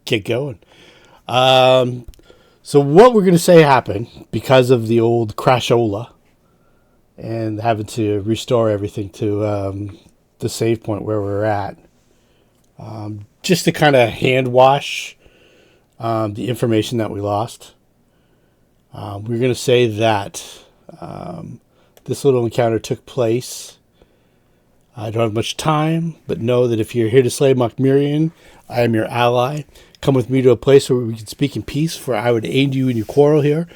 get going. So what we're going to say happened because of the old crashola and having to restore everything to the save point where we're at. Just to kind of hand wash the information that we lost. We're going to say that this little encounter took place. I don't have much time, but know that if you're here to slay Mokmurian, I am your ally. Come with me to a place where we can speak in peace, for I would aid you in your quarrel here.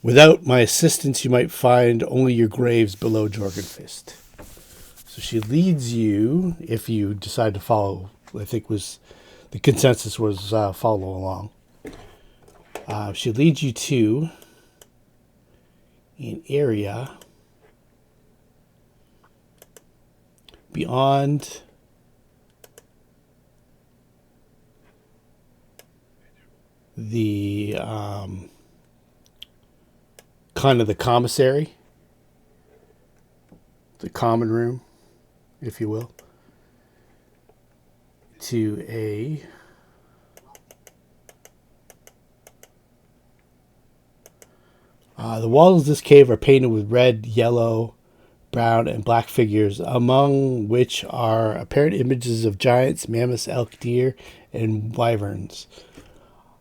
Without my assistance, you might find only your graves below Jorgenfist. So she leads you, if you decide to follow, I think was the consensus was follow along. She leads you to an area beyond the kind of the commissary, the common room, if you will, to a the walls of this cave are painted with red, yellow, brown, and black figures, among which are apparent images of giants, mammoths, elk, deer, and wyverns.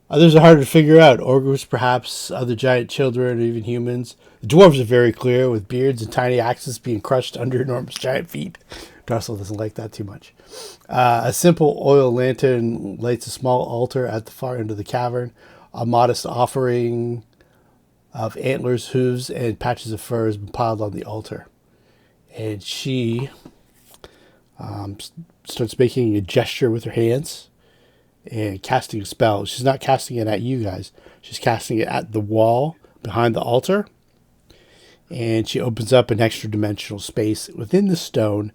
Others are harder to figure out. Ogres, perhaps, other giant children, or even humans. The dwarves are very clear, with beards and tiny axes being crushed under enormous giant feet. Darcel doesn't like that too much. A simple oil lantern lights a small altar at the far end of the cavern. A modest offering of antlers, hooves, and patches of fur has been piled on the altar. And she starts making a gesture with her hands and casting a spell. She's not casting it at you guys. She's casting it at the wall behind the altar. And she opens up an extra dimensional space within the stone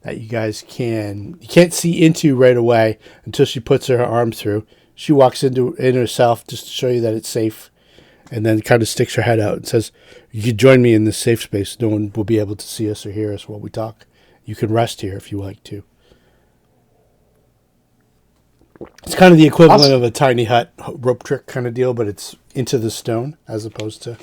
that you guys you can't see into right away until she puts her arm through. She walks in herself just to show you that it's safe, and then kind of sticks her head out and says, "You can join me in this safe space. No one will be able to see us or hear us while we talk. You can rest here if you like to." It's kind of the equivalent of a tiny hut rope trick kind of deal, but it's into the stone as opposed to...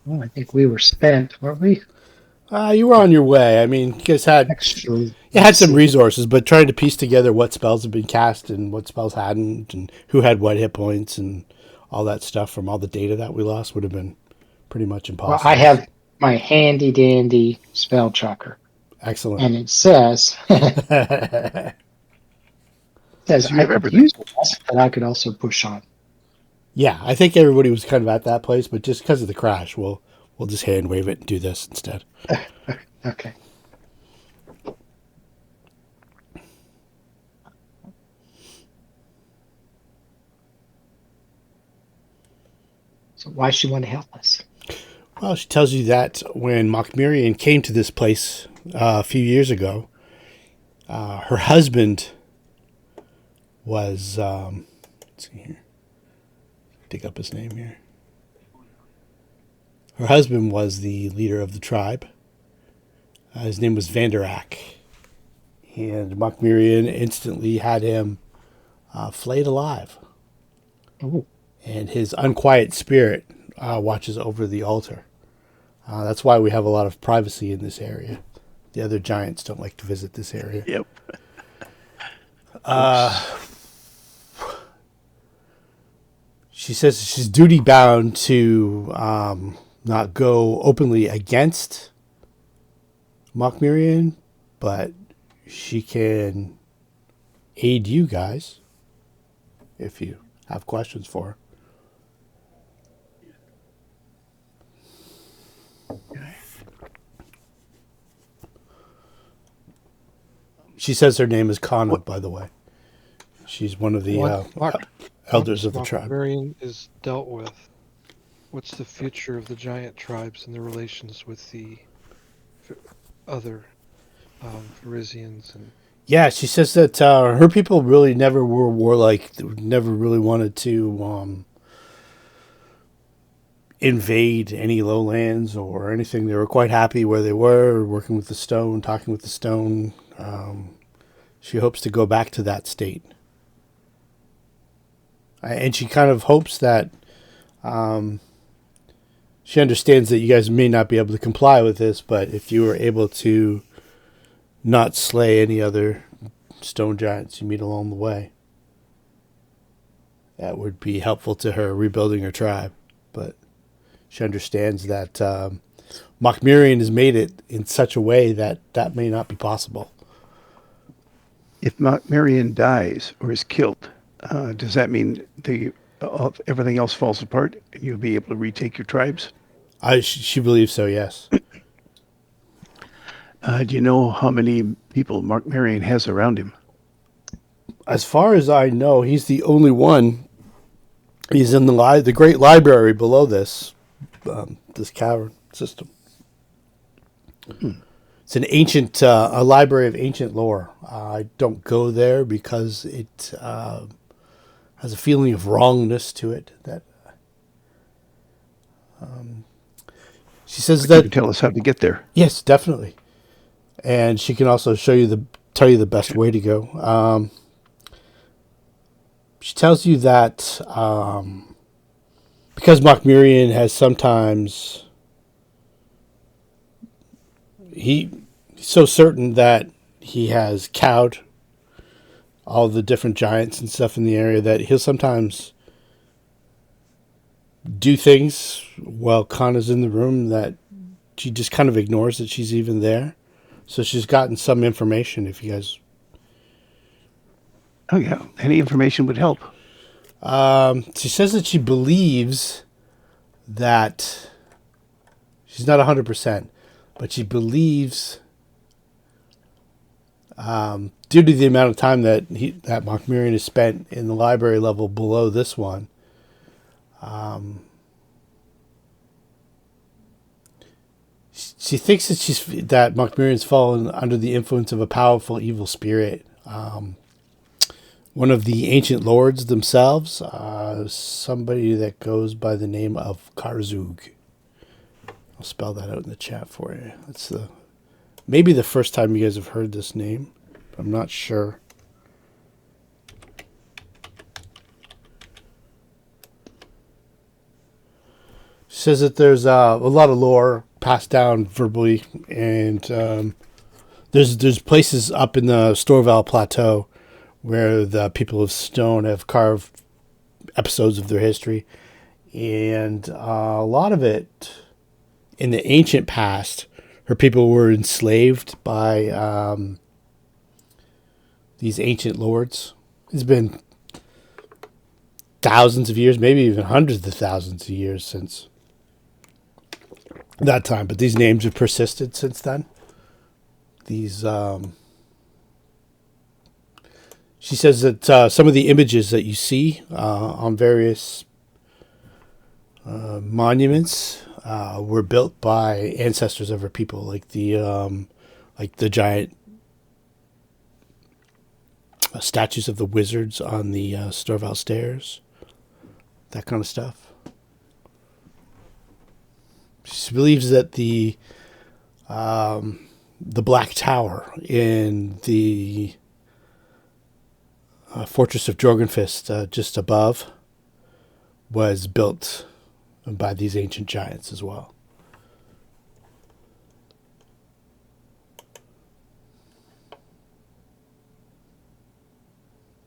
Well, I think we were spent, weren't we? You were on your way. I mean, you guys had some resources, but trying to piece together what spells had been cast and what spells hadn't, and who had what hit points and all that stuff from all the data that we lost would have been pretty much impossible. Well, I have my handy dandy spell tracker. Excellent. And it says, I could use this, but I could also push on. Yeah, I think everybody was kind of at that place, but just because of the crash, we'll just hand wave it and do this instead. Okay. So why she want to help us? Well, she tells you that when Mokmurian came to this place a few years ago, her husband was... let's see here. Dig up his name here. Her husband was the leader of the tribe. His name was Vanderak. And Mokmurian instantly had him flayed alive. Ooh. And his unquiet spirit watches over the altar. That's why we have a lot of privacy in this area. The other giants don't like to visit this area. Yep. She says she's duty bound to not go openly against Mokmurian, but she can aid you guys if you have questions for her. She says her name is Conna, by the way. She's one of the elders of the tribe. Mokmurian is dealt with. What's the future of the giant tribes and their relations with the other Parisians? And yeah, she says that her people really never were warlike. Never really wanted to invade any lowlands or anything. They were quite happy where they were, working with the stone, talking with the stone. She hopes to go back to that state. And she kind of hopes that she understands that you guys may not be able to comply with this, but if you were able to not slay any other stone giants you meet along the way, that would be helpful to her rebuilding her tribe. But she understands that Mokmurian has made it in such a way that that may not be possible. If Mokmurian dies or is killed, does that mean everything else falls apart and you'll be able to retake your tribes? She believes so, yes. Do you know how many people Mokmurian has around him? As far as I know, he's the only one. He's in the great library below this cavern system. It's an ancient, a library of ancient lore. I don't go there because it has a feeling of wrongness to it. That she says that you can tell us how to get there. Yes, definitely, and she can also tell you the best way to go. She tells you that because Mokmurian has sometimes he's so certain that he has cowed all the different giants and stuff in the area that he'll sometimes do things while Conna's in the room that she just kind of ignores that she's even there. So she's gotten some information if you guys... Oh, yeah. Any information would help. She says that she believes that she's not 100%, but she believes due to the amount of time that Mokmurian has spent in the library level below this one, she thinks that Mokmurian's fallen under the influence of a powerful evil spirit. One of the ancient lords themselves, somebody that goes by the name of Karzug. I'll spell that out in the chat for you. That's maybe the first time you guys have heard this name. I'm not sure. She says that there's a lot of lore passed down verbally, and there's places up in the Storval Plateau where the people of stone have carved episodes of their history. And a lot of it, in the ancient past, her people were enslaved by these ancient lords. It's been thousands of years, maybe even hundreds of thousands of years since that time. But these names have persisted since then. These... She says that some of the images that you see on various monuments were built by ancestors of her people, like the giant statues of the wizards on the Storval stairs, that kind of stuff. She believes that the Black Tower in the fortress of Jorgenfist, just above, was built by these ancient giants as well.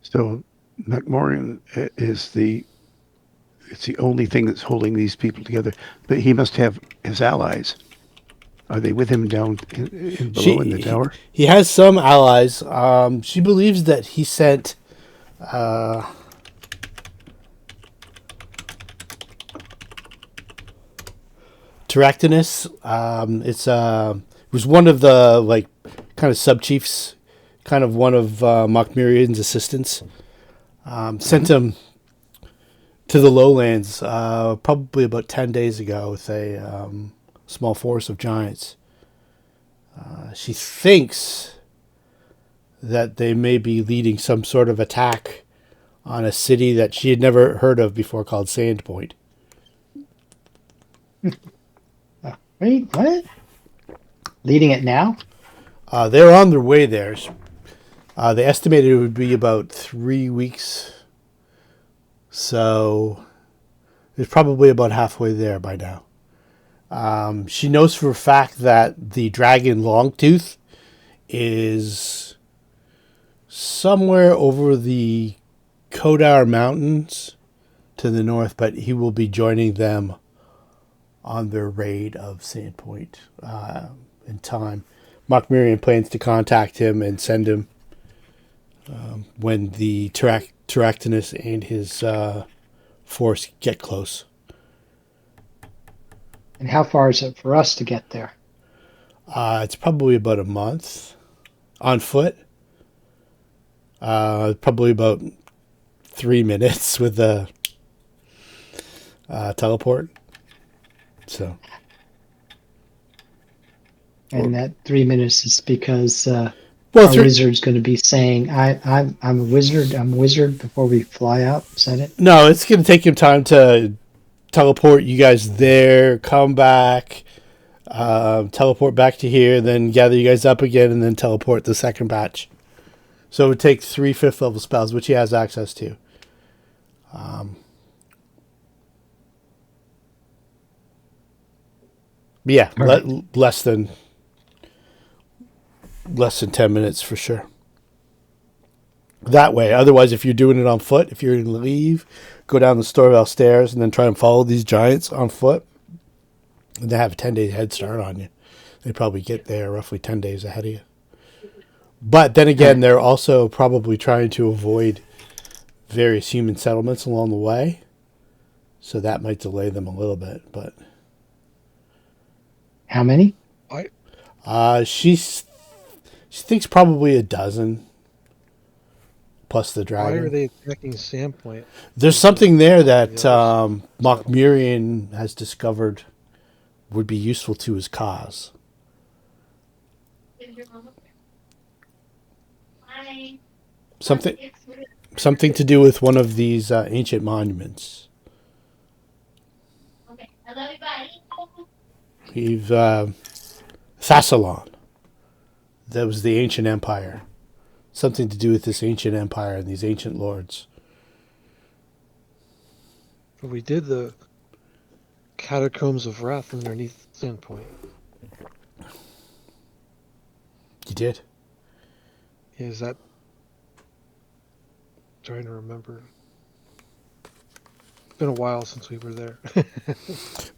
So Mokmurian is it's the only thing that's holding these people together. But he must have his allies. Are they with him down below in the tower? He has some allies. She believes that he sent Terractinus. It was one of the kind of sub chiefs, kind of one of Mokmurian's assistants. Sent him to the lowlands probably about 10 days ago with a small force of giants. She thinks that they may be leading some sort of attack on a city that she had never heard of before called Sandpoint. Wait, what? Leading it now? They're on their way there. They estimated it would be about 3 weeks. So it's probably about halfway there by now. She knows for a fact that the dragon Longtooth is somewhere over the Kodar Mountains to the north, but he will be joining them on their raid of Sandpoint in time. Mokmurian plans to contact him and send him when the Terractinus and his force get close. And how far is it for us to get there? It's probably about a month on foot. Probably about 3 minutes with the teleport. So. And that 3 minutes is because Well, our wizard's going to be saying, I'm a wizard. I'm a wizard before we fly out. Is that it? No, it's going to take him time to teleport you guys there, come back, teleport back to here, then gather you guys up again, and then teleport the second batch. So it would take 3 5th level spells, which he has access to. But yeah, less than 10 minutes for sure. That way. Otherwise, if you're doing it on foot, if you're going to leave, go down the Storvale stairs and then try and follow these giants on foot, they have a 10-day head start on you. They probably get there roughly 10 days ahead of you. But then again, they're also probably trying to avoid various human settlements along the way. So that might delay them a little bit. But How many? she thinks probably a dozen. Plus the dragon. Why are they attacking Sandpoint? There's something there that Mokmurian has discovered would be useful to his cause. Something to do with one of these ancient monuments. We've Thassalon. That was the ancient empire. Something to do with this ancient empire and these ancient lords. We did the Catacombs of Wrath underneath Sandpoint. You did? Yeah, is that... trying to remember. It's been a while since we were there.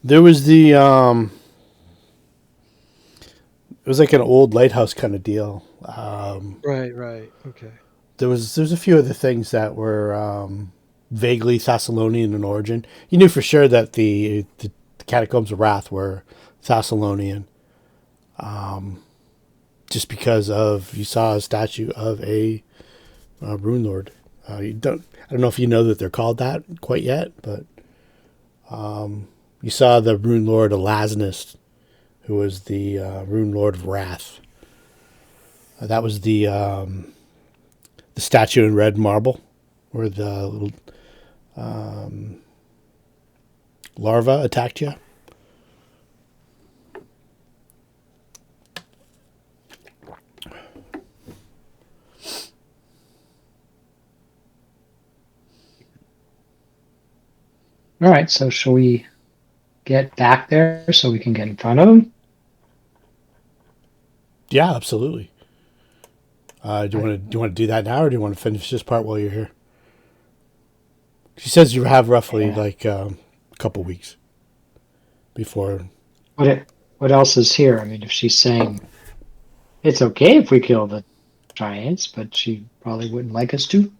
There was the it was like an old lighthouse kind of deal. Right. Okay. There's a few other things that were vaguely Thessalonian in origin. You knew for sure that the Catacombs of Wrath were Thessalonian, just because you saw a statue of a Runelord. I don't know if you know that they're called that quite yet, but you saw the Runelord Elasnus, who was the Runelord of Wrath. That was the statue in red marble, where the little larva attacked you. All right, so shall we get back there so we can get in front of them? Yeah, absolutely. Do you want to do that now, or do you want to finish this part while you're here? She says you have roughly a couple weeks before. What else is here? I mean, if she's saying it's okay if we kill the giants, but she probably wouldn't like us to.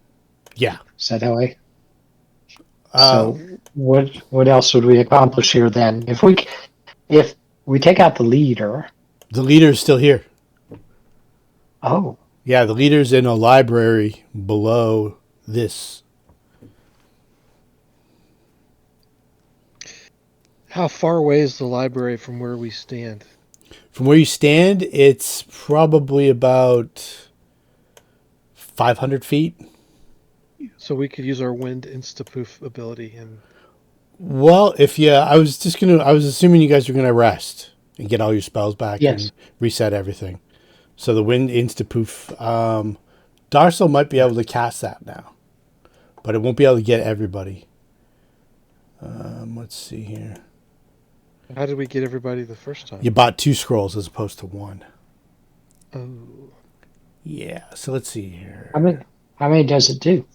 Yeah. Is that how I? So what else would we accomplish here then? If we take out the leader. The leader's still here. Oh. Yeah, the leader's in a library below this. How far away is the library from where we stand? From where you stand, it's probably about 500 feet. So we could use our wind insta-poof ability and... Well, I was assuming you guys were gonna rest and get all your spells back Yes. and reset everything. So the wind insta poof. Darcel might be able to cast that now, but it won't be able to get everybody. Let's see here. How did we get everybody the first time? You bought 2 scrolls as opposed to 1. Oh. Yeah. So let's see here. How many does it do?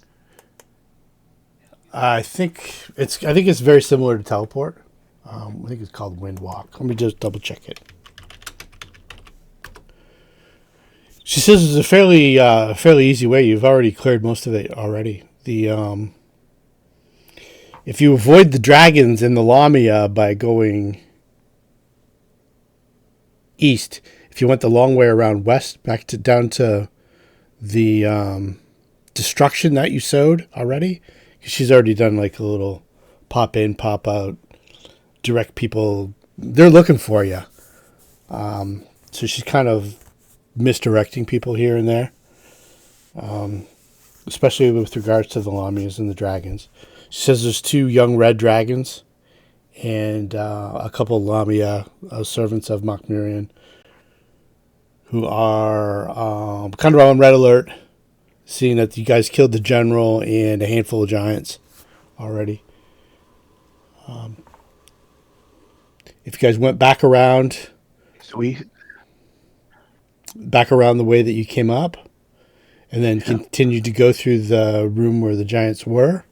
I think it's very similar to teleport. I think it's called wind walk. Let me just double check it. She says it's a fairly easy way. You've already cleared most of it already. If you avoid the dragons in the Lamia by going east, if you went the long way around west, down to the destruction that you sowed already, because she's already done like a little pop in, pop out, direct people. They're looking for you. So she's kind of misdirecting people here and there, especially with regards to the Lamias and the dragons. She says there's 2 young red dragons and a couple of Lamia servants of Mokmurian who are kind of on red alert, seeing that you guys killed the general and a handful of giants already. If you guys went back around the way that you came up, and then continued to go through the room where the giants were,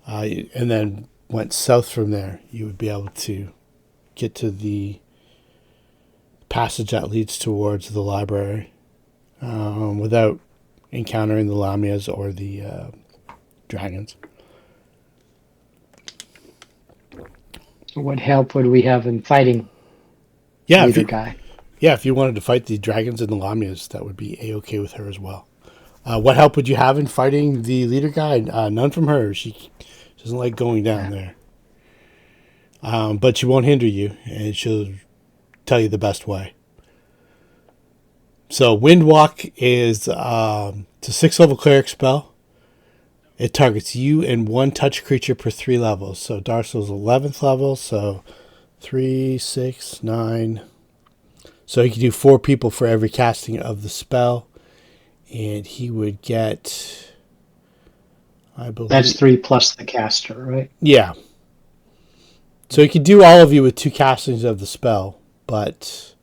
and then went south from there, you would be able to get to the passage that leads towards the library without encountering the Lamias or the dragons. What help would we have in fighting Either guy? Yeah, if you wanted to fight the dragons and the Lamias, that would be A-okay with her as well. What help would you have in fighting the leader guy? None from her. She doesn't like going down there. But she won't hinder you, and she'll tell you the best way. So Windwalk is it's a 6th level cleric spell. It targets you and 1 touch creature per 3 levels. So Darcel's 11th level, so 3, 6, 9. So he could do 4 people for every casting of the spell. And he would get, I believe... That's 3 plus the caster, right? Yeah. So he could do all of you with 2 castings of the spell, but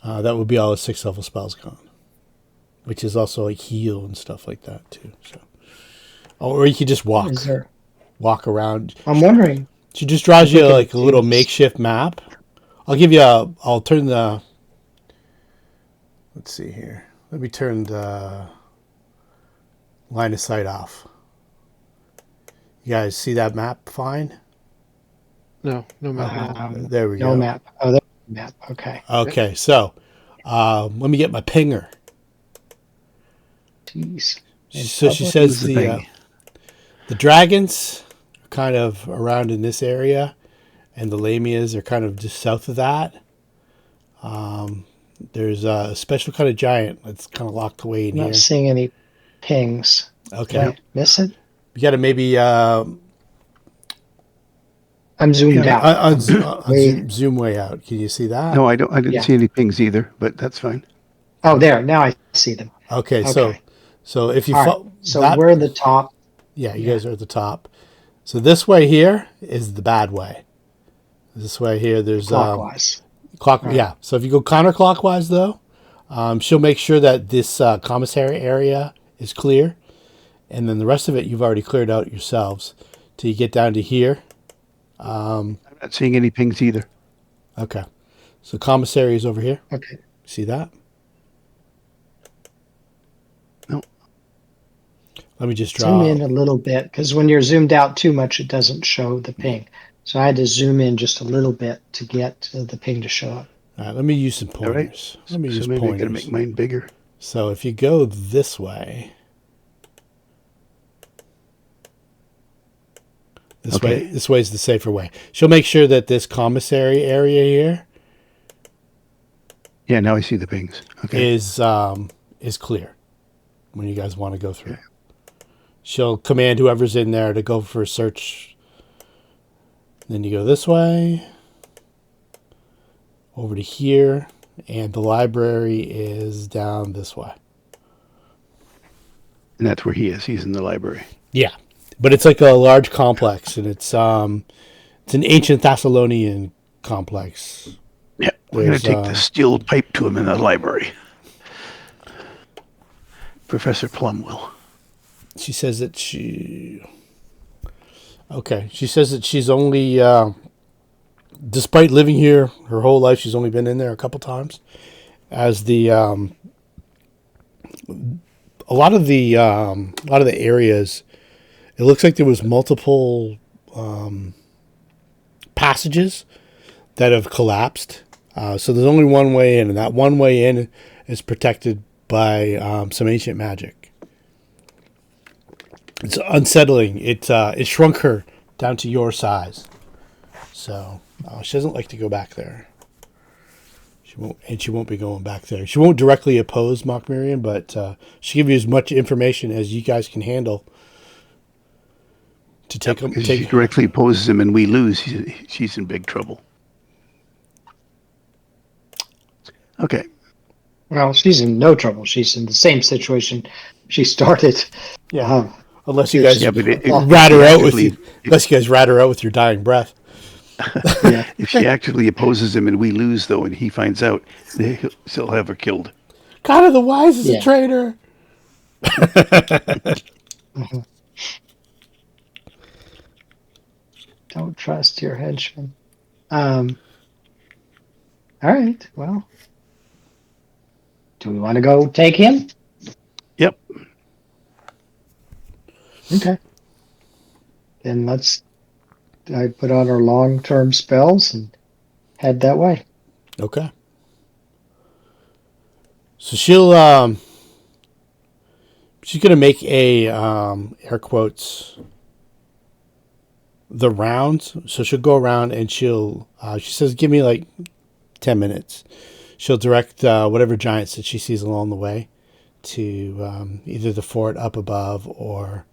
that would be all his 6th level spells gone. Which is also like heal and stuff like that too. So, or you could just walk around. I'm wondering. She just draws you like a little makeshift map. I'll turn the... Let's see here. Let me turn the line of sight off. You guys see that map fine? No map. There we go. No map. Oh, there's a map. Okay. Okay, so let me get my pinger. Jeez. So she says the dragons are kind of around in this area, and the Lamias are kind of just south of that. There's a special kind of giant that's kind of locked away in here. Not seeing any pings. Okay. Did I miss it? You got to maybe... I'm zoomed out. Zoom way out. Can you see that? No, I didn't see any pings either, but that's fine. Oh, there. Now I see them. Okay. So if you... So we're at the top. Yeah, you guys are at the top. So this way here is the bad way. This way here, there's... Clockwise. Right. Yeah. So if you go counterclockwise, though, she'll make sure that this commissary area is clear. And then the rest of it, you've already cleared out yourselves till you get down to here. I'm not seeing any pings either. Okay. So commissary is over here. Okay. See that? No. Let me just draw. Zoom in a little bit, because when you're zoomed out too much, it doesn't show the ping. So I had to zoom in just a little bit to get the ping to show up. All right, let me use some pointers. Let me use pointers. I gotta make mine bigger. So if you go this way, this way is the safer way. She'll make sure that this commissary area here, yeah, now I see the pings. Okay, is clear when you guys want to go through. Okay. She'll command whoever's in there to go for a search Then you go this way, over to here, and the library is down this way. And that's where he is. He's in the library. Yeah, but it's like a large complex, and it's an ancient Thessalonian complex. Yeah, we're going to take the steel pipe to him in the library. Professor Plum will. She says that she says that she's only, despite living here her whole life, she's only been in there a couple times. As the a lot of the areas, it looks like there was multiple passages that have collapsed. So there's only one way in, and that one way in is protected by some ancient magic. It's unsettling. It shrunk her down to your size. So she doesn't like to go back there. She won't be going back there. She won't directly oppose Mokmurian, but she'll give you as much information as you guys can handle to take him. If she directly opposes him and we lose, she's in big trouble. Okay. Well, she's in no trouble. She's in the same situation she started. Yeah. Unless you guys rat her out with your dying breath. Yeah. If she actively opposes him and we lose, though, and he finds out, he'll have her killed. Conna the Wise is a traitor. Don't trust your henchman. All right. Well, do we want to go take him? Yep. Okay. Then I put on our long-term spells and head that way. Okay. So she's gonna make a air quotes the rounds. So she'll go around and she says, give me like 10 minutes. She'll direct whatever giants that she sees along the way to either the fort up above or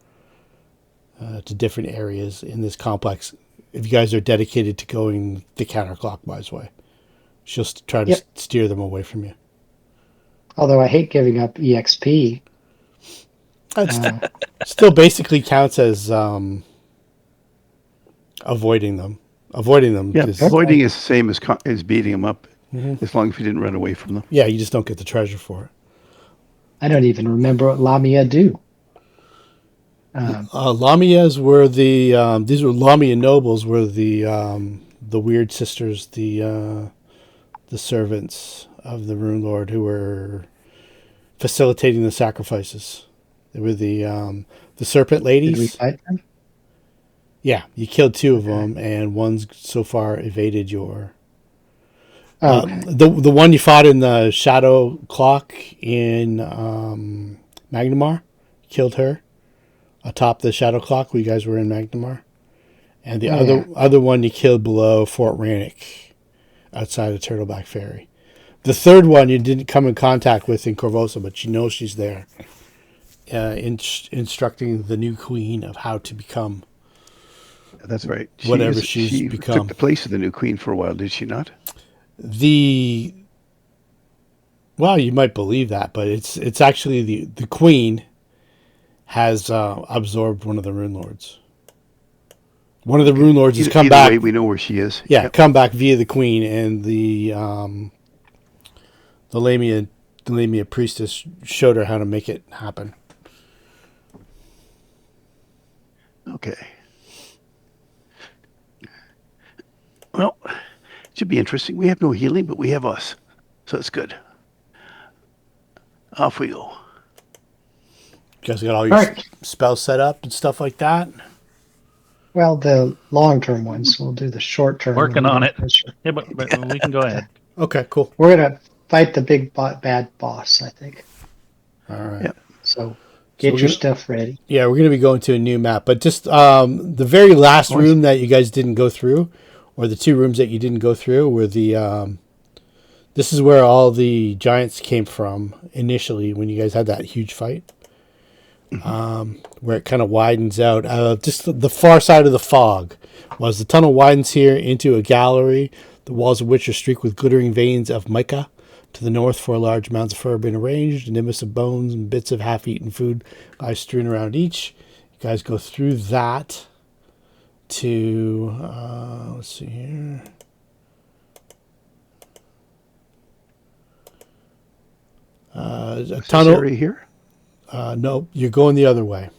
to different areas in this complex. If you guys are dedicated to going the counterclockwise way, she'll try to steer them away from you. Although I hate giving up EXP. That still basically counts as avoiding them. Yeah, avoiding is the same as beating them up, as long as you didn't run away from them. Yeah, you just don't get the treasure for it. I don't even remember what Lamia do. Lamias were these were Lamia nobles, were the weird sisters, the servants of the Runelord who were facilitating the sacrifices. They were the serpent ladies. Did we fight them? Yeah, you killed 2 of them, and one's so far evaded your. The one you fought in the Shadow Clock in Magnamar, killed her atop the Shadow Clock. You guys were in Magnamar, and the other one you killed below Fort Rannoch, outside of Turtleback Ferry. The third one you didn't come in contact with in Corvosa, but you know she's there, instructing the new queen of how to become. That's right. Whatever she's become. Took the place of the new queen for a while, did she not? Well, you might believe that, but it's actually the queen has absorbed one of the Runelords. One of the Runelords has come back. Way we know where she is. Yeah, come back via the queen, and the Lamia priestess showed her how to make it happen. Okay. Well, it should be interesting. We have no healing, but we have us. So it's good. Off we go. You guys got all your spells set up and stuff like that? Well, the long-term ones. We'll do the short-term. Working on it. Yeah, but we can go ahead. Okay, cool. We're going to fight the big bad boss, I think. All right. Yep. So get your stuff ready. Yeah, we're going to be going to a new map. But just the very last room that you guys didn't go through, or the 2 rooms that you didn't go through, were the... this is where all the giants came from initially when you guys had that huge fight. where it kind of widens out. Just the far side of the fog was the tunnel widens here into a gallery, the walls of which are streaked with glittering veins of mica. To the north, 4 large mounds of fur have been arranged. A nimbus of bones and bits of half-eaten food lie strewn around each. You guys go through that to, let's see here. A tunnel area here. No, you're going the other way.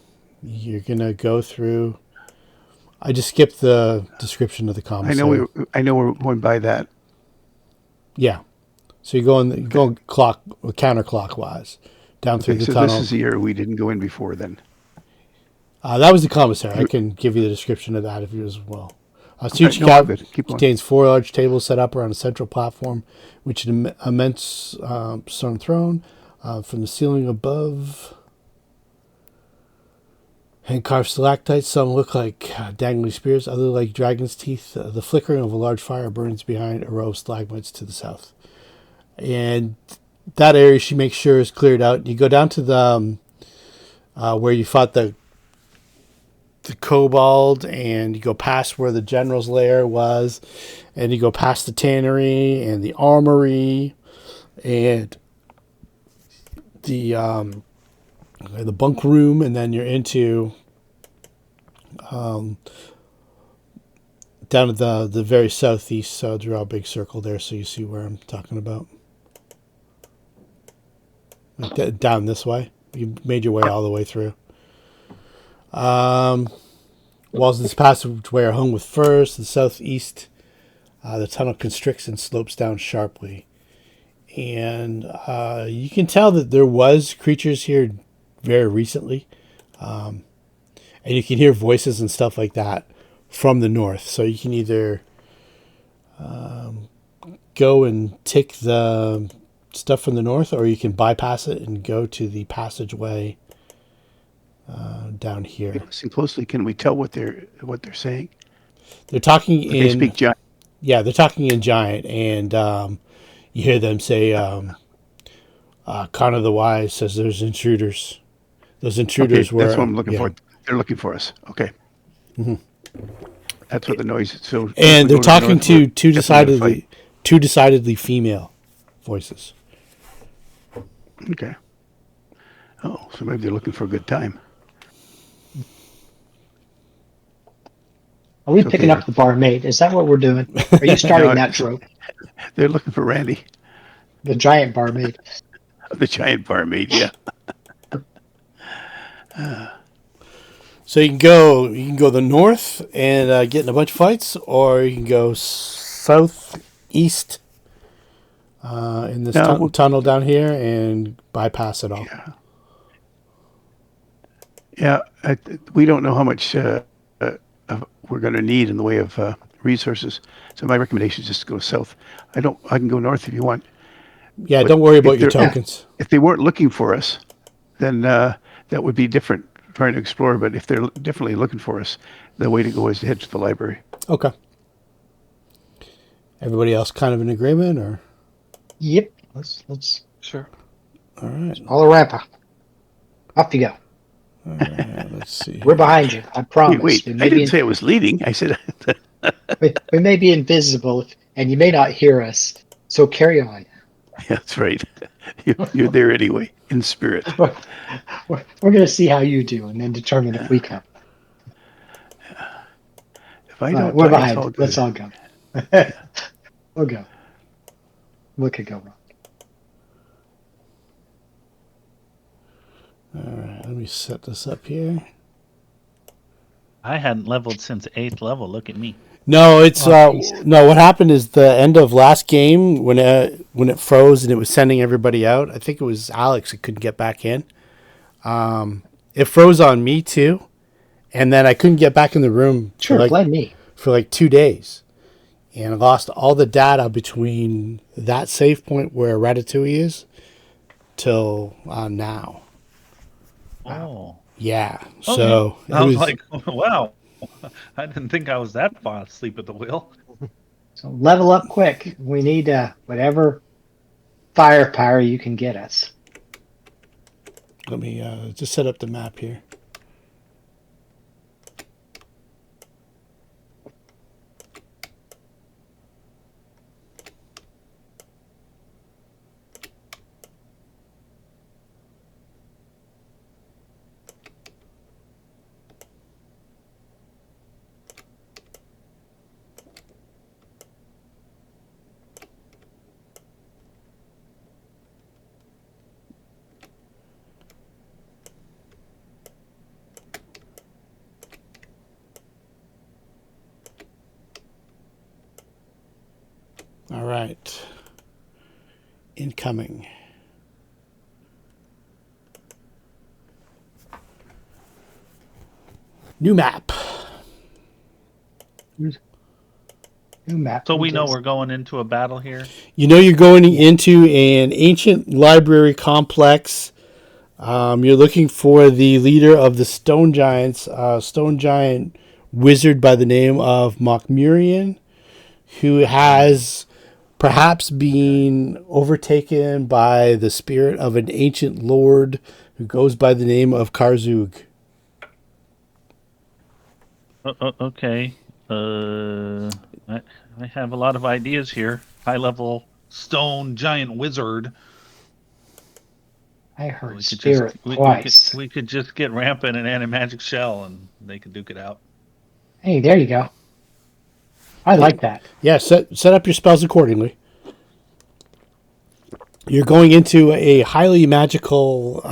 You're gonna go through. I just skipped the description of the commissary. I know we're going by that. Yeah, so you're going counterclockwise down through the so tunnel. this is the area we didn't go in before. Then That was the commissary. I can give you the description of that if you as well. So each no, cavern keep going. contains 4 large tables set up around a central platform, which is an immense stone throne. From the ceiling above, hand-carved stalactites. Some look like dangling spears, others like dragon's teeth. The flickering of a large fire burns behind a row of stalagmites to the south. And that area she makes sure is cleared out. You go down to the where you fought the kobold, and you go past where the general's lair was, and you go past the tannery and the armory and the bunk room, and then you're into down at the very southeast. So draw a big circle there so you see where I'm talking about. Like down this way. You made your way all the way through. Walls of this passageway are hung with furs. To the southeast, the tunnel constricts and slopes down sharply. And you can tell that there was creatures here very recently. And you can hear voices and stuff like that from the north. So you can either go and take the stuff from the north, or you can bypass it and go to the passageway down here. Listen closely. Can we tell what they're saying? They're talking in. They speak giant. Yeah, they're talking in giant, and you hear them say, Conna the Wise says there's intruders. Those intruders were... That's what I'm looking for. They're looking for us. Okay. Mm-hmm. That's what the noise is. So, and they're talking to two decidedly female voices. Okay. Oh, so maybe they're looking for a good time. Are we picking up the barmaid? Is that what we're doing? Are you starting No, that trope? They're looking for Randy. The giant barmaid. The giant barmaid, yeah. So you can go the north and get in a bunch of fights, or you can go southeast in this tunnel down here and bypass it all. Yeah. We don't know how much we're going to need in the way of resources. So my recommendation is just to go south. I can go north if you want. Yeah, But don't worry about your tokens. If they weren't looking for us, then that would be different, trying to explore. But if they're definitely looking for us, the way to go is to head to the library. Okay. Everybody else kind of in agreement, or? Yep. Let's. Sure. All right. All the ramp up. Off you go. All right, let's see. We're behind you. I promise. Wait. I didn't say it was leading. I said we may be invisible, and you may not hear us. So carry on. Yeah, that's right. You're there anyway, in spirit. We're going to see how you do, and then determine if we come. If I don't, we're behind. Let's all go. We'll go. What could go wrong? All right, let me set this up here. I hadn't leveled since 8th level. Look at me. No, it's no. What happened is the end of last game when it froze and it was sending everybody out. I think it was Alex that couldn't get back in. It froze on me too, and then I couldn't get back in the room. Sure, blame me. For like 2 days, and I lost all the data between that save point where Ratatouille is till now. Oh. Yeah. Okay. So I was like, wow. I didn't think I was that far asleep at the wheel. So level up quick. We need whatever firepower you can get us. Let me just set up the map here. All right. Incoming. New map. New map. So we know we're going into a battle here. You know you're going into an ancient library complex. You're looking for the leader of the stone giants, stone giant wizard by the name of Mokmurian, who has perhaps been overtaken by the spirit of an ancient lord who goes by the name of Karzug. Okay. I have a lot of ideas here. High level stone giant wizard. I heard We could spirit twice. we could just get rampant and animagic shell, and they could duke it out. Hey, there you go. I like that. Yeah, set up your spells accordingly. You're going into a highly magical,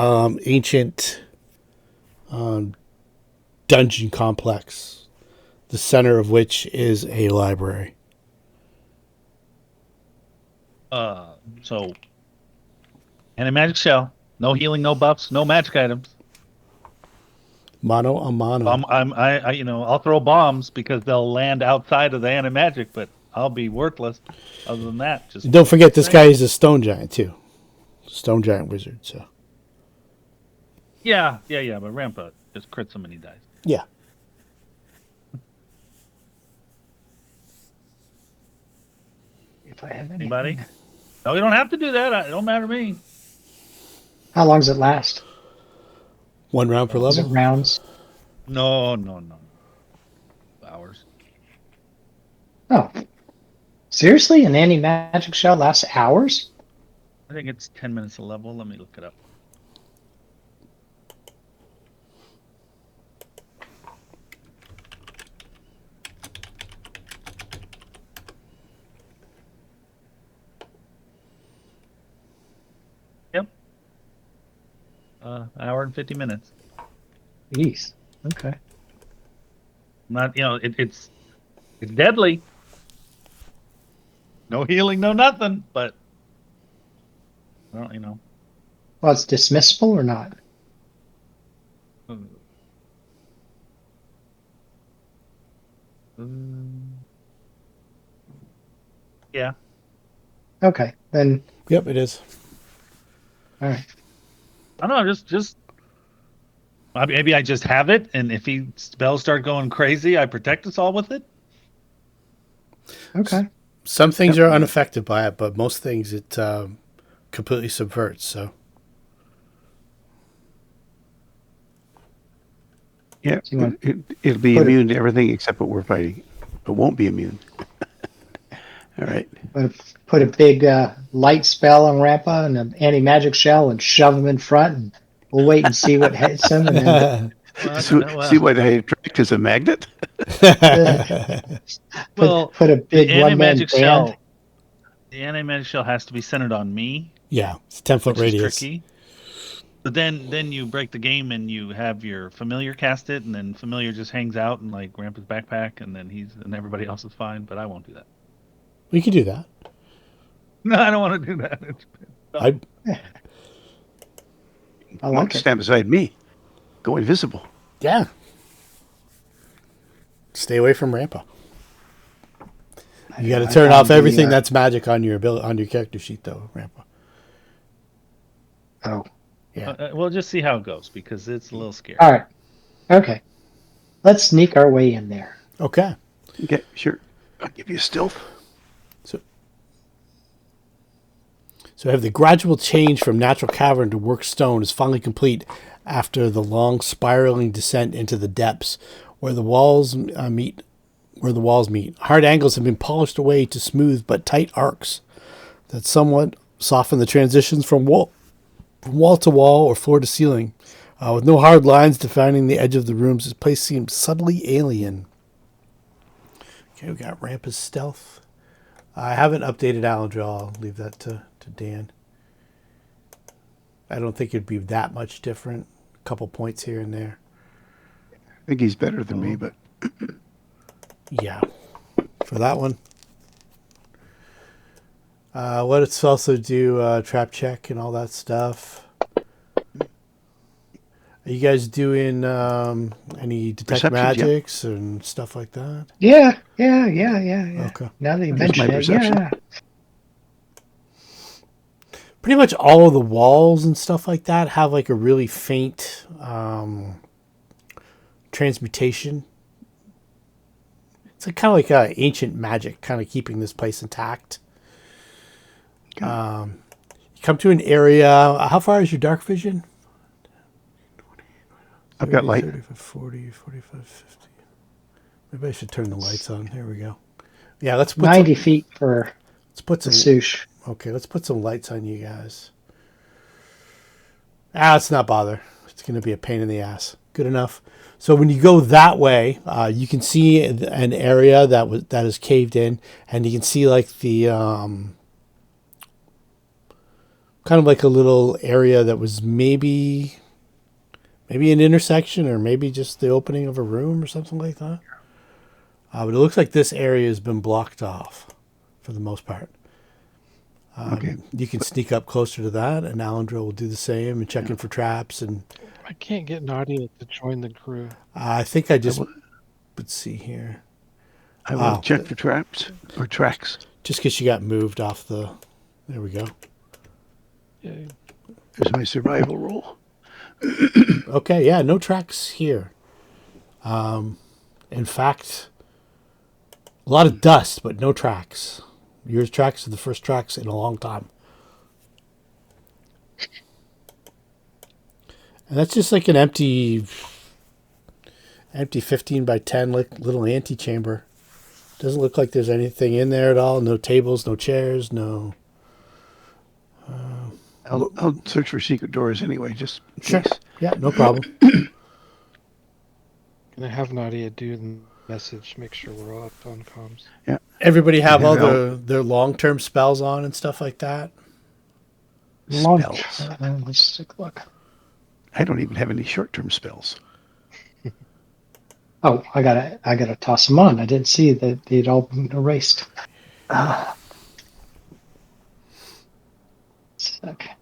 ancient dungeon complex, the center of which is a library. So animagic shell, no healing, no buffs, no magic items. Mano a mano. I'll throw bombs because they'll land outside of the animagic, but I'll be worthless. Other than that, just Don't forget, this guy is a stone giant too. Stone giant wizard. So yeah. But Rampa just crits him and he dies. yeah. If I have anything. Anybody? No, you don't have to do that. It don't matter to me. How long does it last? 1 round per Is it level. rounds? No. Hours. Oh. Seriously? An anti-magic shell lasts hours? I think it's 10 minutes a level. Let me look it up. Yep. Hour and 50 minutes. Jeez. Okay. Not, it's deadly. No healing, no nothing, but well, Well, it's dismissible or not? Yeah. Okay. Then, Yep, it is. all right. I don't know, just maybe I just have it, and if spells start going crazy, I protect us all with it. Okay. Some things are unaffected by it, but most things it completely subverts. So Yeah, So you want- it'll be put it- immune to everything except what we're fighting. It won't be immune. All right. Put a big light spell on Rampa and an anti-magic shell and shove him in front, and we'll wait and see what hits him. And then See what I attract as a magnet? put a big the one-man anti-magic band. shell. The anti-magic shell has to be centered on me, yeah, it's 10-foot which is radius. tricky. But then you break the game and you have your familiar cast it, and then familiar just hangs out in like Rampa's backpack, and then everybody else is fine. But I won't do that. We could do that. No, I don't want to do that. I I like it. Stand beside me. Go invisible. yeah. Stay away from Rampa. You got to I turn found off the, everything that's magic on your on your character sheet, though, Rampa. Oh, Yeah. We'll just see how it goes because it's a little scary. all right. Okay. Let's sneak our way in there. Okay. Okay, sure. I'll give you a stealth. So we have the gradual change from natural cavern to work stone is finally complete after the long spiraling descent into the depths where the walls meet. Hard angles have been polished away to smooth but tight arcs that somewhat soften the transitions from wall to wall or floor to ceiling. With no hard lines defining the edge of the rooms, this place seems subtly alien. Okay, we got Rampus Stealth. I haven't updated Alendra. I'll leave that to Dan. I don't think it'd be that much different. A couple points here and there. I think he's better than me, but yeah, for that one. Let's also do trap check and all that stuff. Are you guys doing any detect Perceptions, magics and stuff like that? Yeah. Okay. Now that you Here's my mention it, perception. yeah. Pretty much all of the walls and stuff like that have like a really faint transmutation. It's like, kind of like ancient magic, kind of keeping this place intact. Okay. You come to an area. How far is your dark vision? I've got light. 35, 40, 45, 50. Maybe I should turn the lights on. There we go. Yeah, let's put 90 feet for let's put the some. sush. Okay, let's put some lights on you guys. Let's not bother. It's going to be a pain in the ass. Good enough. So when you go that way, you can see an area that is caved in, and you can see like the kind of like a little area that was maybe an intersection or maybe just the opening of a room or something like that. But it looks like this area has been blocked off for the most part. Okay. You can sneak up closer to that, and Alendra will do the same and check in for traps. And I can't get Nadia to join the crew. I think I just let's see here. I will check for traps or tracks. Just because she got moved off the. There we go. Yeah. There's my survival roll. Okay, yeah, no tracks here. In fact, a lot of dust, but no tracks. Your tracks are the first tracks in a long time. And that's just like an empty 15 by 10 little antechamber. Doesn't look like there's anything in there at all. No tables, no chairs, no. I'll search for secret doors anyway, just in Sure. case. Yeah, no problem. Can I have Nadia do the message, make sure we're all up on comms? Yeah. Everybody have all Yeah. their long-term spells on and stuff like that? Spells. Let's take a look. I don't even have any short-term spells. Oh, I gotta toss them on. I didn't see that they'd all been erased. Okay.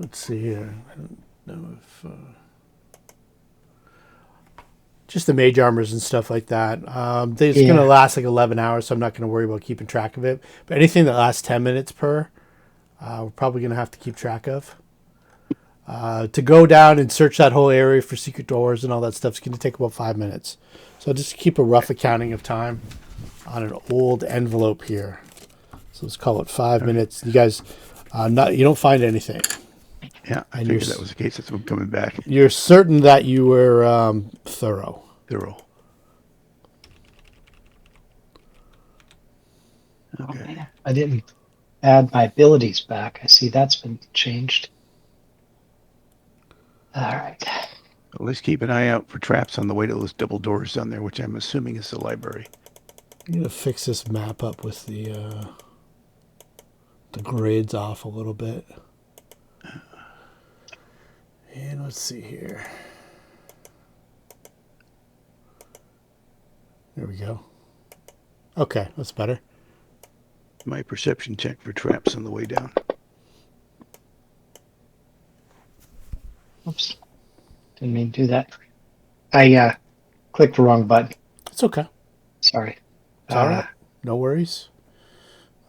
Let's see here. I don't know if... just the mage armors and stuff like that. It's going to last like 11 hours, so I'm not going to worry about keeping track of it. But anything that lasts 10 minutes per, we're probably going to have to keep track of. To go down and search that whole area for secret doors and all that stuff is going to take about 5 minutes. So just keep a rough accounting of time on an old envelope here. So let's call it 5 minutes. You guys, you don't find anything. Yeah, I And figured you're that was the case. That's why I'm coming back. You're certain that you were thorough. Thorough. Okay. I didn't add my abilities back. I see that's been changed. All right. Well, let's keep an eye out for traps on the way to those double doors down there, which I'm assuming is the library. I'm going to fix this map up with the grids off a little bit. And let's see here. There we go. Okay, that's better. My perception check for traps on the way down. Oops. Didn't mean to do that. I clicked the wrong button. It's okay. Sorry. It's all right. No worries.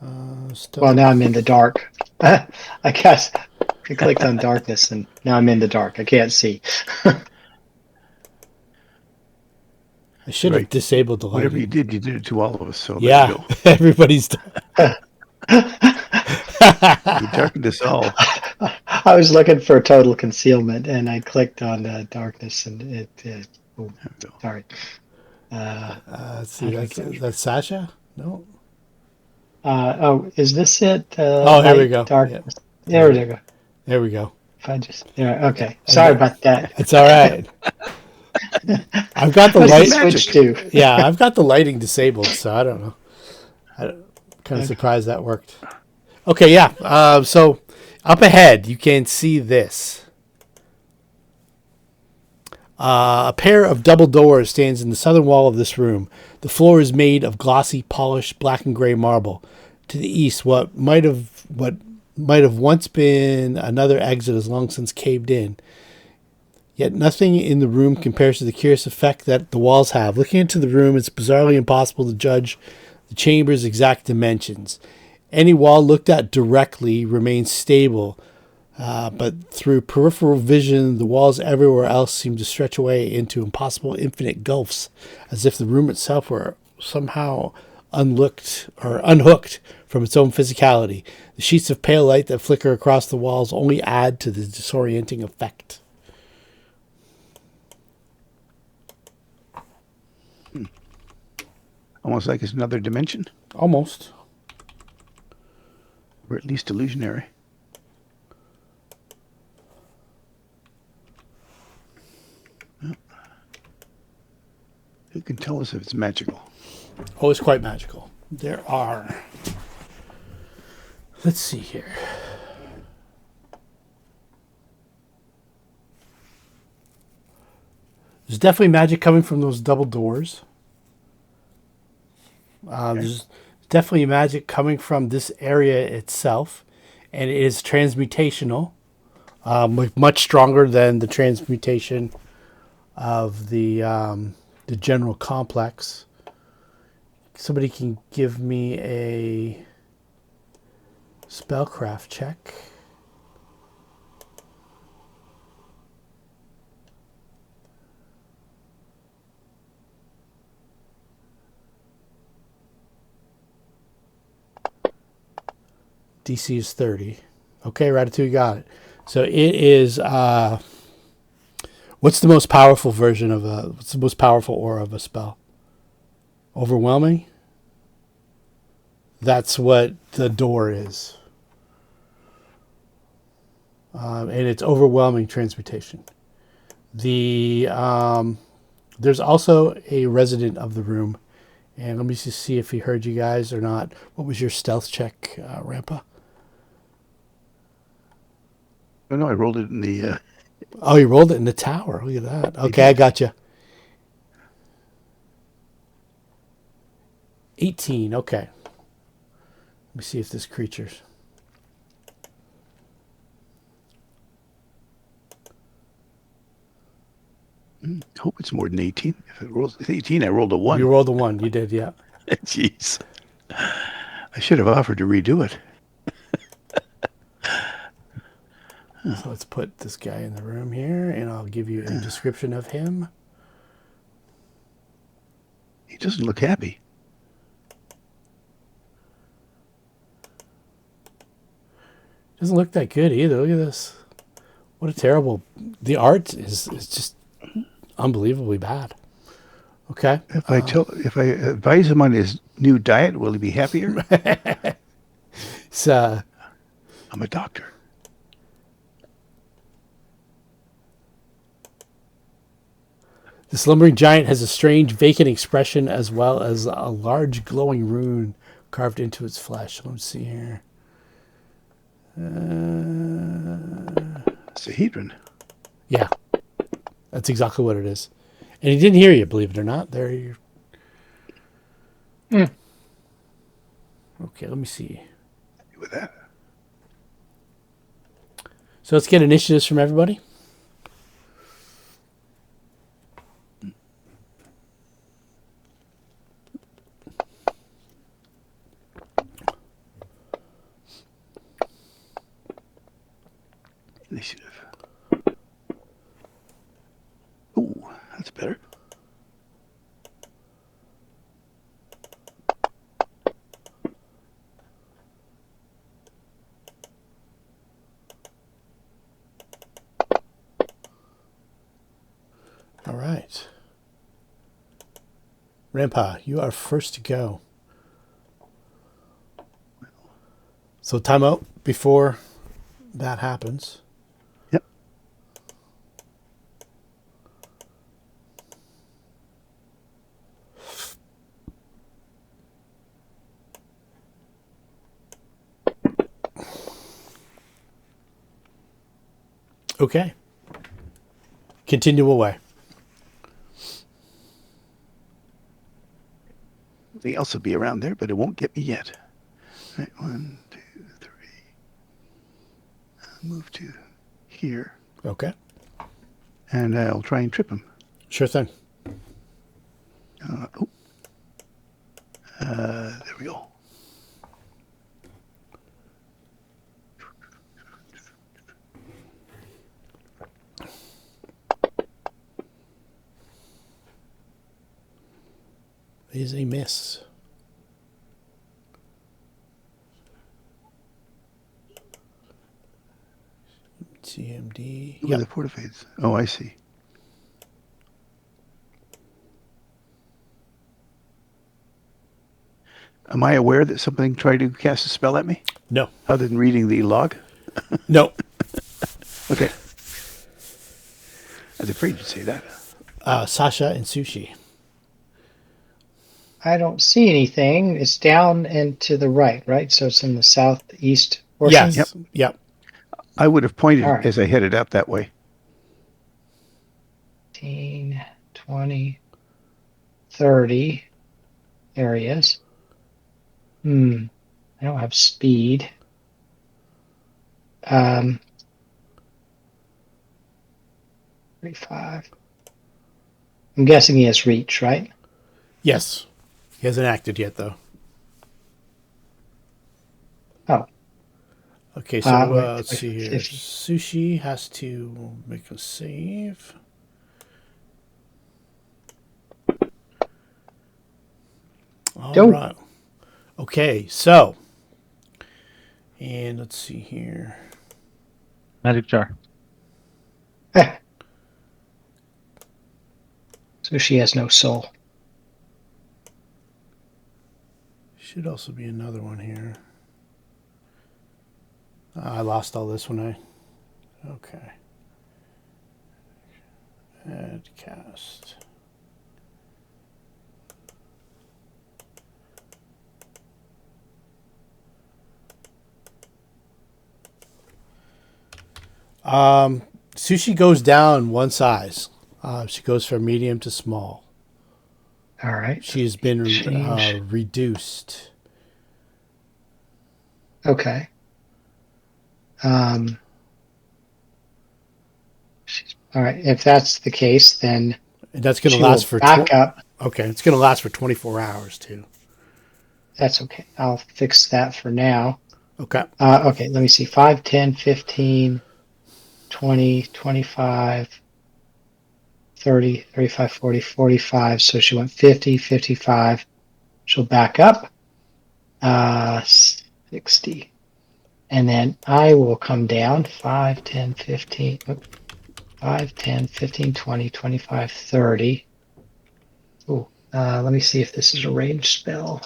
Well, now I'm in the dark. I guess I clicked on darkness, and now I'm in the dark. I can't see. I should have Right. disabled the Whatever you lighting. did it to all of us. So there you Yeah, go. everybody's done. You darkened us all. I was looking for total concealment, and I clicked on darkness, and oh, sorry. Let's see. How do I get That's Sasha. No. is this it? Oh, here we Light, go. darkness. Yeah. There we go. There we go. If I just okay. Sorry about that. It's all right. I've got the What's light. switch to? Yeah, I've got the lighting disabled, so I don't know. I'm kind of surprised that worked. Okay, yeah. So up ahead, you can see this. A pair of double doors stands in the southern wall of this room. The floor is made of glossy, polished black and gray marble. To the east, what might have once been another exit has long since caved in. Yet nothing in the room compares to the curious effect that the walls have. Looking into the room, it's bizarrely impossible to judge the chamber's exact dimensions. Any wall looked at directly remains stable, but through peripheral vision, the walls everywhere else seem to stretch away into impossible infinite gulfs, as if the room itself were somehow unhooked from its own physicality. The sheets of pale light that flicker across the walls only add to the disorienting effect. Almost like it's another dimension, Almost. or at least illusionary. Who can tell us if it's magical? Oh, it's quite magical. There are. Let's see here. There's definitely magic coming from those double doors. There's definitely magic coming from this area itself, and it is transmutational, much stronger than the transmutation of the general complex. Somebody can give me a spellcraft check. DC is 30. Okay, Ratatouille got it. So it is, what's the most powerful version of what's the most powerful aura of a spell? Overwhelming? That's what the door is. And it's overwhelming transmutation. There's also a resident of the room. And let me just see if he heard you guys or not. What was your stealth check, Rampa? Oh no, I rolled it in the. Oh, you rolled it in the tower. Look at that. Okay, I got you. 18. Okay. Let me see if this creature's. Hope it's more than 18. If it rolls 18, I rolled a 1. You rolled a 1. You did, yeah. Jeez. I should have offered to redo it. So let's put this guy in the room here, and I'll give you a description of him. He doesn't look happy. Doesn't look that good either. Look at this. What a terrible... The art is just unbelievably bad. Okay. If I advise him on his new diet, will he be happier? It's, I'm a doctor. the slumbering giant has a strange, vacant expression as well as a large glowing rune carved into its flesh. Let's see here. Sahedron. Yeah. That's exactly what it is. And he didn't hear you, believe it or not. There you. Okay, let me see. With that. So let's get initiatives from everybody. Initiative. Ooh, that's better. Rampa, you are first to go. So timeout before that happens. Yep. Okay. Continue away. Something else will be around there, but it won't get me yet. Right, 1, 2, 3. I'll move to here, Okay. and I'll try and trip him. Sure thing. There we go. Is a miss. CMD. Where are the portafades? Oh, I see. Am I aware that something tried to cast a spell at me, No. other than reading the log? No. Okay. I was afraid you'd say that. Sasha and Sushi. I don't see anything. It's down and to the right? So it's in the southeast portion? Yes. Yep. Yep. I would have pointed All right. as I headed up that way. 15, 20, 30 areas. I don't have speed. 35. I'm guessing he has reach, right? Yes. He hasn't acted yet, though. Oh. Okay, so let's see here. 50. Sushi has to make a save. All Go. right. Okay, so. And let's see here. Magic jar. So she has no soul. Should also be another one here. I lost all this when I... Okay. Add cast. Sushi goes down one size. She goes from medium to small. All right. She's been Change. reduced. Okay. All right. If that's the case, then And that's going to she will last for... back up. Okay, it's going to last for 24 hours, too. That's okay. I'll fix that for now. Okay. Okay, let me see. 5, 10, 15, 20, 25, 30, 35, 40, 45. So she went 50, 55. She'll back up. 60. And then I will come down. 5, 10, 15. 5, 10, 15, 20, 25, 30. Ooh, let me see if this is a ranged spell.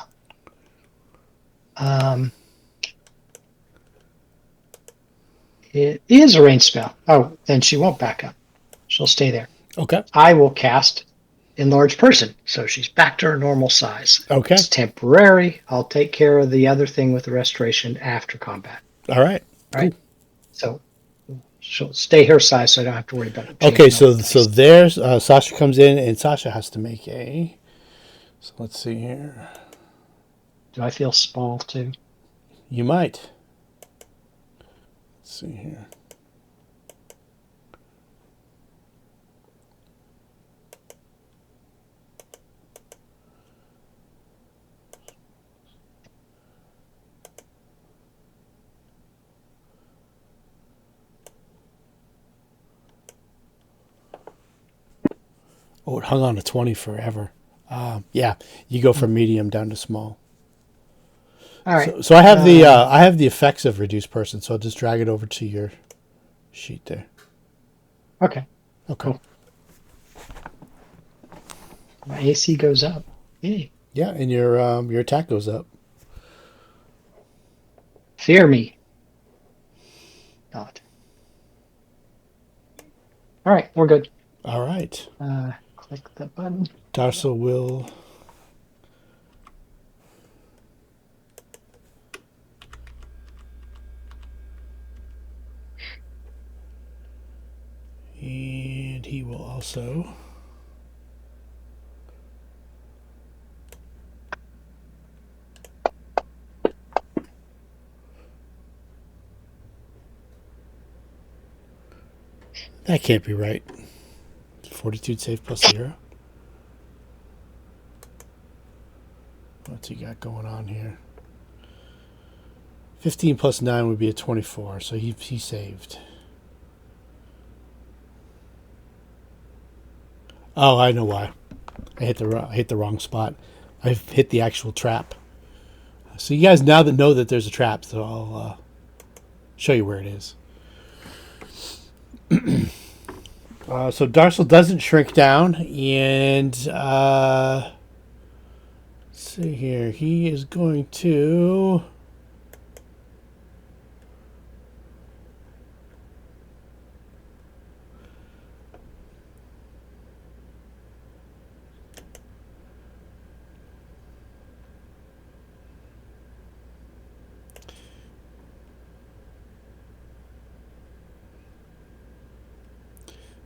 It is a ranged spell. Oh, then she won't back up. She'll stay there. Okay. I will cast Enlarge Person, so she's back to her normal size. Okay. It's temporary. I'll take care of the other thing with the restoration after combat. All right. All right. So she'll stay her size, so I don't have to worry about it. Okay, so there's Sasha comes in, and Sasha has to make a... So let's see here. Do I feel small too? You might. Let's see here. Oh, it hung on to 20 forever. Yeah, you go from medium down to small. All right. So I have I have the effects of reduced person, so I'll just drag it over to your sheet there. Okay. Okay. Cool. My AC goes up. Yay. Yeah, and your attack goes up. Fear me. Not. All right, we're good. All right. Click the button. Darcel will. And he will also. That can't be right. Fortitude save plus 0. What's he got going on here? 15 plus 9 would be a 24, so he saved. Oh, I know why. I hit the wrong spot. I've hit the actual trap. So you guys now that know that there's a trap, so I'll show you where it is. So Darcel doesn't shrink down, and let's see here. He is going to.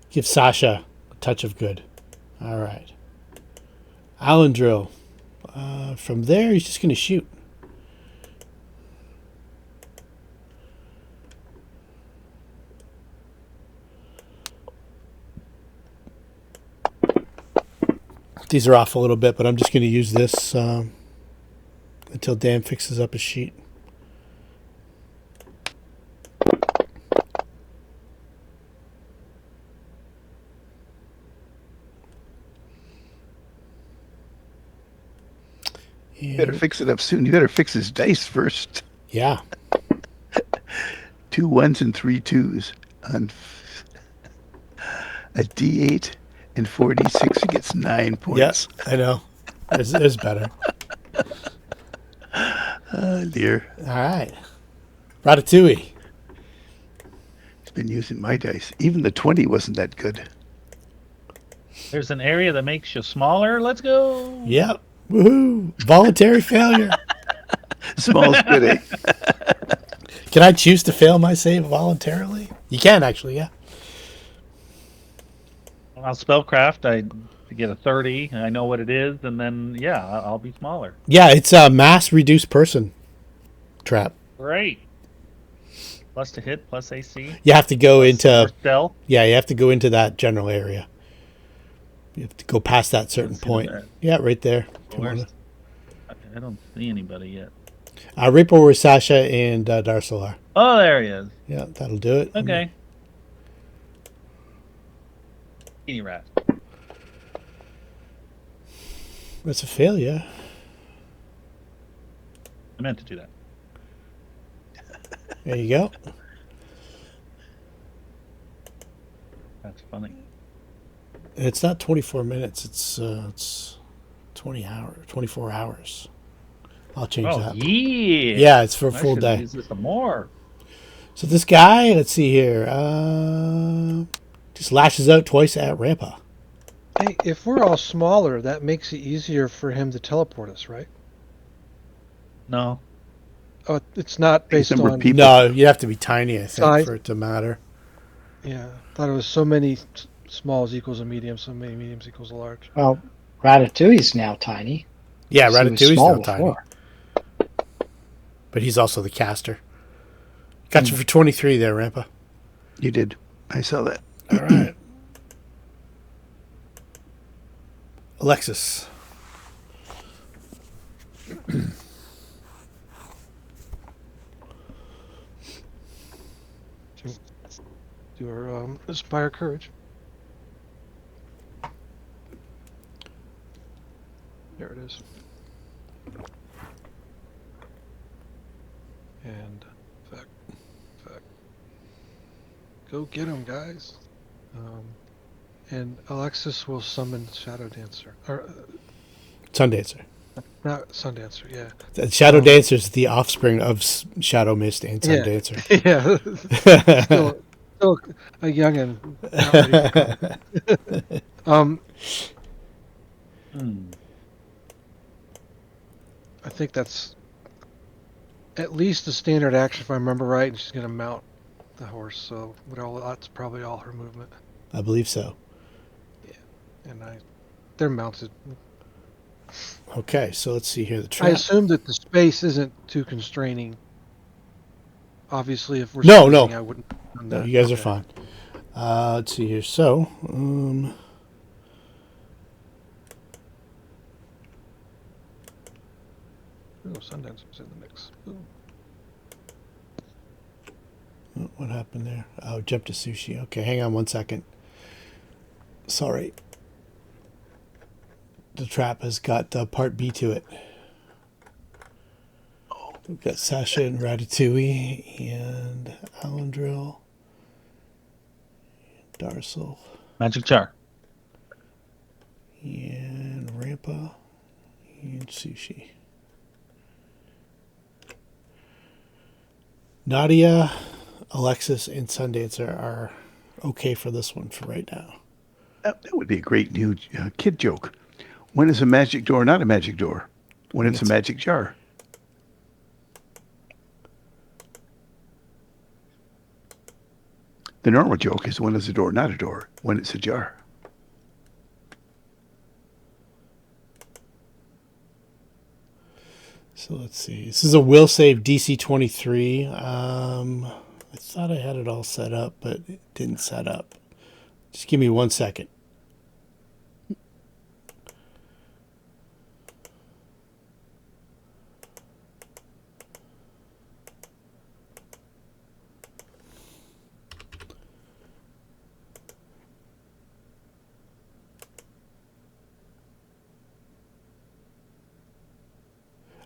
Give Sasha a touch of good. All right. Alendril. From there, he's just going to shoot. These are off a little bit, but I'm just going to use this until Dan fixes up his sheet. You better fix it up soon. You better fix his dice first. Yeah. 2 1s and 3 2s on a D8 and 4D6. He gets 9 points. Yes, I know. It's better. Oh, dear. All right. Ratatouille. He's been using my dice. Even the 20 wasn't that good. There's an area that makes you smaller. Let's go. Yep. Woohoo. Voluntary failure. Small's good, eh? Can I choose to fail my save voluntarily? You can, actually, yeah. I'll spellcraft. I get a 30. I know what it is, and then yeah, I'll be smaller. Yeah, it's a mass reduced person trap. Great. Plus to hit, plus AC. You have to go into Stealth. Yeah, you have to go into that general area. You have to go past that certain Let's see point. that. Yeah, right there. Where's- I don't see anybody yet. Right where Sasha and Darcel are. Oh, there he is. Yeah, that'll do it. Okay. Teeny rat. That's a failure. I meant to do that. There you go. That's funny. It's not 24 minutes. It's 24 hours. I'll change Oh, that. yeah. Yeah, it's for a I full should day. use this some more. So this guy, let's see here, just lashes out twice at Rampa. Hey, if we're all smaller, that makes it easier for him to teleport us, right? No. Oh, it's not based number of on. people. No, you have to be tiny, I think, Size. for it to matter. Yeah, thought it was so many smalls equals a medium, so many mediums equals a large. Well, Ratatouille's now tiny. Yeah, So he was Ratatouille's small not tiny. before. But he's also the caster. Got you for 23 there, Rampa. You did. I saw that. All right. Alexis. Do our Inspire Courage. There it is. And fact. Go get him, guys. And Alexis will summon Shadow Dancer. Or, Sundancer. Not Sundancer, yeah. The Shadow Dancer is the offspring of Shadow Mist and Yeah. Sundancer. Yeah. still a youngin'. Not ready for come. Hmm. I think that's at least a standard action if I remember right, and she's gonna mount the horse, so that's probably all her movement. I believe so. And they're mounted. Okay, so let's see here. The I trap. assume that the space isn't too constraining. Obviously, if we're No, squeezing, no. I wouldn't have done No, that. you guys are Okay. fine. Let's see here. So, Ooh, Sundancer's in the mix. Ooh. what happened there? Oh, jump to sushi. Okay, hang on 1 second. Sorry. The trap has got part B to it. We've got Sasha and Ratatouille and Alendril, Darcel, Magic jar. and Rampa, and Sushi. Nadia, Alexis, and Sundancer are okay for this one for right now. That would be a great new kid joke. When is a magic door not a magic door? When it's a magic jar. The normal joke is when is a door not a door? When it's a jar. So let's see. This is a will save DC 23. I thought I had it all set up, but it didn't set up. Just give me 1 second.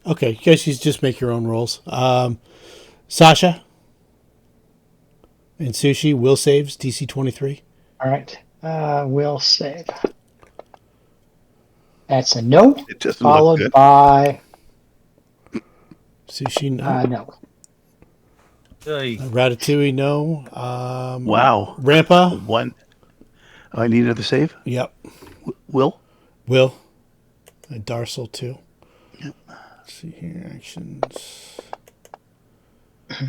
Okay, you guys just make your own rolls. Sasha and Sushi will saves DC 23. All right. Will save. That's a no, It doesn't look followed good. by Sushi, no. no. Hey. Ratatouille, no. Wow. Rampa, One. Oh, I need another save? yep. Will? Will. And Darcel, too. Let's see here. Actions.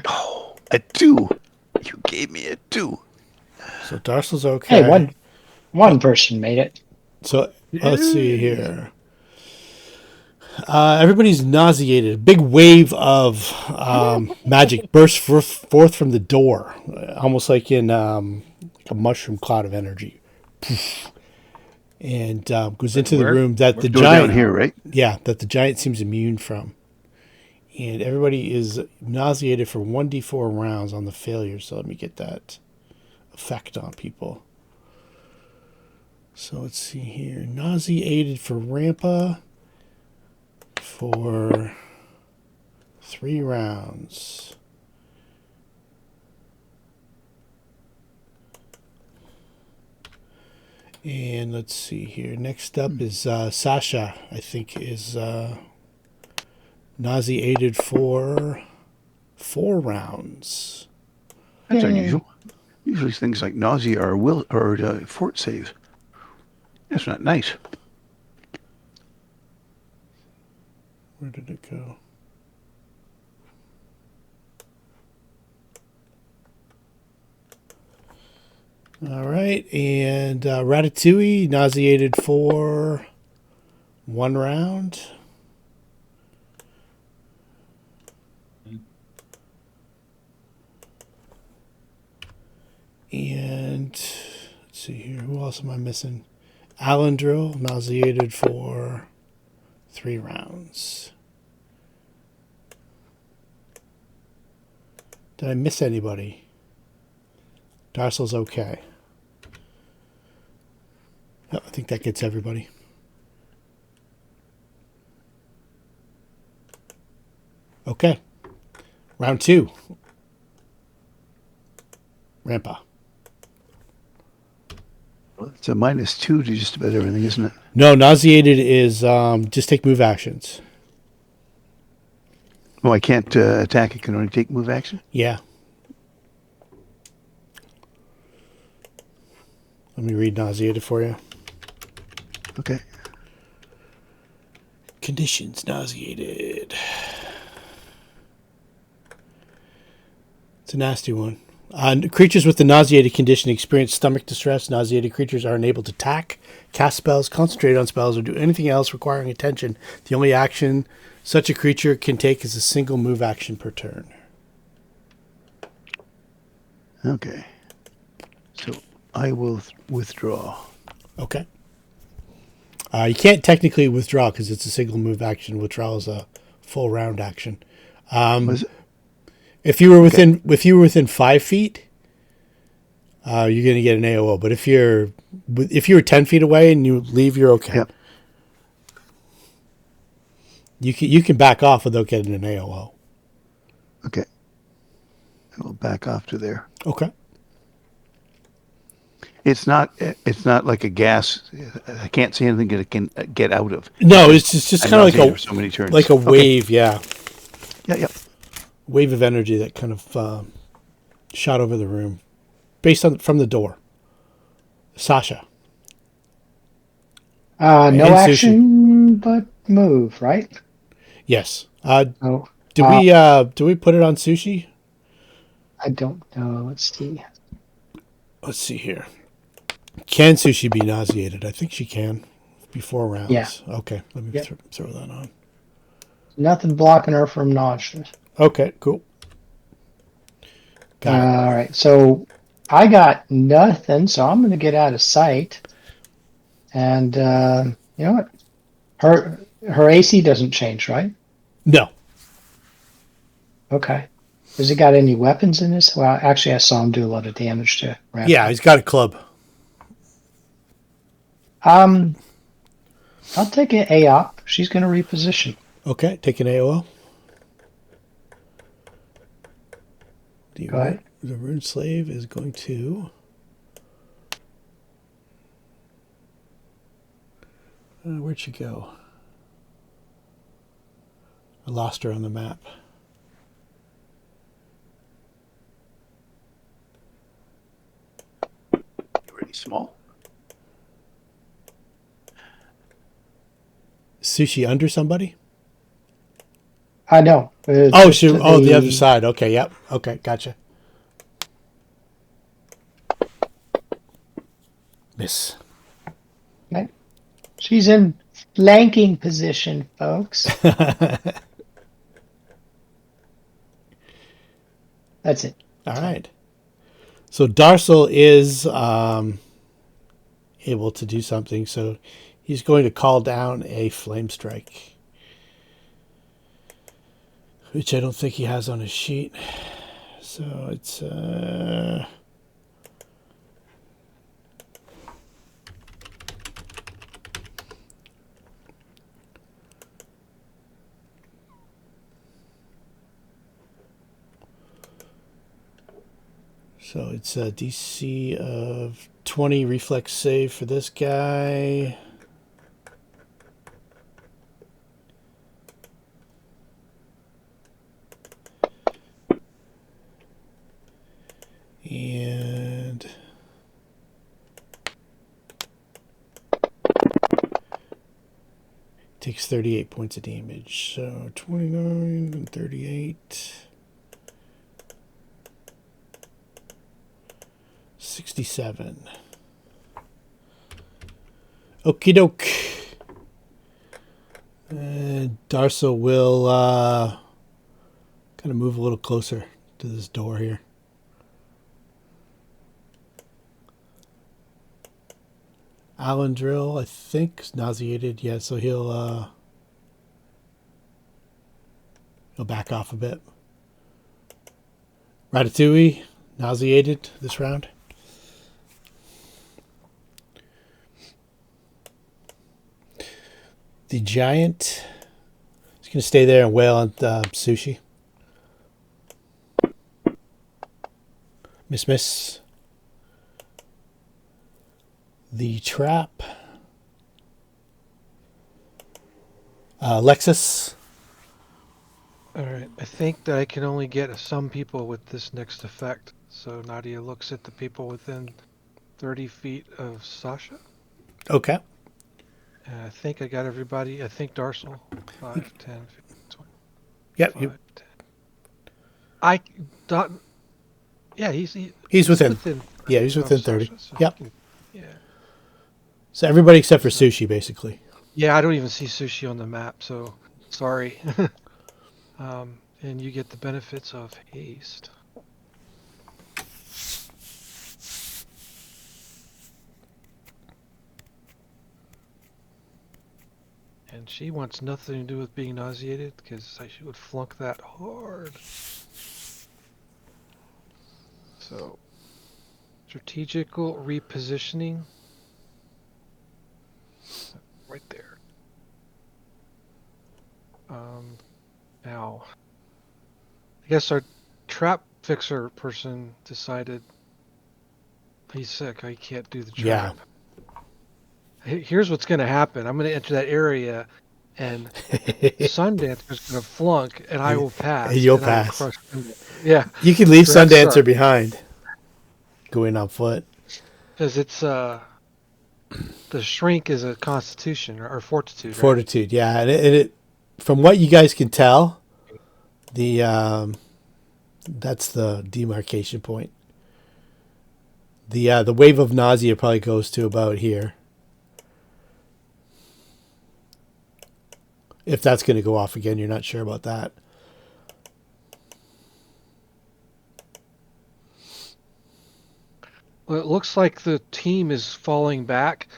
Oh, a 2. You gave me a 2. So Darcel's okay. Hey, one person made it. So let's see here. Everybody's nauseated. A big wave of magic bursts forth from the door, almost like in a mushroom cloud of energy, and goes into the Where? room that the Door giant, down here, right? yeah, that the giant seems immune from, and everybody is nauseated for 1d4 rounds on the failure. So let me get that effect on people. So let's see here. Nauseated for Rampa for 3 rounds. And let's see here. Next up is Sasha, I think, is nauseated for 4 rounds. That's unusual. Usually things like nausea or fort saves. That's not nice. Where did it go? All right, and Ratatouille nauseated for 1 round. And let's see here, who else am I missing? Alendril nauseated for 3 rounds. Did I miss anybody? Darcel's okay. Yep, I think that gets everybody. Okay. Round 2. Rampa. Well, it's a -2 to just about everything, isn't it? No, nauseated is just take move actions. Oh, I can't attack. I can only take move action. Yeah. Let me read nauseated for you. Okay. Conditions nauseated. It's a nasty one. Creatures with the nauseated condition experience stomach distress. Nauseated creatures are unable to attack, cast spells, concentrate on spells, or do anything else requiring attention. The only action such a creature can take is a single move action per turn. Okay. So I will withdraw. Okay. You can't technically withdraw because it's a single move action. Withdrawal is a full round action. Was it? If you were within 5 feet, you're going to get an AOO. But if you're 10 feet away and you leave, you're okay. Yep. You can back off without getting an AOO. Okay. I will back off to there. Okay. It's not like a gas. I can't see anything that it can get out of. No, it's just kind of like so many turns. like a wave, Okay. yeah. Yeah. Wave of energy that kind of shot over the room, from the door. Sasha. No And action, but move, right? Yes. Oh, Do we put it on Sushi? I don't know. Let's see. Let's see here. Can Sushi be nauseated? I think she can. Before rounds. Yeah. Okay. Let me Yep. throw that on. Nothing blocking her from nausea. Okay. Cool. Got it. All right. So I got nothing, so I'm going to get out of sight. And you know what? Her AC doesn't change, right? No. Okay. Has he got any weapons in this? Well, actually, I saw him do a lot of damage to Ramp. Yeah, he's got a club. I'll take an AOP. She's going to reposition. Okay. Take an AOO. Go ahead. The Rune Slave is going to... where'd she go? I lost her on the map. Pretty small. Sushi under somebody? I know. The other side. Okay, yep. Okay, gotcha. Miss. Okay. She's in flanking position, folks. That's it. All right. So Darcel is able to do something. So he's going to call down a flame strike, which I don't think he has on his sheet. So it's so it's a DC of 20 reflex save for this guy. And takes 38 points of damage. So 29 and 38. 67. Okie doke. Darcel will kind of move a little closer to this door here. Alendril, I think, is nauseated. Yeah, so he'll back off a bit. Ratatouille, nauseated this round. The giant is going to stay there and wail on Sushi. Miss. the trap. Lexus. All right. I think that I can only get some people with this next effect. So Nadia looks at the people within 30 feet of Sasha. Okay. And I think I got everybody. I think Darcel. 5, 10, 15, 20. Yep. 5, 10. I. Dot, yeah, he's within. 30 Yeah, he's within 30. Sasha, so Yep. Yeah. So everybody except for Sushi, basically. Yeah, I don't even see Sushi on the map, so sorry. And you get the benefits of haste. And she wants nothing to do with being nauseated, because she would flunk that hard. So, strategical repositioning. Right there. Now, I guess our trap fixer person decided he's sick. I can't do the trap. Here's what's going to happen. I'm going to enter that area, and Sundancer's going to flunk, and I will pass. And you'll and I will pass. crush him. Yeah. You can leave So that's Sundancer behind. Going on foot. Because it's the shrink is a constitution or fortitude. Right? Fortitude, yeah. And it from what you guys can tell, the that's the demarcation point. The wave of nausea probably goes to about here. If that's going to go off again, you're not sure about that. Well, it looks like the team is falling back,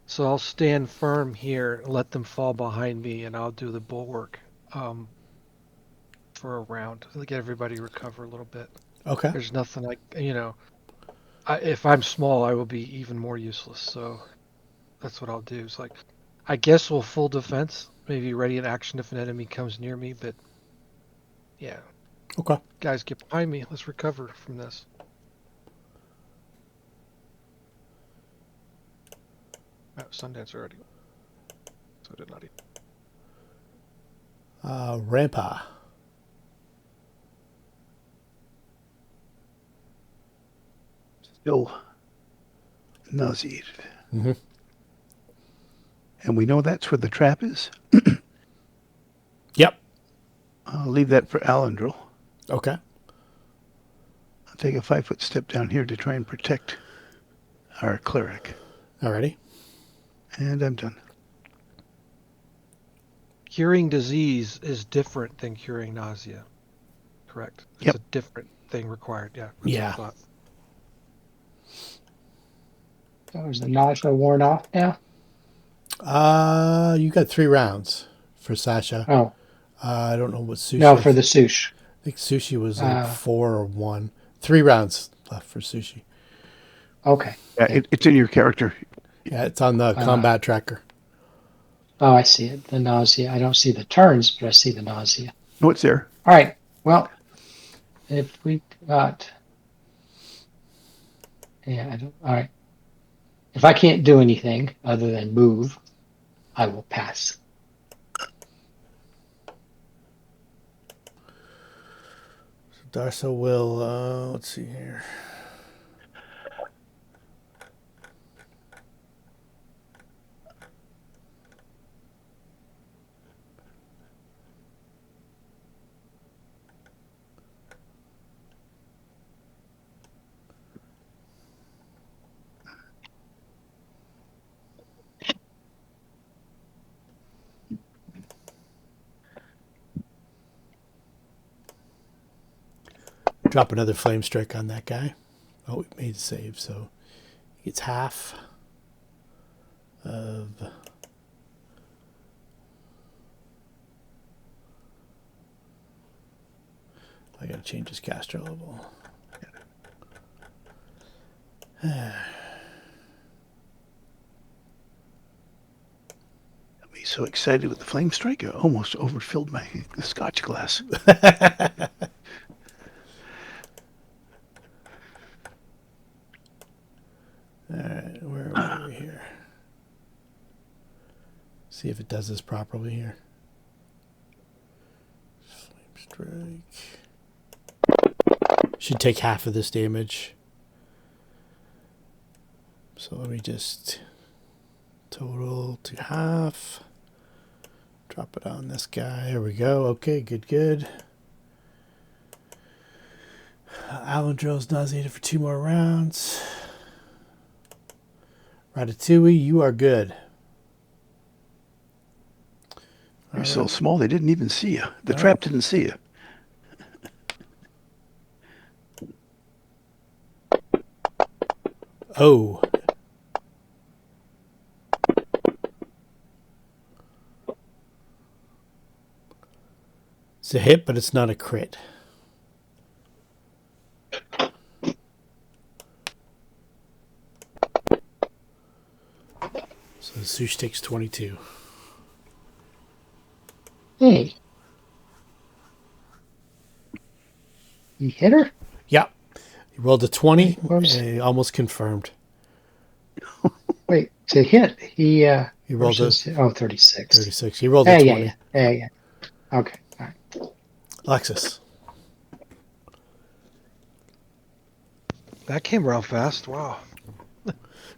so I'll stand firm here, let them fall behind me, and I'll do the bulwark for a round to get everybody recover a little bit. Okay. There's nothing like, if I'm small, I will be even more useless, so that's what I'll do. It's like, I guess we'll full defense, maybe ready in action if an enemy comes near me, but yeah. Okay. Guys, get behind me. Let's recover from this. Oh, Sundance already. So did not even. Rampa. Still nauseated. Mm-hmm. And we know that's where the trap is. Yep. I'll leave that for Alendril. Okay. I'll take a 5-foot step down here to try and protect our cleric. Alrighty. And I'm done. Curing disease is different than curing nausea. Correct? It's Yep. a different thing required. Yeah. Yeah. So is the nausea worn off now? You got 3 rounds for Sasha. Oh. I don't know what Sushi. No, for the sushi. I think Sushi was like 4 or 1. 3 rounds left for Sushi. Okay. Yeah, it's in your character. Yeah, it's on the combat tracker. Oh, I see it. The nausea. I don't see the turns, but I see the nausea. No, it's there. All right. Well, if we got... Yeah, I don't... All right. If I can't do anything other than move, I will pass. Darcel will, let's see here. Drop another flame strike on that guy. Oh, he made a save, so he gets half of... I gotta change his caster level. I'll be so excited with the flame strike, I almost overfilled my scotch glass. Alright, where are we here? See if it does this properly here. Flame strike. Should take half of this damage. So let me just total to half. Drop it on this guy. Here we go. Okay, good. Alendrill's nauseated for 2 more rounds. Ratatouille, you are good. You're so small they didn't even see you. The trap didn't see you. Oh. It's a hit, but it's not a crit. So the Sush takes 22. Hey. You hit her? Yeah. He rolled a 20. What was- Almost confirmed. Wait, to hit, he rolled a 36. 36. He rolled a 20. Yeah. Okay, all right. Alexis. That came real fast. Wow.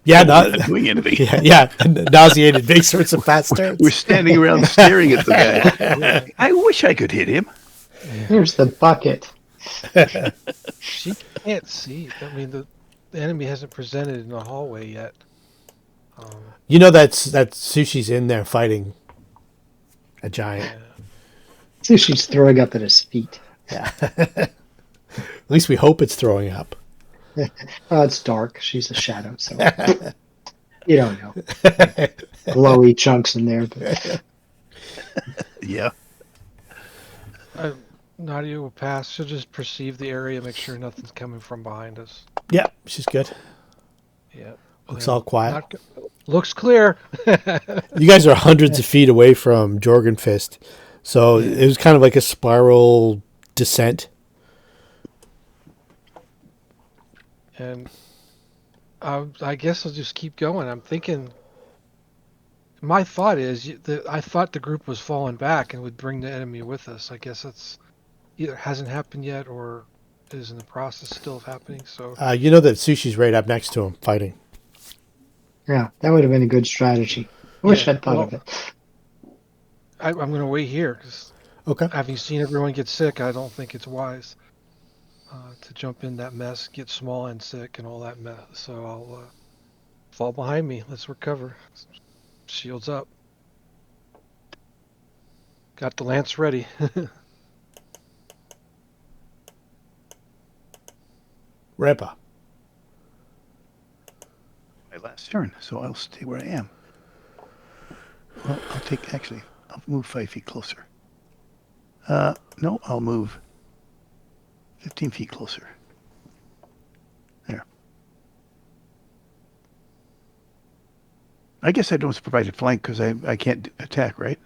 Yeah, Not doing anything. yeah. Nauseated big sorts of fast turns. We're standing around staring at the guy. I wish I could hit him. Here's the bucket. She can't see. I mean, the enemy hasn't presented in the hallway yet. You know that Sushi's in there fighting a giant. So she's throwing up at his feet. Yeah. At least we hope it's throwing up. It's dark. She's a shadow, so you don't know. Glowy chunks in there. But... Yeah. Nadia will pass. She'll just perceive the area, make sure nothing's coming from behind us. Yeah, she's good. Yeah. Looks all quiet. Looks clear. You guys are hundreds of feet away from Jorgenfist, so it was kind of like a spiral descent. And I guess I'll just keep going. I'm thinking. My thought is, I thought the group was falling back and would bring the enemy with us. I guess that's either hasn't happened yet or is in the process still of happening. So You know that Sushi's right up next to him fighting. Yeah, that would have been a good strategy. I wish I'd thought of it. I'm going to wait here because Okay. having seen everyone get sick, I don't think it's wise to jump in that mess, get small and sick, and all that mess. So I'll fall behind me. Let's recover. Shields up. Got the lance ready. Repa. My last turn, so I'll stay where I am. Well, I'll move 5 feet closer. No, I'll move 15 feet closer. There. I guess I don't provide a flank because I can't attack, right?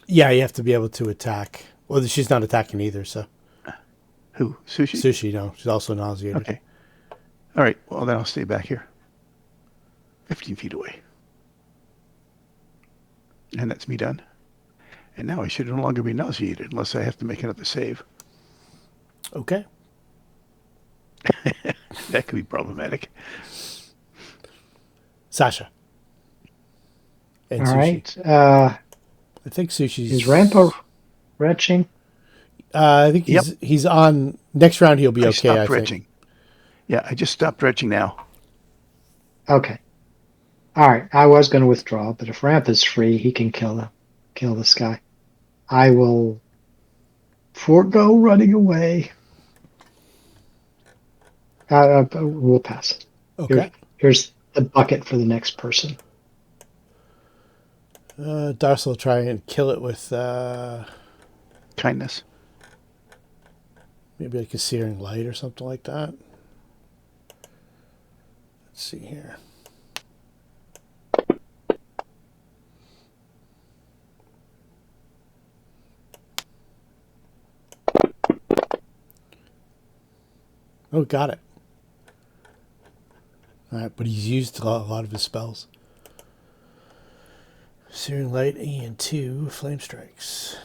Yeah, you have to be able to attack. Well, she's not attacking either, so. Who? Sushi? Sushi, no. She's also nauseated. Okay. All right. Well, then I'll stay back here. 15 feet away. And that's me done. And now I should no longer be nauseated unless I have to make another save. Okay. That could be problematic. Sasha. And All Sushi. right. I think Sushi's... Is Rampa retching? I think he's on... Next round he'll be I okay, stopped I think. retching. Yeah, I just stopped retching now. Okay. All right. I was going to withdraw, but if Rampa's free, he can kill this guy. I will forego running away. We'll pass. Okay. Here's the bucket for the next person. Darcel will try and kill it with Kindness. maybe like a searing light or something like that. Let's see here. Oh, got it. All right, but he's used a lot of his spells. Searing Light and 2 Flame Strikes.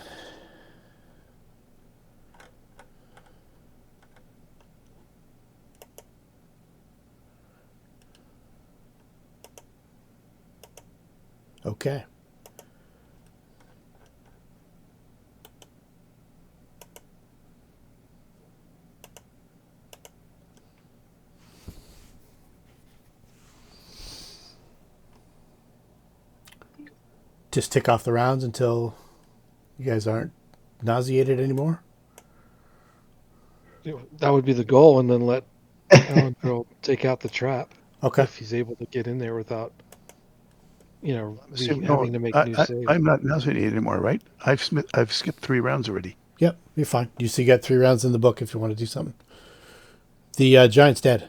Okay. Just tick off the rounds until you guys aren't nauseated anymore? That would be the goal, and then let Alan Girl take out the trap Okay. if he's able to get in there without, Assume- having to make new saves. I'm not nauseated anymore, right? I've skipped 3 rounds already. Yep, you're fine. You still got 3 rounds in the book if you want to do something. The giant's dead.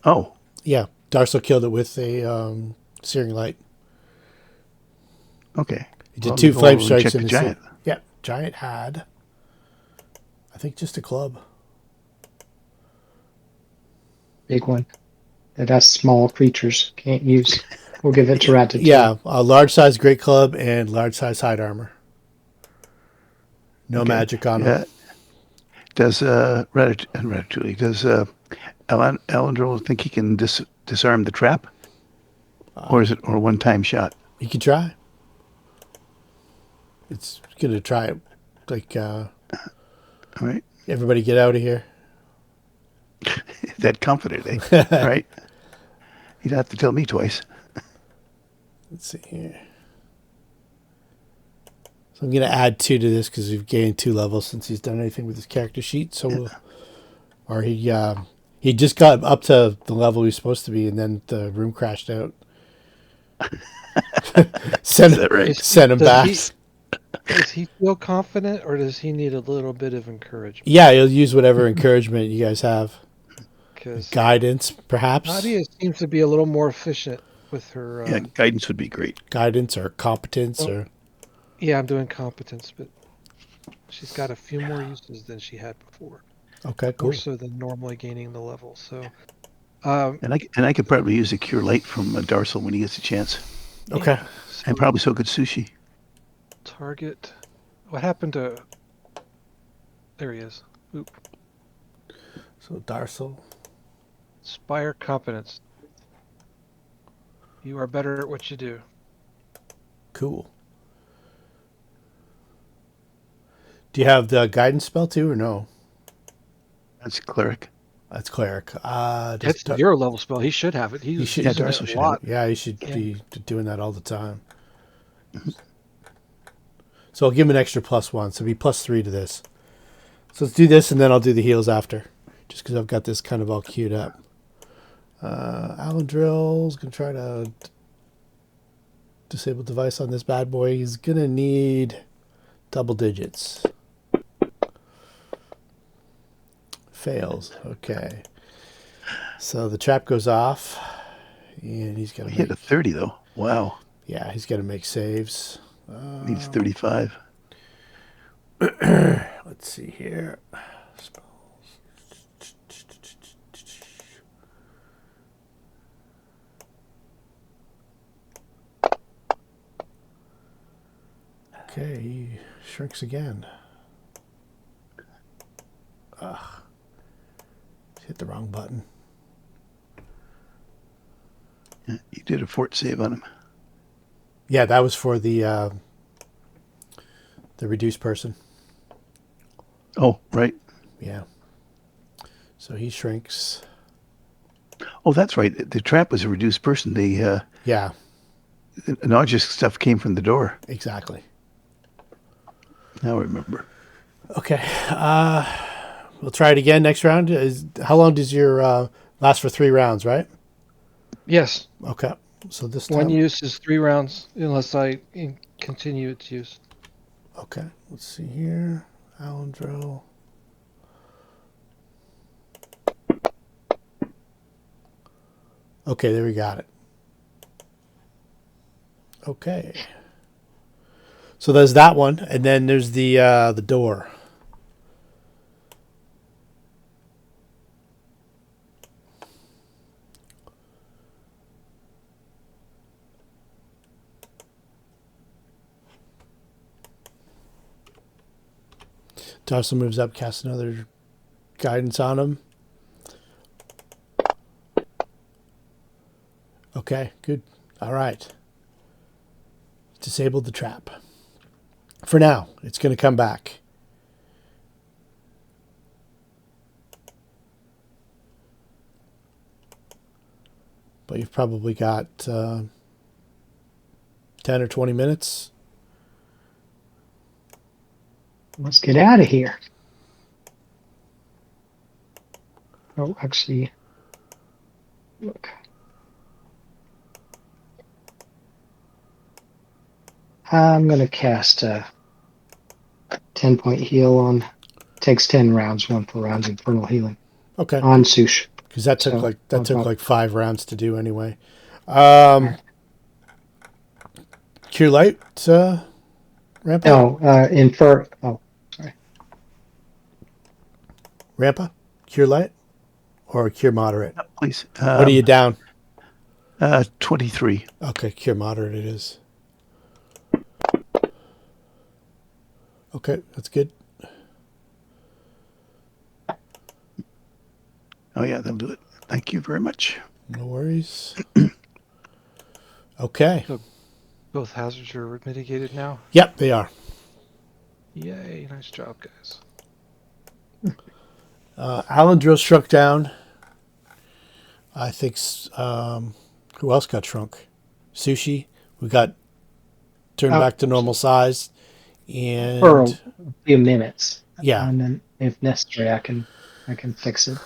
Oh, Yeah, Darcel killed it with a Searing Light. okay. He did Well, 2 go flame and strikes check in the his giant. Yeah, giant had, I think, just a club. Big one. That's small creatures. Can't use. We'll give it to Ratatouille. Yeah, a large size great club and large size hide armor. No Okay. magic on him. Yeah. Does Ratatouille, does Alandril think he can disarm the trap? Or is it a one-time shot? You can try. It's gonna try it. Like, All right. everybody get out of here. That confident, eh? All right. You'd have to tell me twice. Let's see here. So I'm going to add 2 to this because we've gained 2 levels since he's done anything with his character sheet. So, or he just got up to the level he was supposed to be, and then the room crashed out. Send Is that right? send him back. Does he feel confident, or does he need a little bit of encouragement? Yeah, he'll use whatever encouragement you guys have. Because Guidance, perhaps. Nadia seems to be a little more efficient with her. Yeah, guidance would be great. Guidance or competence Well, or Yeah, I'm doing competence, but she's got a few more uses than she had before. okay, cool. More so than normally gaining the level. So, And I could probably use a cure light from Darcel when he gets a chance. Okay. so And probably so good sushi. target. What happened to? There he is. Oop. So Darcel. Spire competence. You are better at what you do. Cool. Do you have the guidance spell too, or no? That's cleric. That's cleric. That's a 0 level spell. He should have it. He's should- using yeah, it Darcel a should lot. have Yeah, you should Yeah. be doing that all the time. So I'll give him an extra +1, so it'll be +3 to this. So let's do this, and then I'll do the heals after, just because I've got this kind of all queued up. Alandrill's gonna try to disable device on this bad boy. He's gonna need double digits. Fails. Okay. So the trap goes off, and he's gonna He hit a 30 though. Wow. yeah, he's gonna make saves. Needs 35. Let's see here. Spells. Okay, he shrinks again. Ugh. Hit the wrong button. Yeah, you did a fort save on him. Yeah, that was for the reduced person. Oh, right. Yeah. So he shrinks. Oh, that's right. The trap was a reduced person. The Yeah, nauseous stuff came from the door. exactly. Now I remember. Okay. We'll try it again next round. How long does your last for 3 rounds, right? Yes. Okay. So this time. One use is 3 rounds, unless I continue its use. Okay. Let's see here. Alandro. Okay, there we got it. Okay. So there's that one, and then there's the door. Darcel moves up, casts another guidance on him. Okay, good. All right. Disabled the trap. For now, it's going to come back. But you've probably got 10 or 20 minutes. Let's get out of here. Oh, actually, look. I'm going to cast a 10-point heal on. Takes 10 rounds, 1 for rounds infernal healing Okay. on Sush. Because that took So, like 5 rounds to do anyway. Cure light, Rampa? No, Oh, sorry. Rampa? Cure light? Or cure moderate? Please. What are you down? 23. Okay, cure moderate it is. Okay, that's good. Oh, yeah, that'll do it. Thank you very much. No worries. Okay. Both hazards are mitigated now. Yep, they are. Yay! Nice job, guys. Alan Drill struck down. I think, who else got shrunk? Sushi. We got turned back to normal size. And For a few minutes. yeah. And then, if necessary, I can fix it.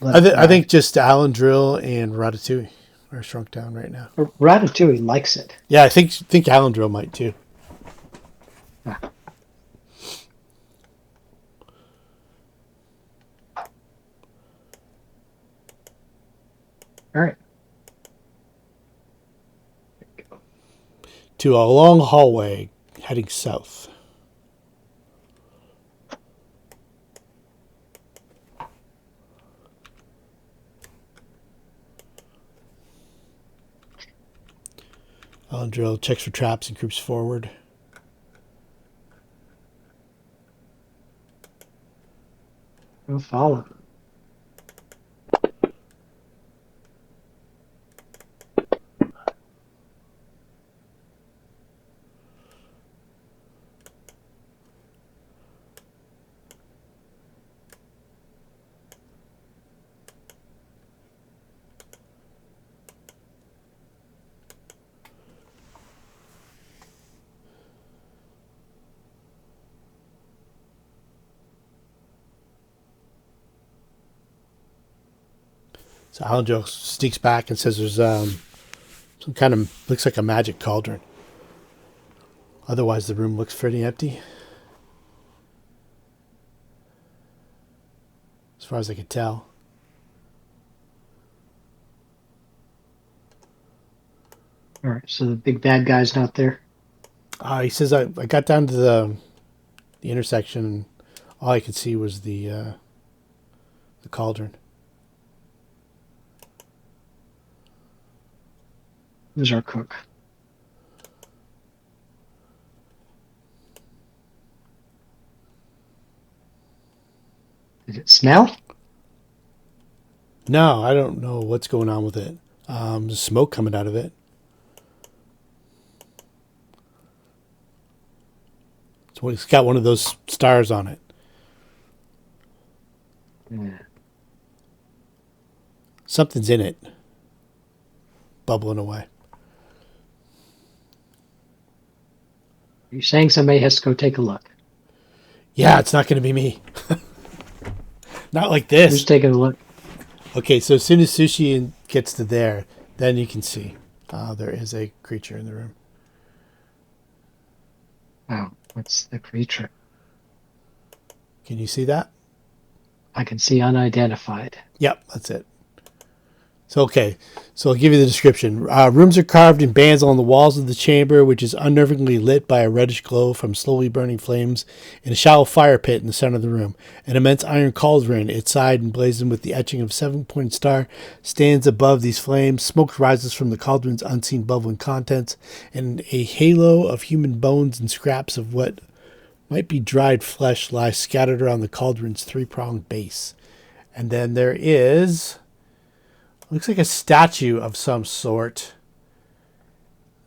I think just Alan Drill and Ratatouille are shrunk down right now. Ratatouille likes it. Yeah, I think Alan Drill might too. Ah. All right. To a long hallway heading south. Alan Drill checks for traps and creeps forward. We'll follow. So Alan Drill sneaks back and says there's some kind of, looks like a magic cauldron. Otherwise the room looks pretty empty. As far as I can tell. All right, so the big bad guy's not there. He says I got down to the intersection and all I could see was the cauldron. Who's our cook? Did it smell? No, I don't know what's going on with it. There's smoke coming out of it. It's got one of those stars on it. Yeah. Something's in it. Bubbling away. Are you saying somebody has to go take a look? Yeah, it's not going to be me. Not like Who's this. taking a look? Okay, so as soon as Sushi gets to there, then you can see there is a creature in the room. Wow, what's the creature? Can you see that? I can see unidentified. Yep, that's it. So, okay, so I'll give you the description. Rooms are carved in bands along the walls of the chamber, which is unnervingly lit by a reddish glow from slowly burning flames in a shallow fire pit in the center of the room. An immense iron cauldron, its side emblazoned with the etching of a 7-pointed star, stands above these flames. Smoke rises from the cauldron's unseen bubbling contents, and a halo of human bones and scraps of what Might be dried flesh lies scattered around the cauldron's three-pronged base. And then there is, looks like a statue of some sort.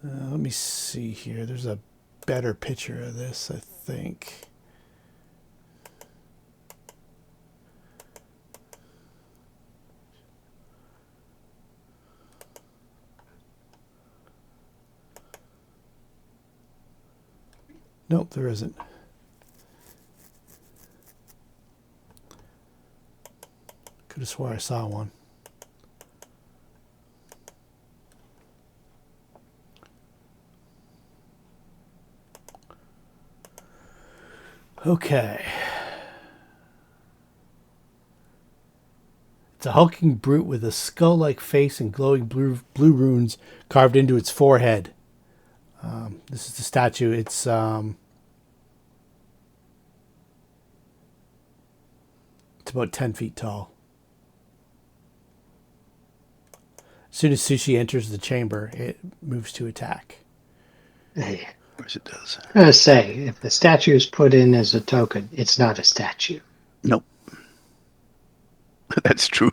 Let me see here. There's a better picture of this, I think. Nope, there isn't. Could have swore I saw one. Okay. It's a hulking brute with a skull-like face and glowing blue runes carved into its forehead. This is the statue. It's about 10 feet tall. As soon as Sushi enters the chamber, it moves to attack. Hey, Of course it does. I was gonna say, if the statue is put in as a token, it's not a statue. Nope. That's true.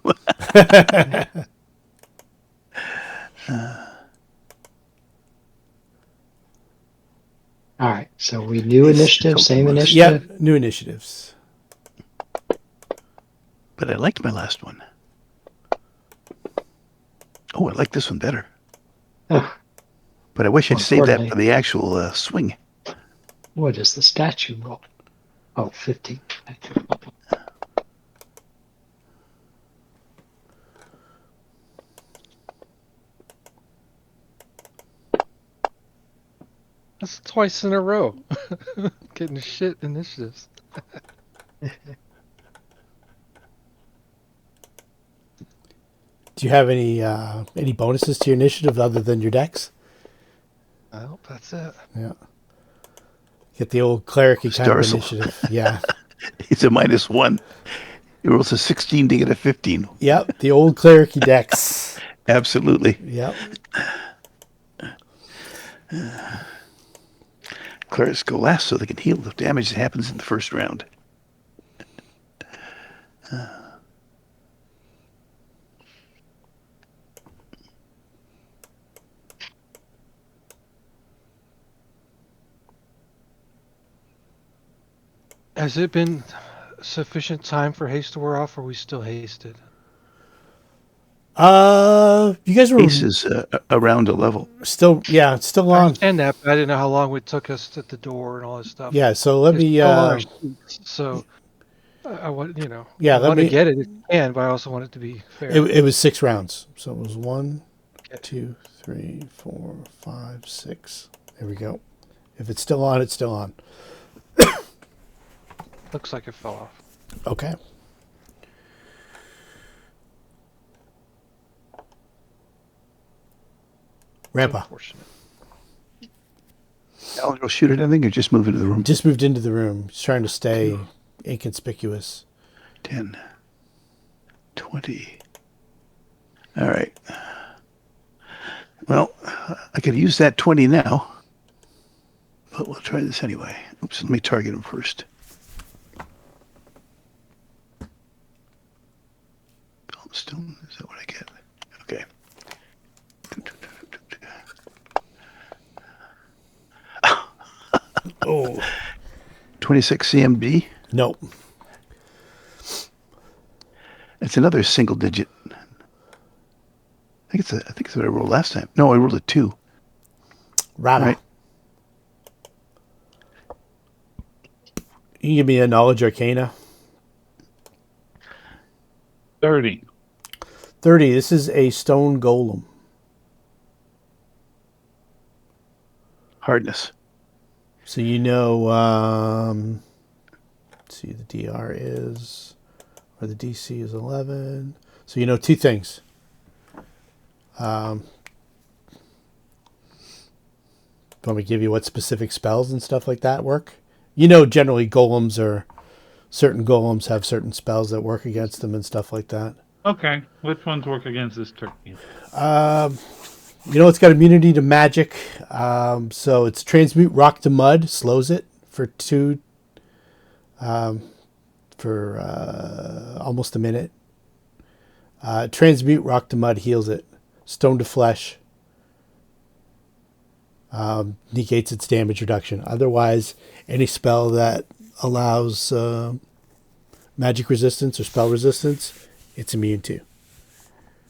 All right, so we new It's initiative, token same was. initiative. Yep, new initiatives. But I liked my last one. Oh, I like this one better. Oh, But I wish I'd More saved that importantly- for the actual swing. what is the statue roll? Oh, 50. That's twice in a row. Getting shit initiatives. Do you have any bonuses to your initiative other than your dex? Well, that's it. Yeah. Get the old cleric kind of Darcel. initiative. Yeah. It's a -1. It rolls a 16 to get a 15. Yep. The old cleric dex. Absolutely. Yep. Clerics go last so they can heal the damage that happens in the first round. Has it been sufficient time for haste to wear off, or are we still hasted? You guys were Ace is around a level. still, yeah, it's still I on. understand that, but I didn't know how long it took us at the door and all this stuff. Yeah. So let It's me, still on our sheets, so I want, yeah, I let want to me- get it if you can, but I also want it to be fair. it was 6 rounds. So it was 1, Okay. 2, 3, 4, 5, 6. There we go. If it's still on, it's still on. Looks like it fell off. Okay. Rampa Unfortunate. Alan will shoot at anything or just move into the room. just moved into the room. He's trying to stay inconspicuous. 10, 20. All right. Well, I could use that 20 now, but we'll try this anyway. Oops, let me target him first. Stone, is that what I get? Okay. Oh, 26 CMB. nope. It's another single digit. I think it's what I rolled last time. No, I rolled a 2. Rada. Right. You can give me a knowledge arcana. 30. 30. This is a stone golem. Hardness. So you know, let's see, the DR is, or the DC is 11. So you know 2 things. Want me to give you what specific spells and stuff like that work? You know, generally certain golems have certain spells that work against them and stuff like that. Okay. Which ones work against this turkey? You know, it's got immunity to magic. So it's transmute rock to mud, slows it for 2 for almost a minute. Transmute rock to mud heals it. Stone to flesh negates its damage reduction. Otherwise, any spell that allows magic resistance or spell resistance, it's immune to.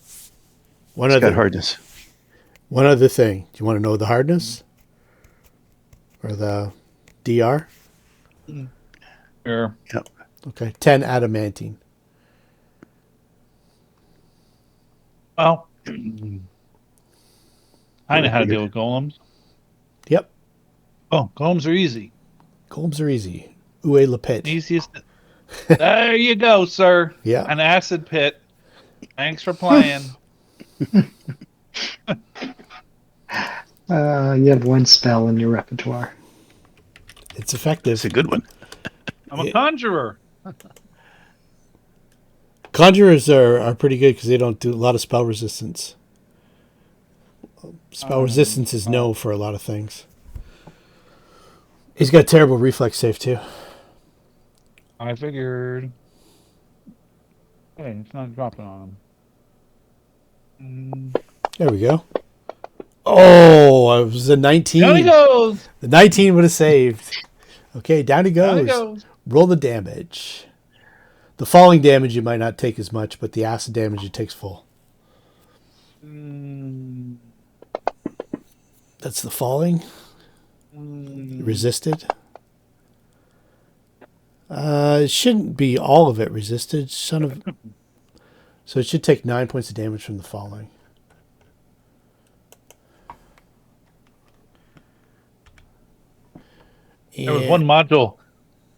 It's got hardness. One other thing. Do you want to know the hardness? Or the DR? Sure. Yep. Okay. 10 adamantine. Well, I know how to deal with golems. Yep. Oh, golems are easy. Golems are easy. Uwe le pit. Easiest. There you go, sir. Yeah. An acid pit. Thanks for playing. You have one spell in your repertoire. It's effective. It's a good one. I'm a conjurer. Conjurers are pretty good because they don't do a lot of spell resistance. Spell resistance is no for a lot of things. He's got a terrible reflex save too. I figured. Hey, it's not dropping on him. There we go. Oh, it was a 19. Down he goes. The 19 would have saved. Okay, down he Down goes. he goes. Roll the damage. The falling damage you might not take as much, but the acid damage it takes full. That's the falling. Resisted. It shouldn't be all of it resisted. So it should take 9 points of damage from the falling. There was one module.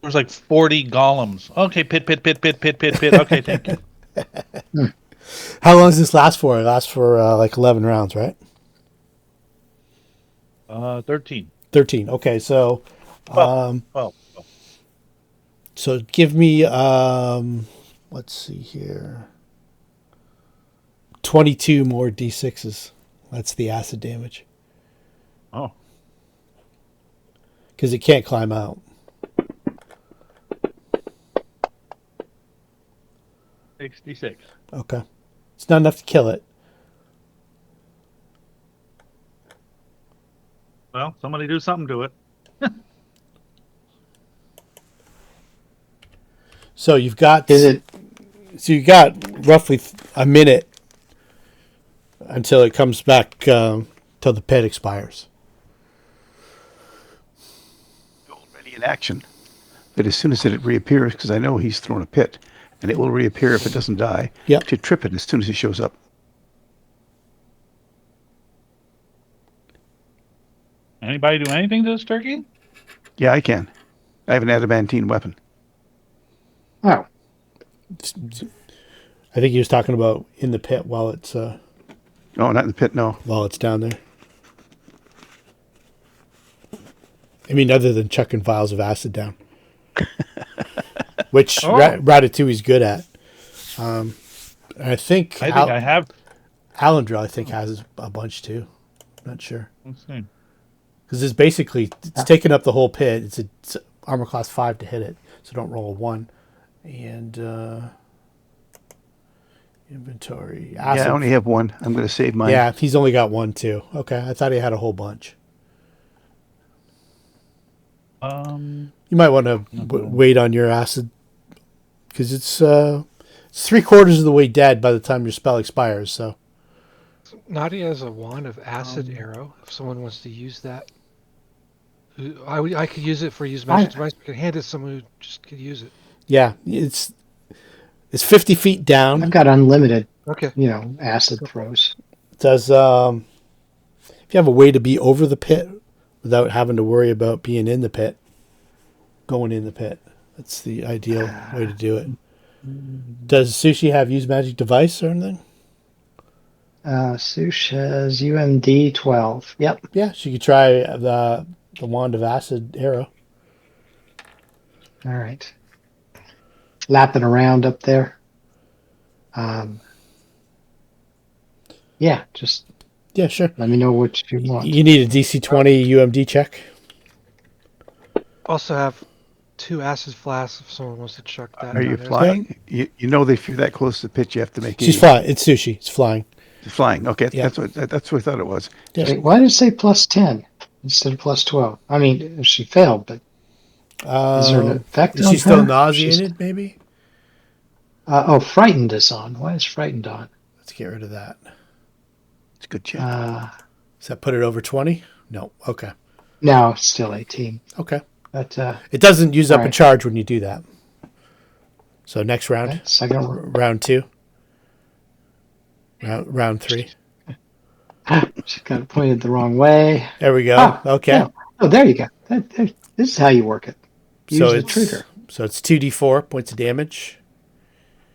There was like 40 golems. Okay, pit. Okay, thank you. How long does this last for? It lasts for like 11 rounds, right? 13. 13. Okay, so 12. so give me let's see here. 22 more d6s. That's the acid damage. Oh. Because it can't climb out. 66. Okay. It's not enough to kill it. Well, somebody do something to it. So you've got Is you got roughly a minute until it comes back till the pit expires. Already in action. But as soon as it reappears, because I know he's thrown a pit, and it will reappear if it doesn't die, Yep. to trip it as soon as he shows up. Anybody do anything to this turkey? Yeah, I can. I have an adamantine weapon. Oh, I think he was talking about in the pit while it's No, not in the pit, no. while it's down there. I mean, other than chucking vials of acid down, which Ratatouille's good at. I think I have. Alendra, I think, has a bunch too. Not sure. Let's see. Because it's basically, it's taking up the whole pit. It's armor class 5 to hit it, so don't roll a 1. And inventory. Acid. Yeah, I only have one. I'm going to save mine. Yeah, he's only got 1 too. Okay, I thought he had a whole bunch. You might want to wait on your acid because it's 3/4 of the way dead by the time your spell expires. So Nadia has a wand of acid arrow. If someone wants to use that, I could use it for use magic device. I could hand it to someone who just could use it. yeah, it's 50 feet down. I've got unlimited, Okay. acid throws. It does if you have a way to be over the pit without having to worry about being in the pit, going in the pit. That's the ideal way to do it. Does Sushi have use magic device or anything? Sush has UMD 12. Yep. Yeah, she could try the wand of acid arrow. All right. Lapping around up there. Yeah, just Yeah, sure. let me know what you want. You need a DC 20 UMD check. Also have 2 acid flasks if someone wants to chuck that. Are you down there. flying? You know that if you're that close to the pitch, you have to make. She's flying. It's sushi. It's flying. Flying. Okay, Yeah. that's what I thought it was. Yeah. Wait, why did it say +10 instead of +12? I mean, she failed, but is there an effect Is on she still her? nauseated? Maybe. Frightened is on. Why is frightened on? Let's get rid of that. It's a good check. Does that put it over 20? No. Okay. No, it's still 18. Okay. But It doesn't use up a Alright. charge when you do that. So next round, okay, second round 2, round 3. she kind of pointed the wrong way. There we go. Oh, Okay. yeah. Oh, there you go. This is how you work it. Use So the it's trigger. so it's 2d4 points of damage,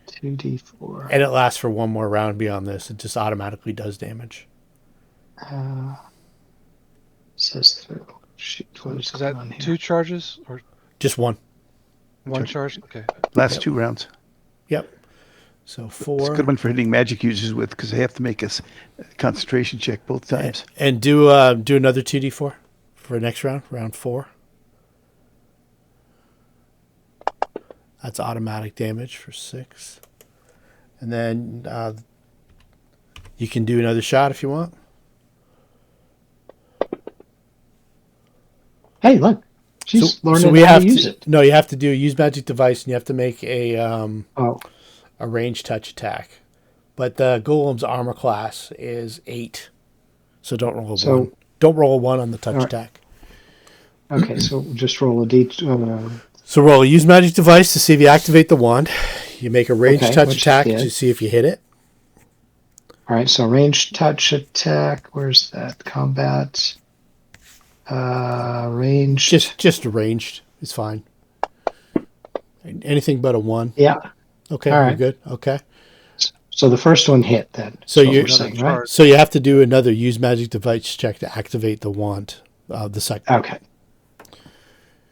2d4. and it lasts for one more round beyond this. It just automatically does damage. Says through. Shoot, what is Is that going on here? 2 charges or Just one. 1 charge? Okay. Last 2 rounds. Yep. So It's a 4. good one for hitting magic users with because they have to make a concentration check both times. And do another 2d4 for next round, round 4. That's automatic damage for 6. And then you can do another shot if you want. Hey, look. She's learning we how have to use it. No, you have to do use magic device, and you have to make a Oh, ranged touch attack. But the golem's armor class is 8, so don't roll a 1. Don't roll a 1 on the touch attack. okay. So just roll a d. So roll a use magic device to see if you activate the wand. You make a ranged touch which attack I did. to see if you hit it. All right. So ranged touch attack. Where's that? Combat. Ranged. Just ranged is fine. Anything but a 1. Yeah. Okay, All you're right. good. Okay. So the first one hit then. So That's what you we're saying, right? so you have to do another use magic device check to activate the wand. The second. Okay.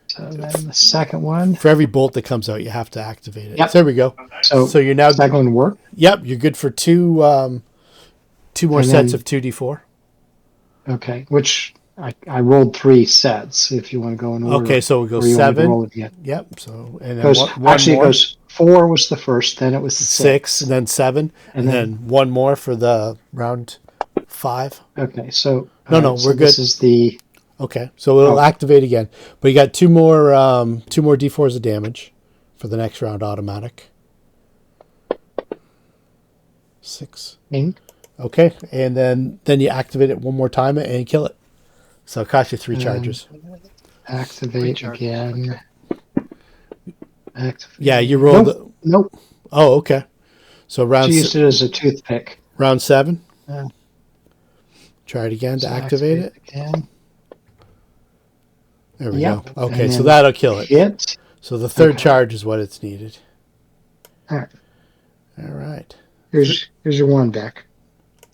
So then the second one. For every bolt that comes out, you have to activate it. Yep. So there we go. So you're now second one worked. Yep, you're good for 2 more And sets then- of 2d4. Okay. Which I rolled 3 sets. If you want to go in order. Okay, so we go Or you want me to 7. roll it again? Yep. So and then Goes, one actually, more. it goes 4 was the first, then it was 6 and then 7 and then- then one more for the round 5. Okay, so No, so we're good. This is the Okay, so it'll activate again, but you got 2 more d4s of damage for the next round automatic. 6. Okay, and then you activate it one more time and kill it. So it costs you 3 charges. activate Recharge. again. Activate. Yeah, you rolled. Nope. Oh, okay. So round She used it as a toothpick. round 7. Yeah. Try it again to So activate it. again. There we Yep. go. Okay, And so then that'll kill it. Hit. So the third Okay. charge is what it's needed. All right. All right. Here's your one back.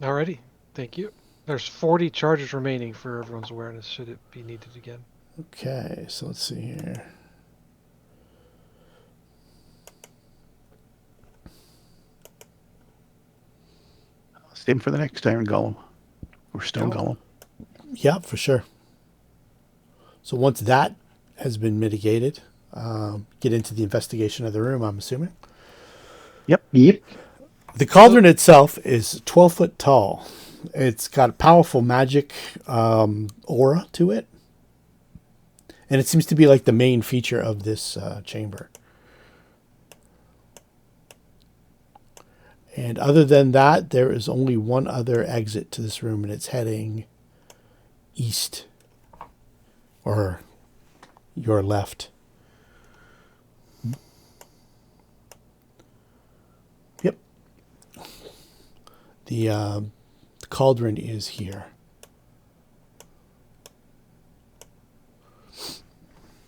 Alrighty. Thank you. There's 40 charges remaining for everyone's awareness should it be needed again. Okay, so let's see here. Same for the next Iron Golem or Stone Golem. Yeah, for sure. So once that has been mitigated, get into the investigation of the room, I'm assuming. Yep. The cauldron itself is 12 foot tall. It's got a powerful magic aura to it. And it seems to be like the main feature of this chamber. And other than that, there is only one other exit to this room, and it's heading east. Or your left. Yep. The cauldron is here.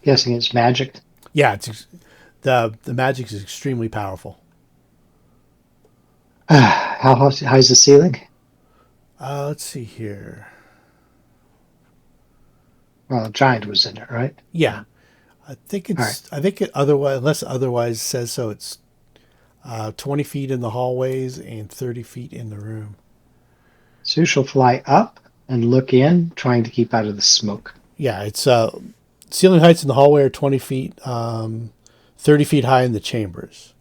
Guessing it's magic. Yeah, the magic is extremely powerful. How high's the ceiling? Let's see here. Well, a giant was in it, right? Yeah, I think it's. All right. I think it otherwise, unless otherwise says so, it's 20 feet in the hallways and 30 feet in the room. So she'll fly up and look in, trying to keep out of the smoke. Yeah, it's ceiling heights in the hallway are 20 feet, 30 feet high in the chambers,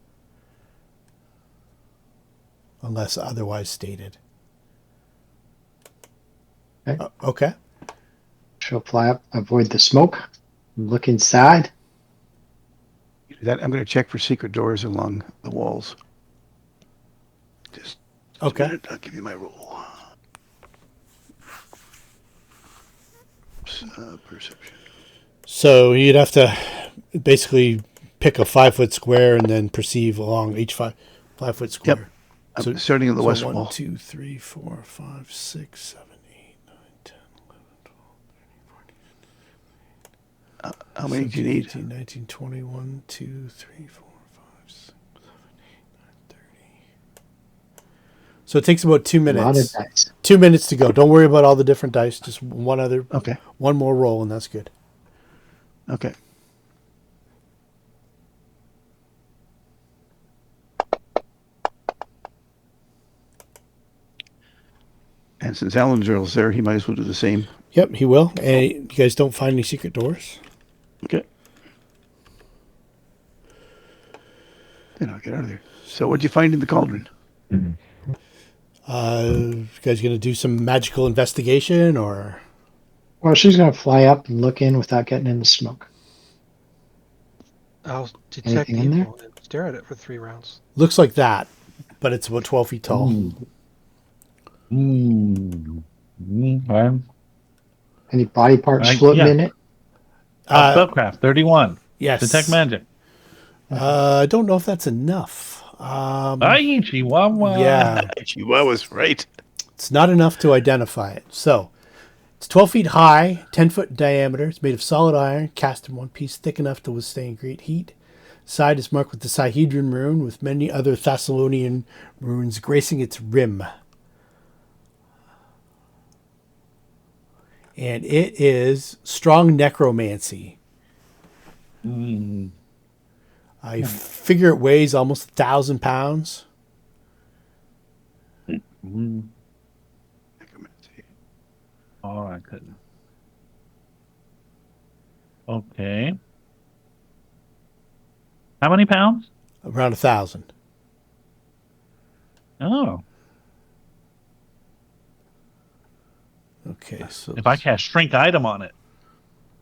unless otherwise stated. Okay. Okay. She'll fly up, avoid the smoke, look inside. That I'm going to check for secret doors along the walls. Just a Okay. minute, I'll give you my roll. Perception. So you'd have to basically pick a 5-foot square and then perceive along each 5-foot square. I'm So- starting at the west 1, wall. 2, 3, 4, 5, 6, 7, 8, 9, 10, 11, 12, 13, 14, How many do you need? 18, 19, 20, 1, 2, 3, 4, 5, 6, 7, 8, 9, 30. So it takes about 2 A lot of minutes. dice. 2 minutes to go. Don't worry about all the different dice. Just Okay. one more roll, and that's good. Okay. And since Alandral's there, he might as well do the same. Yep, he will. And you guys don't find any secret doors? Okay. Then I'll get out of there. So what'd you find in the cauldron? You guys going to do some magical investigation, or? Well, she's going to fly up and look in without getting in the smoke. I'll detect Anything in there? evil and stare at it for 3 rounds. Looks like that, but it's about 12 feet tall. Okay. Any body parts Right, floating yeah. in it? Spellcraft 31. Yes. Detect magic. I don't know if that's enough. Ay, Chihuahua. Yeah, Chihuahua's right. it's not enough to identify it. So, it's 12 feet high, 10 foot in diameter. It's made of solid iron, cast in one piece, thick enough to withstand great heat. Side is marked with the Sihedron rune, with many other Thessalonian runes gracing its rim. And it is strong necromancy. I figure it weighs almost 1,000 pounds. Oh, I couldn't. Okay. How many pounds? Around 1,000. Oh. Okay, so If I cast shrink item on it,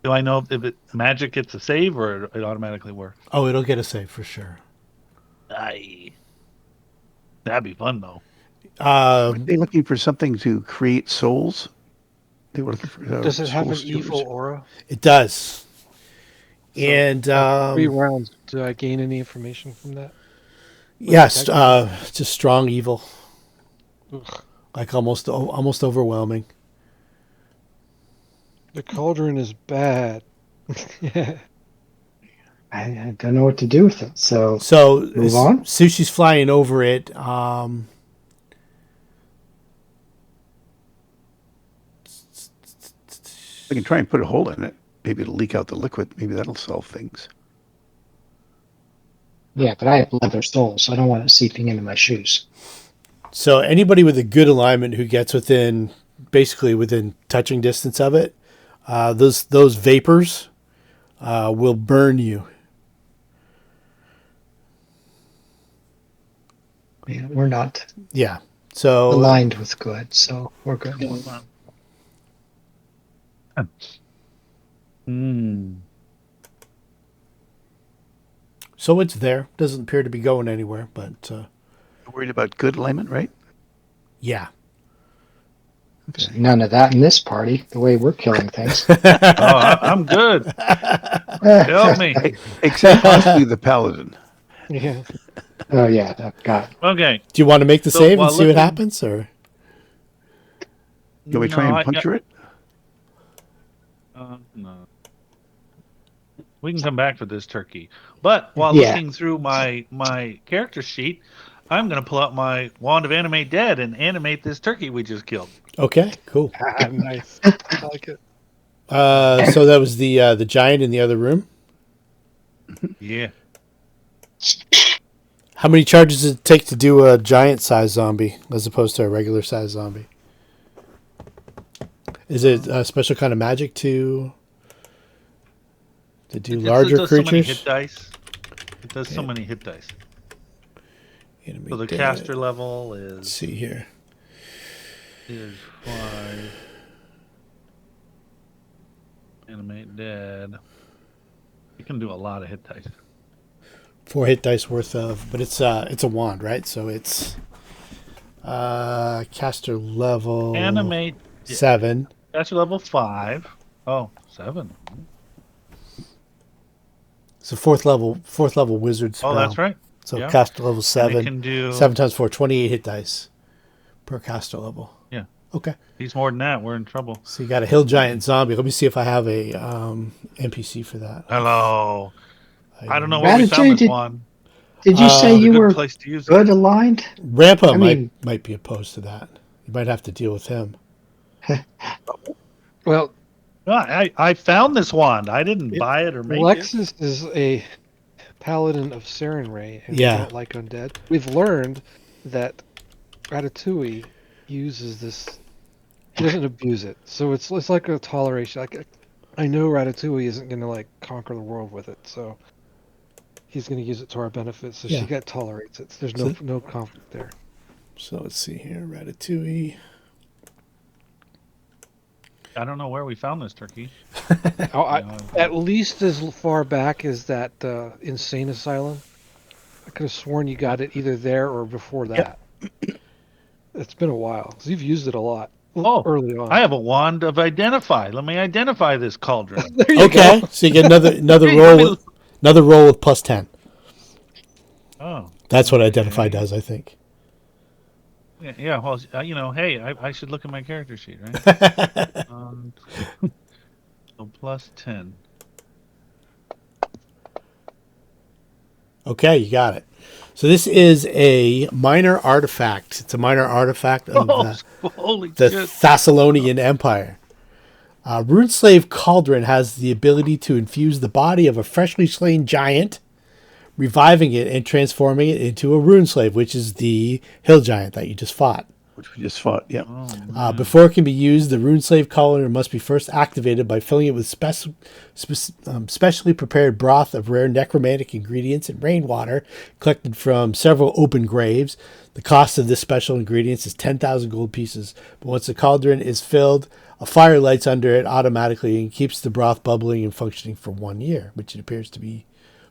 do I know if it magic gets a save or it automatically works? oh, it'll get a save for sure. Aye. That'd be fun though. Are they looking for something to create souls? They were looking for. Does it have soul an stealers. evil aura? It does. So, And 3 rounds. Do I gain any information from that? yes, just strong evil, Ugh. like almost overwhelming. The cauldron is bad. I don't know what to do with it. So So Move on. Sushi's flying over it. We can try and put a hole in it. Maybe it'll leak out the liquid. Maybe that'll solve things. yeah, but I have leather soles, so I don't want it seeping into my shoes. So anybody with a good alignment who gets basically within touching distance of it, those vapors will burn you. Yeah, we're not Yeah. So aligned with good, so we're good. so it's there. Doesn't appear to be going anywhere, but Worried about good alignment, right? yeah. None of that in this party, the way we're killing things. I'm good. Help me. Except possibly the paladin. Yeah. Oh, yeah. Oh, God. Okay. Do you want to make the So, save while and see what looking- happens, or? Can we try No, and puncture it? No. We can come back for this turkey. But while Yeah. looking through my character sheet, I'm going to pull out my wand of animate dead and animate this turkey we just killed. Okay, cool. Nice. I like it. So that was the giant in the other room. Yeah. How many charges does it take to do a giant-sized zombie as opposed to a regular-sized zombie? Is it a special kind of magic to? to do It larger does so many hit creatures. dice. It does so Yeah. many hit dice. Animate So the dead. caster level Let's is see here. 5. Animate dead. You can do a lot of hit dice. 4 hit dice worth of, but it's a wand, right? So it's caster level Animate 7. caster level 5. Oh, 7. It's a fourth level wizard spell. Oh, that's right. So Yeah. caster level And 7. it can do 7 times 4, 28 hit dice per caster level. Yeah. Okay. He's more than that. We're in trouble. So you got a hill giant zombie. Let me see if I have a NPC for that. Hello. I don't know where we found this one. Did you say It's a you good were place to use good it. aligned? Rampa I mean- might be opposed to that. You might have to deal with him. Well, No, I found this wand. I didn't buy it or make it. Lexus is a paladin of Sarenrae, and Yeah. we don't like undead. We've learned that Ratatouille uses this. He doesn't abuse it, so it's like a toleration. Like, I know Ratatouille isn't going to like conquer the world with it, so he's going to use it to our benefit. So Yeah. she tolerates it. There's no conflict there. So let's see here. Ratatouille. I don't know where we found this turkey. At least as far back as that insane asylum. I could have sworn you got it either there or before that. It's been a while. 'Cause you've used it a lot. Oh, early on. I have a wand of identify. Let me identify this cauldron. There you Okay, go. so you get another Hey, roll let me- with another roll with plus 10. Oh, That's what identify does, I think. yeah. Well, hey, I should look at my character sheet, right? So plus 10. Okay, you got it. So this is a minor artifact. It's a minor artifact of Holy the shit! Thessalonian Empire. Runeslave Cauldron has the ability to infuse the body of a freshly slain giant, reviving it and transforming it into a runeslave, which is the hill giant that you just fought. Which we just fought. Yeah. Oh, Before it can be used, the runeslave cauldron must be first activated by filling it with specially prepared broth of rare necromantic ingredients and rainwater collected from several open graves. The cost of this special ingredients is 10,000 gold pieces. But once the cauldron is filled, a fire lights under it automatically and keeps the broth bubbling and functioning for 1 year, which it appears to be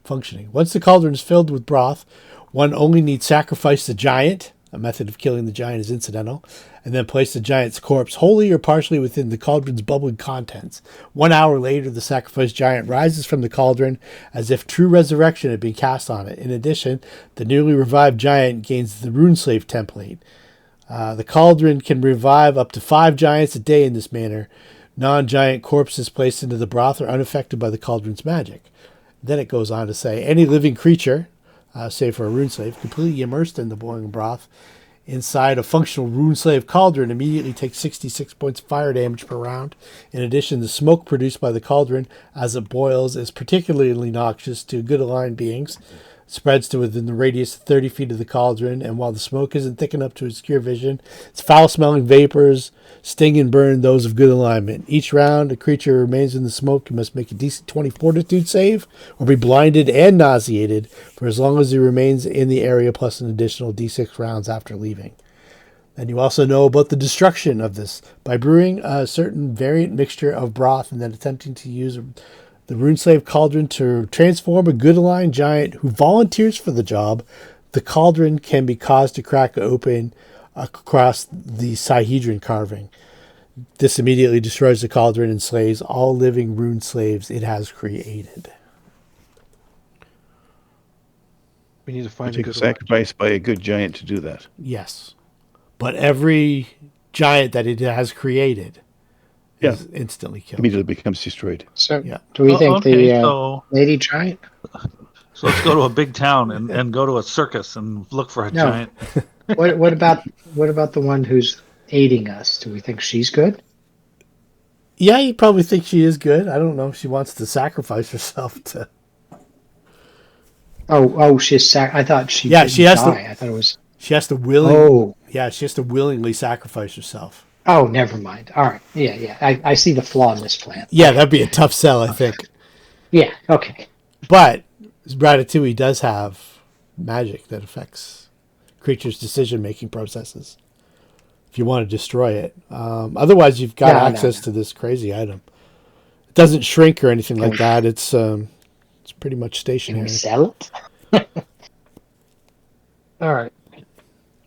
functioning. Once the cauldron is filled with broth, one only needs sacrifice the giant. A method of killing the giant is incidental, and then place the giant's corpse wholly or partially within the cauldron's bubbling contents. 1 hour later, the sacrificed giant rises from the cauldron as if true resurrection had been cast on it. In addition, the newly revived giant gains the runeslave template. The cauldron can revive up to 5 giants a day in this manner. Non-giant corpses placed into the broth are unaffected by the cauldron's magic. Then it goes on to say, any living creature, save for a runeslave, completely immersed in the boiling broth inside a functional runeslave cauldron immediately takes 66 points of fire damage per round. In addition, the smoke produced by the cauldron as it boils is particularly noxious to good aligned beings. It spreads to within the radius of 30 feet of the cauldron, and while the smoke isn't thick enough to obscure vision, its foul-smelling vapors sting and burn those of good alignment. Each round a creature remains in the smoke and must make a DC 20 fortitude save or be blinded and nauseated for as long as he remains in the area, plus an additional D6 rounds after leaving. And you also know about the destruction of this. By brewing a certain variant mixture of broth and then attempting to use the runeslave cauldron to transform a good aligned giant who volunteers for the job, the cauldron can be caused to crack open across the Sihedron carving. This immediately destroys the cauldron and slays all living rune slaves it has created. We need to find a Take a good sacrifice by a good giant to do that. Yes. But every giant that it has created is instantly killed. Immediately becomes destroyed. So, Yeah. do we think the so lady giant? let's go to a big town and go to a circus and look for a No. giant. What about the one who's aiding us? Do we think she's good? Yeah, you probably think she is good. I don't know if she wants to sacrifice herself to... Oh, she's I thought she. Yeah, didn't she has to- die. I thought it was. She has to she has to willingly sacrifice herself. Oh, never mind. All right. Yeah. I see the flaw in this plan. Yeah, that'd be a tough sell, I think. Yeah. Okay. But Ratatouille does have magic that affects creatures' decision-making processes. If you want to destroy it, otherwise you've got access to this crazy item. It doesn't shrink or anything like that. It's pretty much Can stationary. we sell it? All right.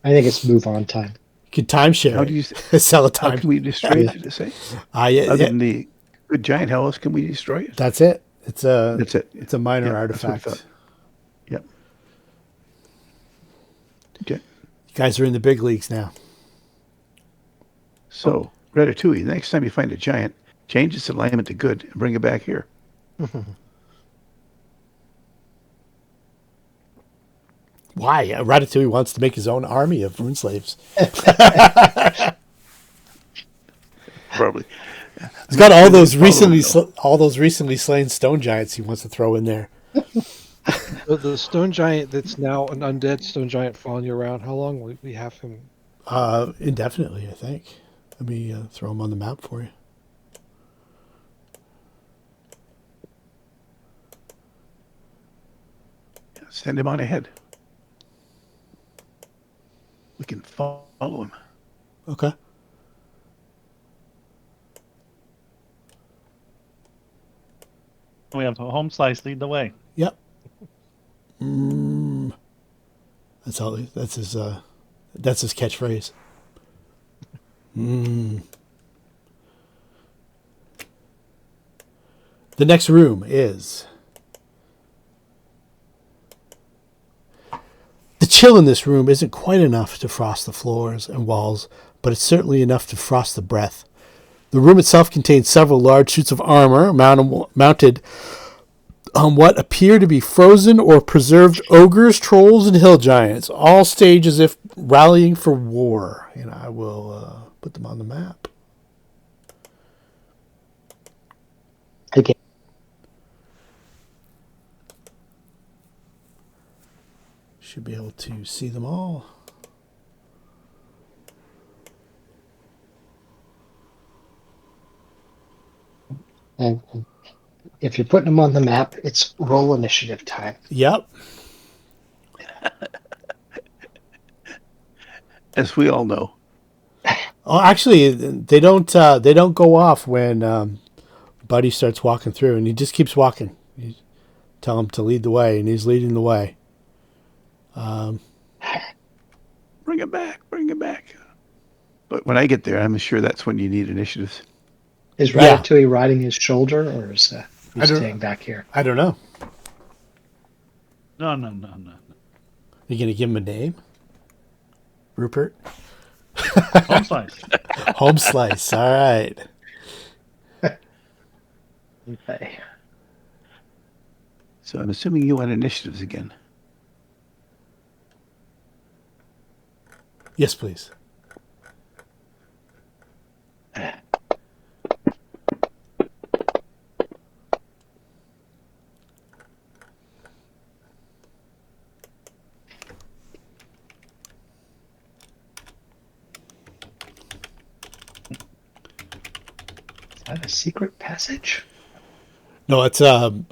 I think it's move on time. You could timeshare. How do you sell a how time? can we destroy it? Did it say? Other than the good giant hell, else can we destroy it? That's it. That's it. Yeah. It's a minor Yeah, that's what I artifact. thought. Yep. Okay. You guys are in the big leagues now. So, Ratatouille, the next time you find a giant, change its alignment to good and bring it back here. Why? Ratatouille wants to make his own army of rune slaves. Probably. He's got all those recently slain stone giants he wants to throw in there. The stone giant that's now an undead stone giant following you around, how long will we have him? Indefinitely, I think. Let me throw him on the map for you. Send him on ahead. We can follow him. Okay. We have a home slice. Lead the way. Yep. That's all. That's his catchphrase. The next room is. The chill in this room isn't quite enough to frost the floors and walls, but it's certainly enough to frost the breath. The room itself contains several large suits of armor mounted on what appear to be frozen or preserved ogres, trolls, and hill giants, all staged as if rallying for war. And I will put them on the map. Okay. Should be able to see them all. And if you're putting them on the map, it's roll initiative time. Yep. As we all know. Oh, actually, they don't go off when Buddy starts walking through, and he just keeps walking. You tell him to lead the way, and he's leading the way. Bring him back. Bring him back. But when I get there, I'm sure that's when you need initiatives. Is Ratatouille riding his shoulder, or is he staying back here? I don't know. No. You gonna give him a name? Rupert? Home slice. Home slice. All right. Okay. So I'm assuming you want initiatives again. Yes, please. Is that a secret passage? No, it's a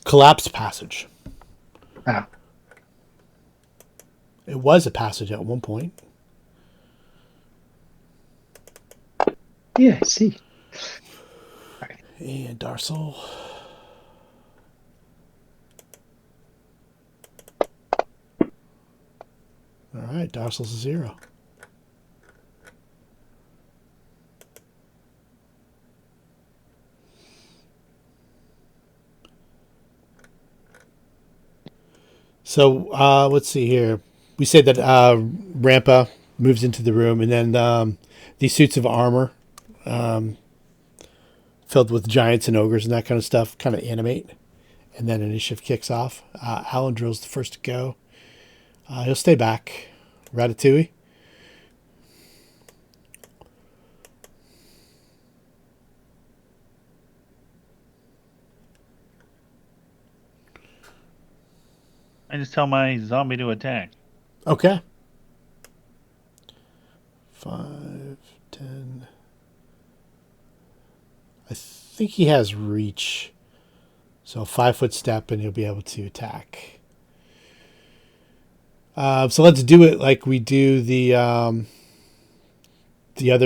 collapsed passage. Oh. It was a passage at one point. Yeah, I see. And Darcel. All right, Darcel's a 0. So let's see here. We said that Rampa moves into the room, and then these suits of armor filled with giants and ogres and that kind of stuff kind of animate, and then initiative kicks off. Alan Drill's the first to go. He'll stay back. Ratatouille. I just tell my zombie to attack. Okay. 5, 10. I think he has reach. So 5-foot step and he'll be able to attack. So let's do it like we do the other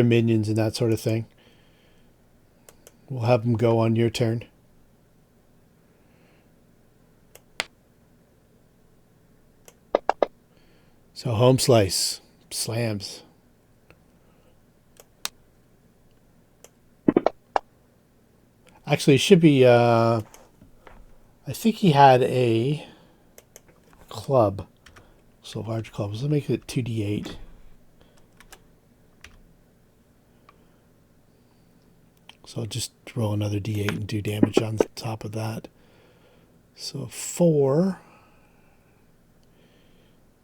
minions and that sort of thing. We'll have them go on your turn. So home slice. Slams. Actually, it should be... I think he had a club. So large clubs. Let's make it 2d8. So I'll just roll another d8 and do damage on top of that. So 4.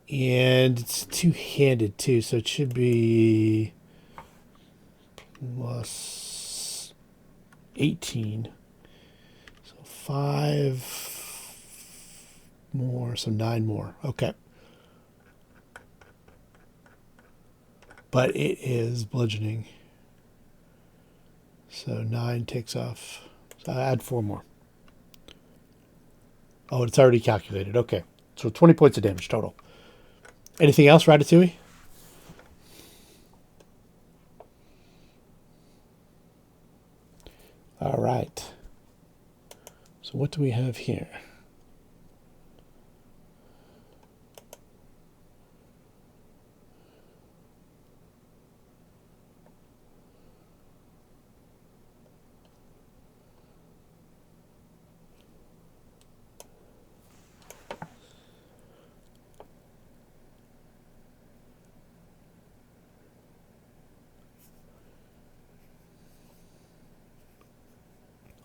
And it's two-handed too, so it should be plus 18. So 5 more, so 9 more. Okay. But it is bludgeoning. So 9 takes off. So I add 4 more. Oh, it's already calculated. Okay. So 20 points of damage total. Anything else, Ratatouille? All right. So what do we have here?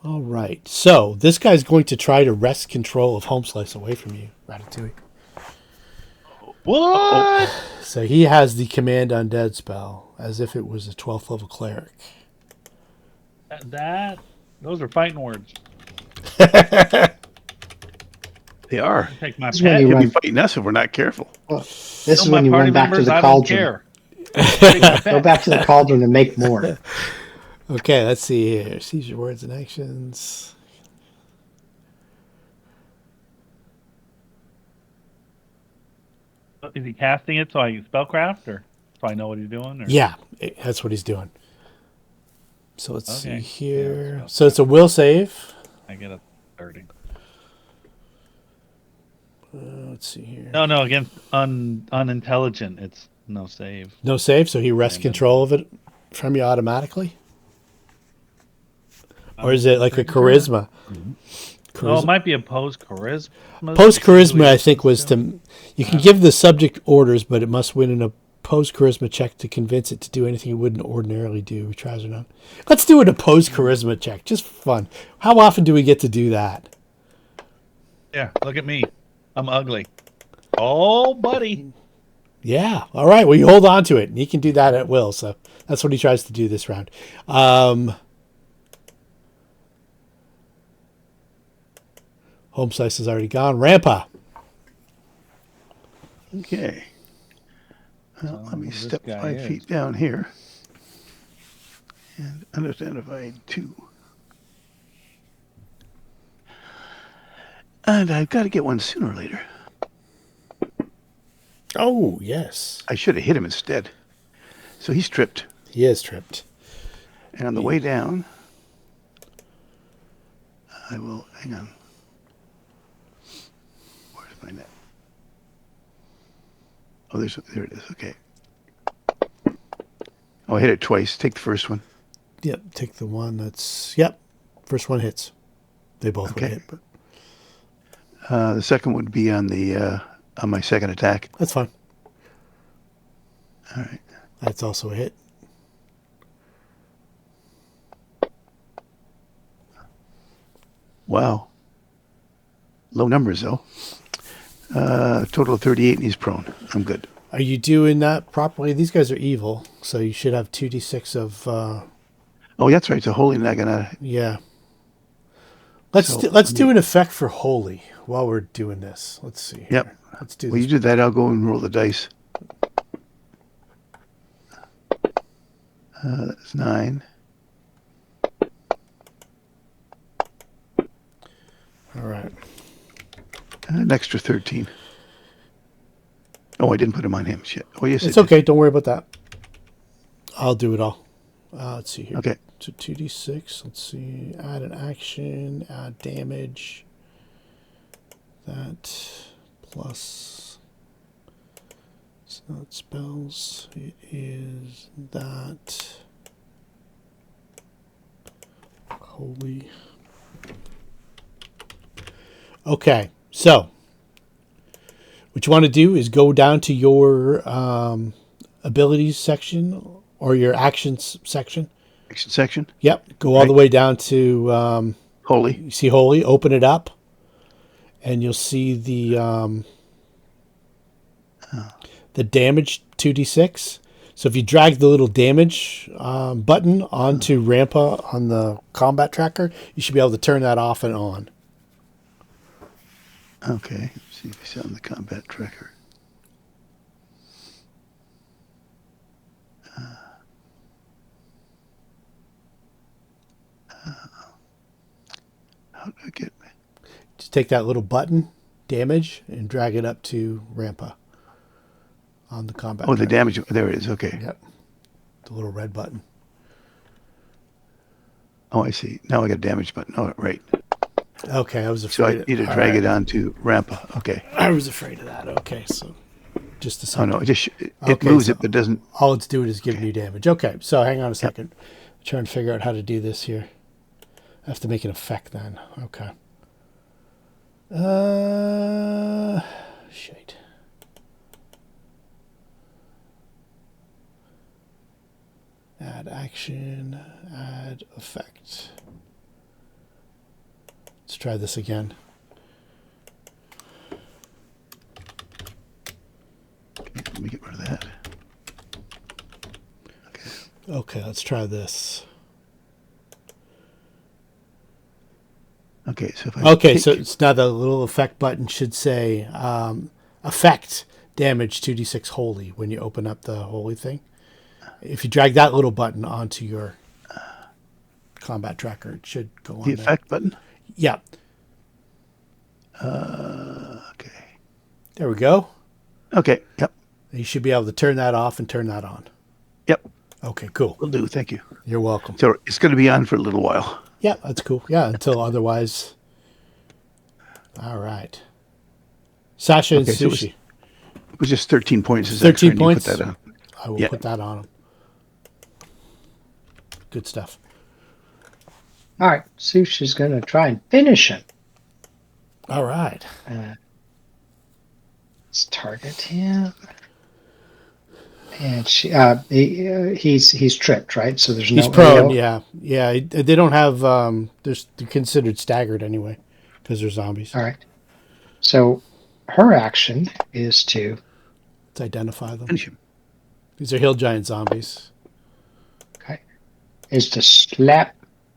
All right. So this guy's going to try to wrest control of Home Slice away from you, Ratatouille. What? So he has the Command Undead spell, as if it was a 12th level cleric. Those are fighting words. They are. Take my This is when pet. you He'll be run. fighting us if we're not careful. Well, this is my when you party run back to members, the I don't cauldron. care. Take my Go pet. back to the cauldron and make more. Okay, let's see here. Seize your words and actions. Is he casting it so I can spellcraft, or so I know what he's doing? Or? Yeah, that's what he's doing. So let's see Okay. here. Yeah, So it's a will save. I get a 30. Let's see here. No, against unintelligent, it's no save. No save, so he wrests And then- control of it from you automatically? Or is it like a charisma? Oh, it might be opposed charisma. Post charisma, I think, was to you can give the subject orders, but it must win an opposed charisma check to convince it to do anything it wouldn't ordinarily do. Tries or not. Let's do an opposed charisma check, just for fun. How often do we get to do that? Yeah, look at me. I'm ugly. Oh, buddy. Yeah. All right. Well, you hold on to it, and he can do that at will. So that's what he tries to do this round. Home slice is already gone. Rampa. Okay. Well, let me This step guy 5 is. feet down here. And unidentified 2. And I've got to get one sooner or later. Oh, yes. I should have hit him instead. So he's tripped. He is tripped. And on the way down, I will, hang on. Where's my net? Oh, there it is. Okay. Oh, I hit it twice. Take the first one. Yep. Take the one that's... Yep. First one hits. They both would Okay. hit, but The second would be on the on my second attack. that's fine. All right. That's also a hit. Wow. Low numbers though. Total of 38 and he's prone. I'm good. Are you doing that properly? These guys are evil, so you should have 2d6 of... Oh, that's right. So holy not gonna. yeah. Let's So, let's do an effect for holy while we're doing this. Let's see here. Yep. Let's do Well, you this. do that. I'll go and roll the dice. That's 9. All right. An extra 13. Oh, I didn't put him on him. Shit. Oh, yes, It's I did. okay. Don't worry about that. I'll do it all. Let's see here. Okay. So 2d6. Let's see. Add an action. Add damage. That plus. It's not spells. It is that. Holy. Okay. So. What you want to do is go down to your abilities section or your actions section. Action section. Yep. Go all the way down to Holy. you see holy. Open it up, and you'll see the damage 2d6. So if you drag the little damage button onto Rampa on the combat tracker, you should be able to turn that off and on. Okay. Let's see if it's on the combat tracker. How do I get? Just take that little button, damage, and drag it up to Rampa on the combat Oh, the tracker. damage. There it is. Okay. Yep. The little red button. Oh, I see. Now I got a damage button. Oh, right. Okay, I was So I afraid. need to all drag right. it onto Rampa. Okay. I was afraid of that. Okay, so just a Oh second. no, it just it Okay, moves so it, but doesn't. all it's doing is giving you damage. Okay, so hang on a second. I'm trying to figure out how to do this here. I have to make an effect then. Okay. Shit. Add action, add effect. Let's try this again. Let me get rid of that. Okay. Okay, let's try this. Okay, so if I Okay, take- so it's now the little effect button should say effect damage 2d6 holy when you open up the holy thing. If you drag that little button onto your combat tracker, it should go on the there. effect button. Yeah, Okay. there we go. Okay. Yep. You should be able to turn that off and turn that on. Yep. Okay, cool. Will do. Thank you. You're welcome. So it's going to be on for a little while. Yeah, that's cool. Yeah, until otherwise. All right. Sasha and Okay, so Sushi. It was just 13 points. Is 13 extra, and points? You put that on. I will Yeah. put that on them. Good stuff. All right, Sushi's going to try and finish him. All right. Let's target him. And he's tripped, right? So there's He's no prone, AO? yeah. They don't have, they're considered staggered anyway because they're zombies. All right. So her action is to Let's identify them. Finish him. These are hill giant zombies. slap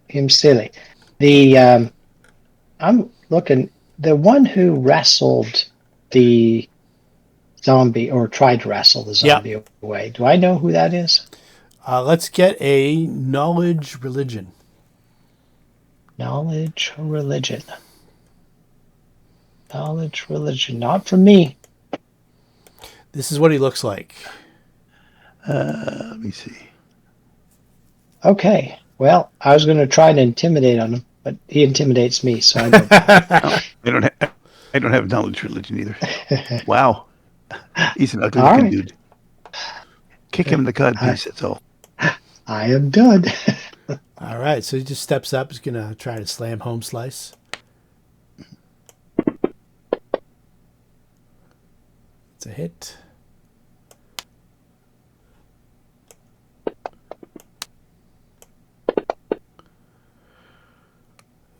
him silly. I'm looking. The one who wrestled the zombie or tried to wrestle the zombie away. Do I know who that is? Let's get a knowledge religion. Knowledge religion. Knowledge religion. Not from me. This is what he looks like. Let me see. Okay. Well, I was going to try to intimidate on him, but he intimidates me, so I don't. I don't have knowledge religion either. Wow. He's an ugly All looking right. dude. Kick him in the cod piece, that's all. I am done. All right, so he just steps up. He's going to try to slam home slice. It's a hit.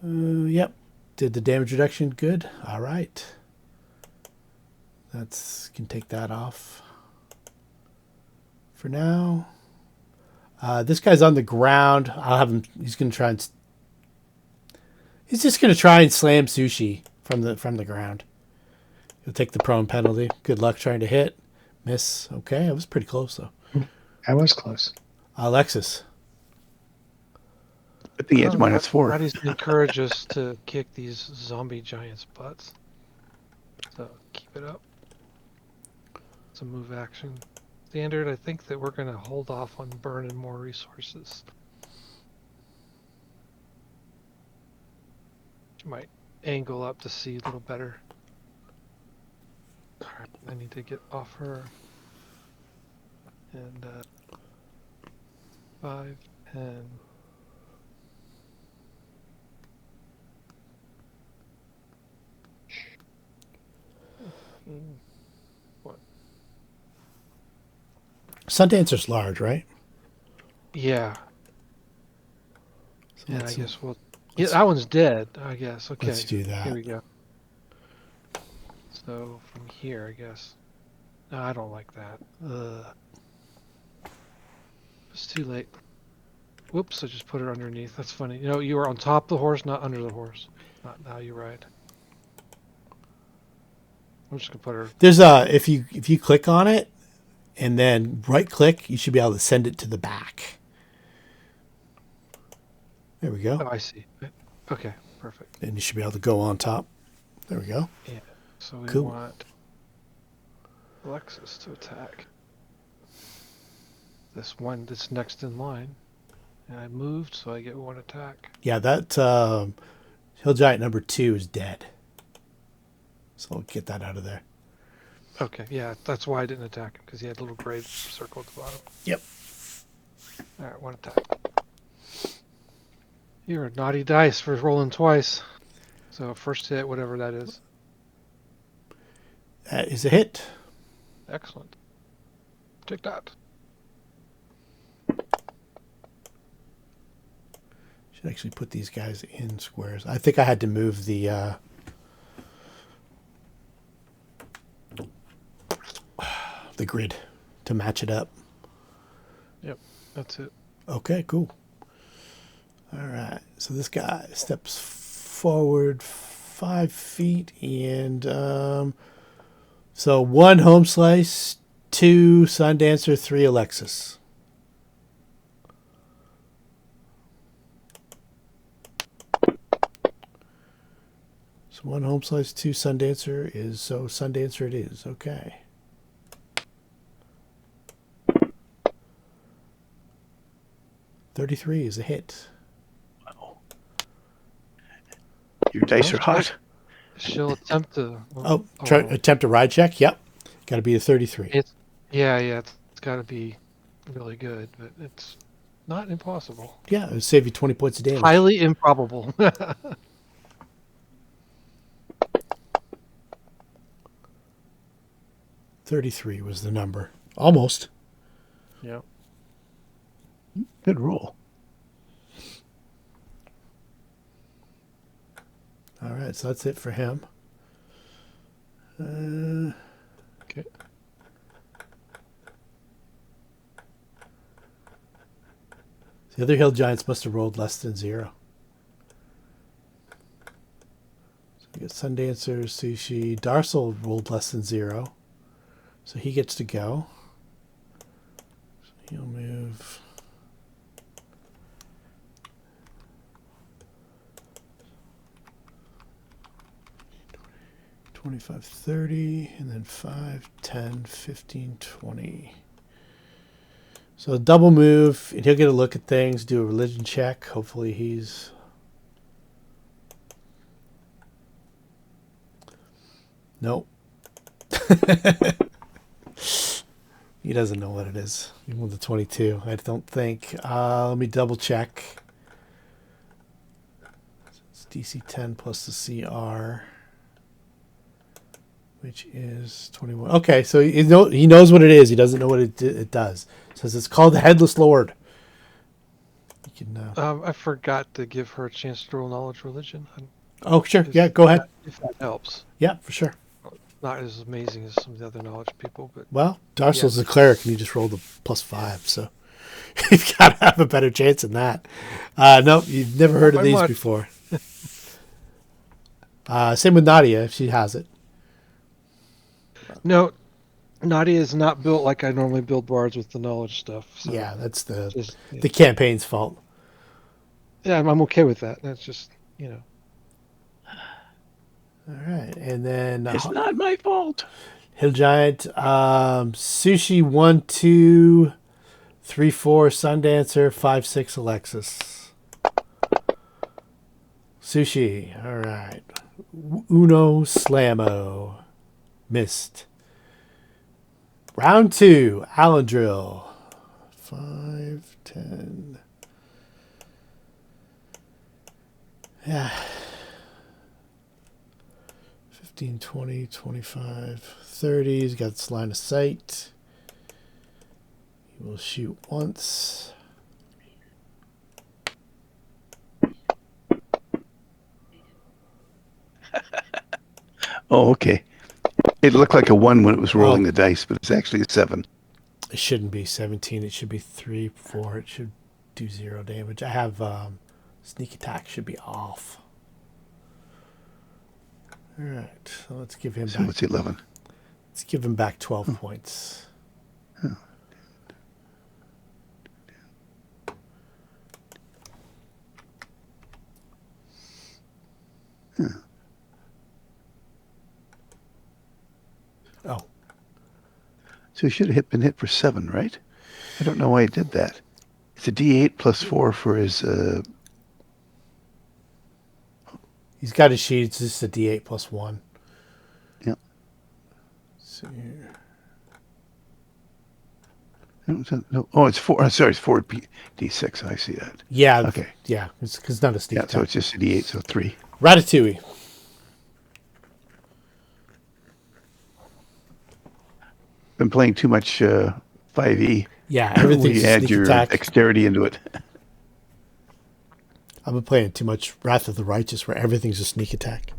Yep. Did the damage reduction good? All right. Can take that off for now. This guy's on the ground. I'll have him. He's going to try and. He's just going to try and slam Sushi from the ground. He'll take the prone penalty. Good luck trying to hit. Miss. Okay, it was pretty close though. I was close. Alexis. But he has -4. How do you encourage us to kick these zombie giants' butts? So keep it up. It's a move action. Standard, I think that we're going to hold off on burning more resources. Might angle up to see a little better. Alright, I need to get off her. And 5, 10. What? Sundancer's large, right? Yeah. So And I let's- guess we'll. Yeah, that one's dead. I guess. Okay. Let's do that. Here we go. So from here, I guess. No, I don't like that. It's too late. Whoops! I just put her underneath. That's funny. You know, you were on top of the horse, not under the horse. Not now. You ride. I'm just gonna put her. There's a if you click on it and then right click, you should be able to send it to the back. There we go. Oh, I see. Okay, perfect. And you should be able to go on top. There we go. Yeah. So we Cool. want Alexis to attack. This one that's next in line. And I moved, so I get one attack. Yeah, that hill giant number 2 is dead. So we'll get that out of there. Okay, yeah, that's why I didn't attack him, because he had a little gray circle at the bottom. Yep. Alright, one attack. You're a naughty dice for rolling twice. So first hit, whatever that is. That is a hit. Excellent. Take that. Should actually put these guys in squares. I think I had to move the grid to match it up. Yep, that's it. Okay, cool. All right. So this guy steps forward 5 feet and so 1 home slice, 2 Sundancer, 3 Alexis. So 1 home slice, 2 Sundancer is so Sundancer it is. Okay. $33 is a hit. Wow. Your dice are hot. She'll attempt to. Attempt a ride check. Yep. Got to be a 33. It's got to be really good, but it's not impossible. Yeah, it would save you 20 points of damage. Highly improbable. 33 was the number. Almost. Yeah. Good roll. All right, so that's it for him. Okay. The other hill giants must have rolled less than 0. So we got Sundancer, Sushi. Darcel rolled less than 0. So he gets to go. So he'll move. $25, $30, and then 5, 10, 15, 20. So double move, and he'll get a look at things, do a religion check. Hopefully he's... Nope. He doesn't know what it is. Even with the 22, I don't think. Let me double check. It's DC 10 plus the CR, which is 21. Okay, so he knows what it is. He doesn't know what it does. It says it's called the Headless Lord. You can. I forgot to give her a chance to roll knowledge religion. Oh, sure. Yeah, go ahead. If that helps. Yeah, for sure. Not as amazing as some of the other knowledge people, but Well, Darcel's a cleric, and he just rolled a +5, so you've got to have a better chance than that. Nope, you've never heard of By these much. before. Same with Nadia, if she has it. no, Nadia is not built like I normally build bards with the knowledge stuff. So Yeah, that's just, the campaign's fault. Yeah, I'm okay with that. That's just, you know. All right, and then It's not my fault. Hill Giant, Sushi 1, 2, 3, 4, Sundancer, 5, 6, Alexis. Sushi, all right. Uno Slammo. Missed. Round 2, Alendrill. 5, 10. Yeah. 15, 20, 25, 30. He's got this line of sight. He will shoot once. Oh, okay. It looked like a 1 when it was rolling the dice, but it's actually a 7. It shouldn't be 17. It should be 3, 4. It should do 0 damage. I have sneak attack should be off. All right. So let's give him So back. it's 11. Let's give him back 12 points. Oh. So he should have been hit for 7, right? I don't know why he did that. It's a D8 plus 4 for his. He's got his sheet. It's just a D8 plus 1. Yeah. So here. No, oh, it's 4. Sorry, it's 4 D6. I see that. Yeah. Okay. Yeah. It's because not a sneak Yeah, attack. so it's just a D8, so 3. Ratatouille. Been playing too much 5e. Yeah, everything's You a add sneak your attack. dexterity into it. I've been playing too much Wrath of the Righteous where everything's a sneak attack.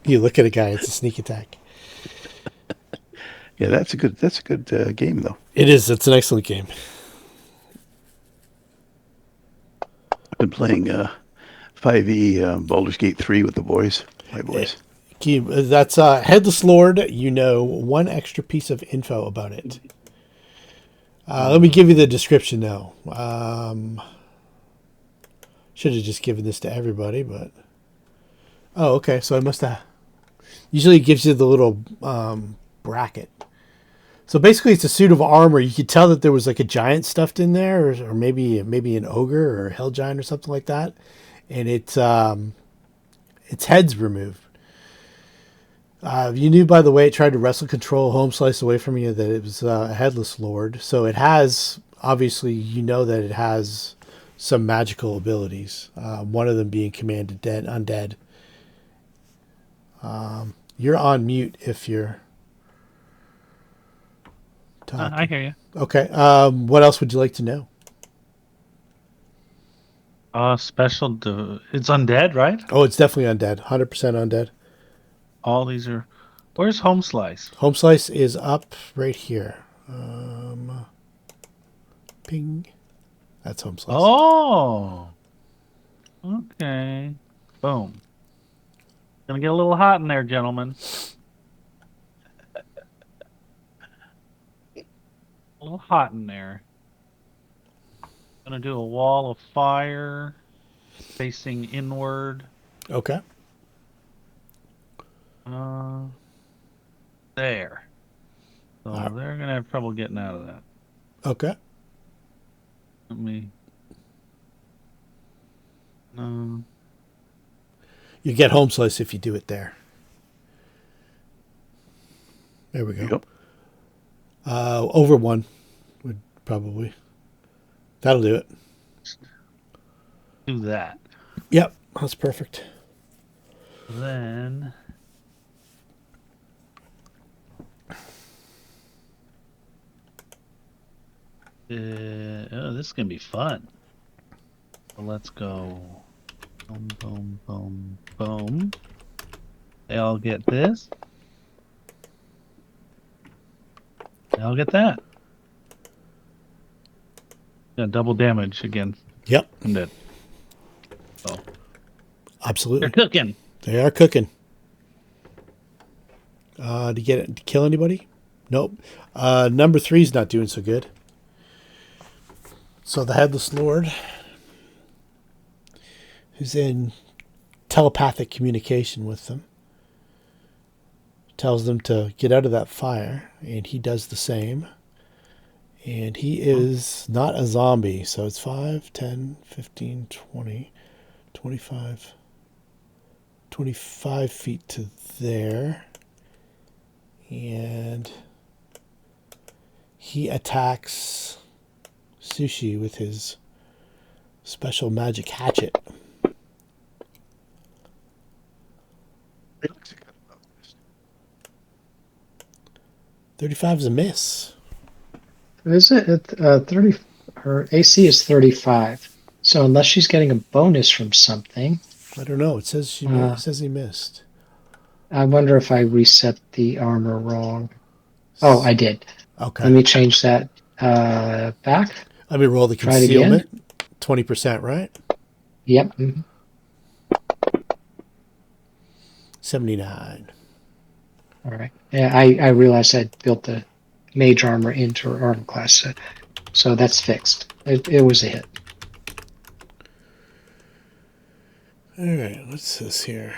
You look at a guy, it's a sneak attack. Yeah, that's a good game though. It is. It's an excellent game. I've been playing 5e Baldur's Gate 3 with the boys. My boys. That's Headless Lord. You know one extra piece of info about it. Let me give you the description now. Should have just given this to everybody, but... Oh, okay. So I must have... Usually it gives you the little bracket. So basically it's a suit of armor. You could tell that there was like a giant stuffed in there, or maybe an ogre or a hell giant or something like that. And its head's removed. You knew by the way it tried to wrestle control, home slice away from you, that it was a headless lord. So it has, obviously, you know that it has some magical abilities. One of them being command undead. You're on mute if you're talking. I hear you. Okay. What else would you like to know? It's undead, right? Oh, it's definitely undead. 100% undead. All these are. Where's Home Slice? Home slice is up right here. Ping. That's home slice. Oh. Okay. Boom. Gonna get a little hot in there, gentlemen. A little hot in there. Gonna do a wall of fire facing inward. Okay. There. So they're gonna have trouble getting out of that. Okay. Let me. You get home slice if you do it there. There we go. Yep. Over 1 would probably. That'll do it. Do that. Yep, that's perfect. Then. This is gonna be fun. So let's go. Boom, boom, boom, boom. They all get this. They all get that. Yeah, double damage again. Yep, I'm dead. So absolutely. they're cooking. They are cooking. To kill anybody? Nope. Number 3's not doing so good. So the Headless Lord who's in telepathic communication with them. Tells them to get out of that fire, and he does the same. And he is not a zombie, so it's 5, 10, 15, 20, 25, 25 feet to there. And he attacks Sushi with his special magic hatchet. It looks like 35 is a miss. Is it 30? Her AC is 35. So unless she's getting a bonus from something, I don't know. It says it says he missed. I wonder if I reset the armor wrong. Oh, I did. Okay. Let me change that back. Let me roll the Try it again. concealment. 20%, right? Yep. Mhm. 79. All right. Yeah, I realized I built the mage armor into her armor class, so that's fixed. It was a hit. All right. What's this here?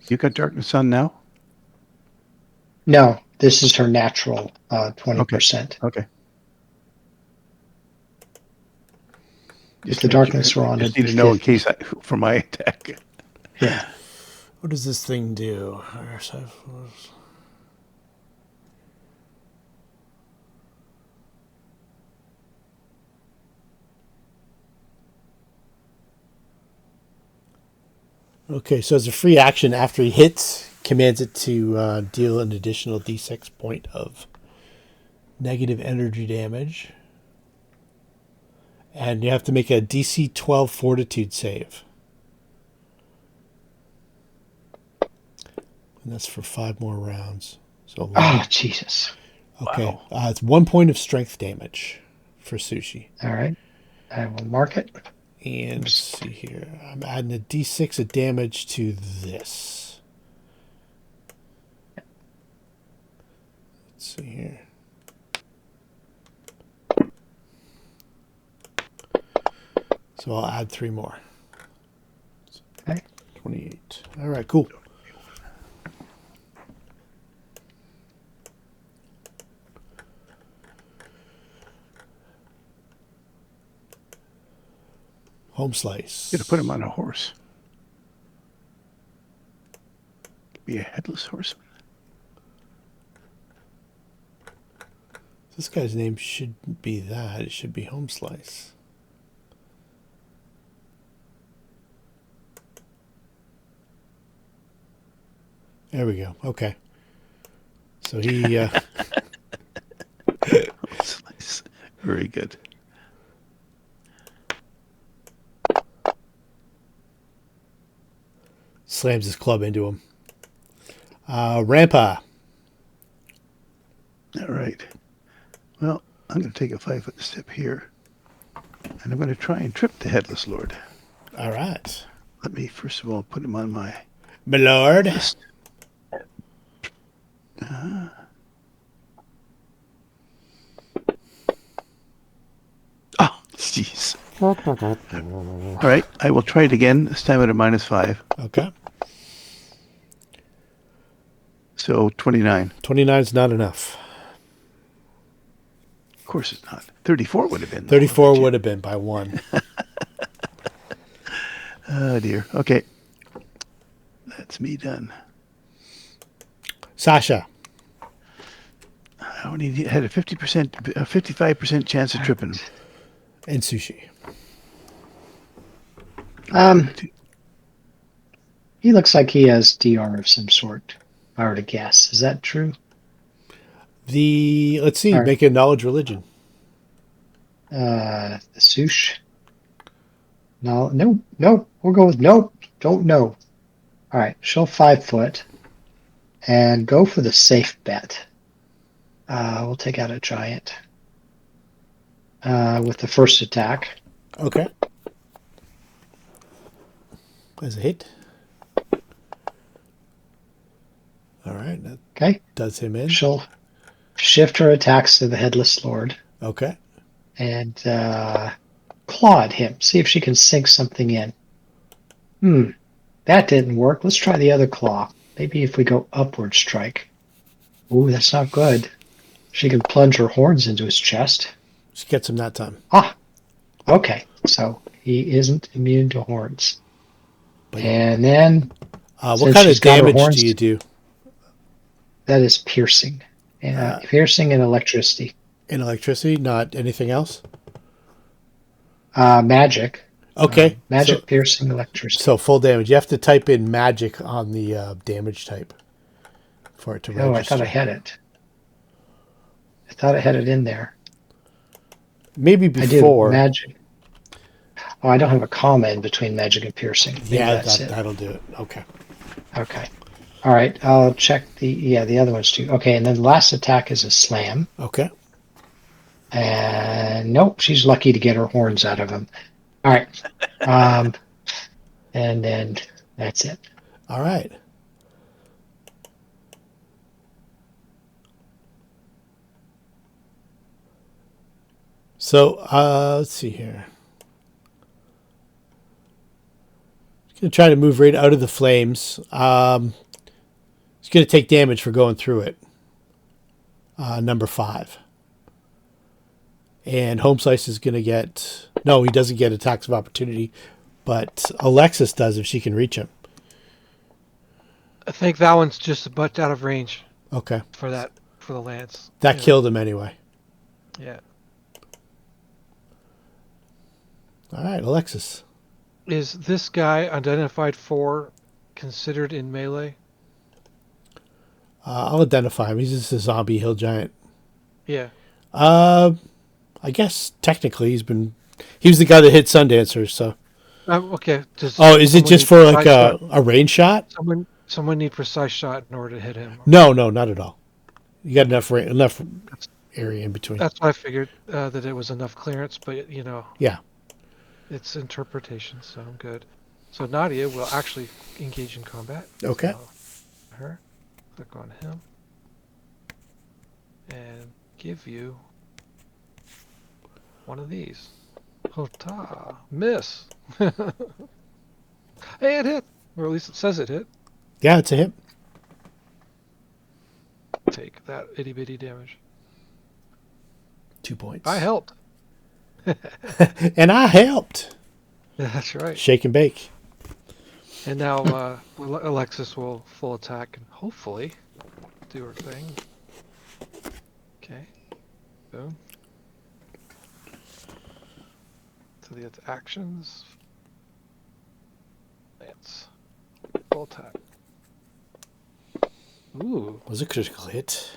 You got darkness on now? No, this is her natural 20%. Okay. If the darkness were on, just it'd need to be know in 50. case for my attack. Yeah. What does this thing do? Okay, so as a free action, after he hits, commands it to deal an additional d6 point of negative energy damage. And you have to make a DC 12 fortitude save. And that's for 5 more rounds. So Oh, Jesus. okay, Wow. it's 1 point of strength damage for Sushi. All right. I will mark it. And let's see here. I'm adding a d6 of damage to this. Let's see here. So I'll add 3 more. Okay. 28. All right, cool. Home slice. You got to put him on a horse. Be a headless horseman. This guy's name shouldn't be that. It should be Home Slice. There we go. Okay. So he... Slice. Very good. slams his club into him. Rampa. All right. Well, I'm going to take a 5-foot step here. And I'm going to try and trip the Headless Lord. All right. Let me, first of all, put him on my My lord. list. Oh, jeez. All right. I will try it again, this time at a -5. Okay. So 29. 29 is not enough. Of course it's not. 34 would have been. 34 would have been by 1. Oh, dear. Okay. That's me done. Sasha. I only had a 55% chance of tripping him. And Sushi. He looks like he has DR of some sort. If I were to guess, is that true? Let's see, All right. make a knowledge religion. The Sush. No, we'll go with nope. Don't know. All right, she'll 5 foot and go for the safe bet. We'll take out a giant with the first attack. Okay. As a hit. All right. Okay. Does him in. She'll shift her attacks to the Headless Lord Okay. and claw at him. See if she can sink something in. That didn't work. Let's try the other claw. Maybe if we go upward strike. Ooh, that's not good. She can plunge her horns into his chest. She gets him that time. Ah, okay. So he isn't immune to horns. But And then what since kind of she's got her damage horns, do you do? that is piercing. Piercing and electricity. In electricity, not anything else? Magic. Okay. Magic, piercing, electricity. So full damage. You have to type in magic on the damage type for it to register. Oh, I thought I had it. I thought I had it in there. Maybe before. I do. Magic. Oh, I don't have a comma in between magic and piercing. Maybe Yeah, that's it. that'll do it. Okay. Okay. All right. I'll check the other ones too. Okay, and then the last attack is a slam. Okay. And nope, she's lucky to get her horns out of him. All right. And then that's it. All right. So, let's see here. Just going to try to move right out of the flames. It's going to take damage for going through it. Number 5. And Home Slice is going to get... No, he doesn't get attacks of opportunity. But Alexis does if she can reach him. I think that one's just a butt out of range Okay. for the lance. That Yeah. killed him anyway. Yeah. All right, Alexis. Is this guy identified 4 considered in melee? I'll identify him. He's just a zombie hill giant. Yeah. I guess technically he was the guy that hit Sundancers. So. Okay. Is it just for like a range shot? Someone need precise shot in order to hit him. No, not at all. You got enough area in between. That's what I figured, that it was enough clearance, but Yeah. it's interpretation, so I'm good. So Nadia will actually engage in combat. Okay. So, her, click on him, and give you one of these. Hota, miss. Hey, it hit, or at least it says it hit. Yeah, it's a hit. Take that itty bitty damage. 2 points. I helped. And I helped. That's right. Shake and bake. And now Alexis will full attack and hopefully do her thing. Okay. Boom. To the actions. Lance. Full attack. Ooh. Was a critical hit.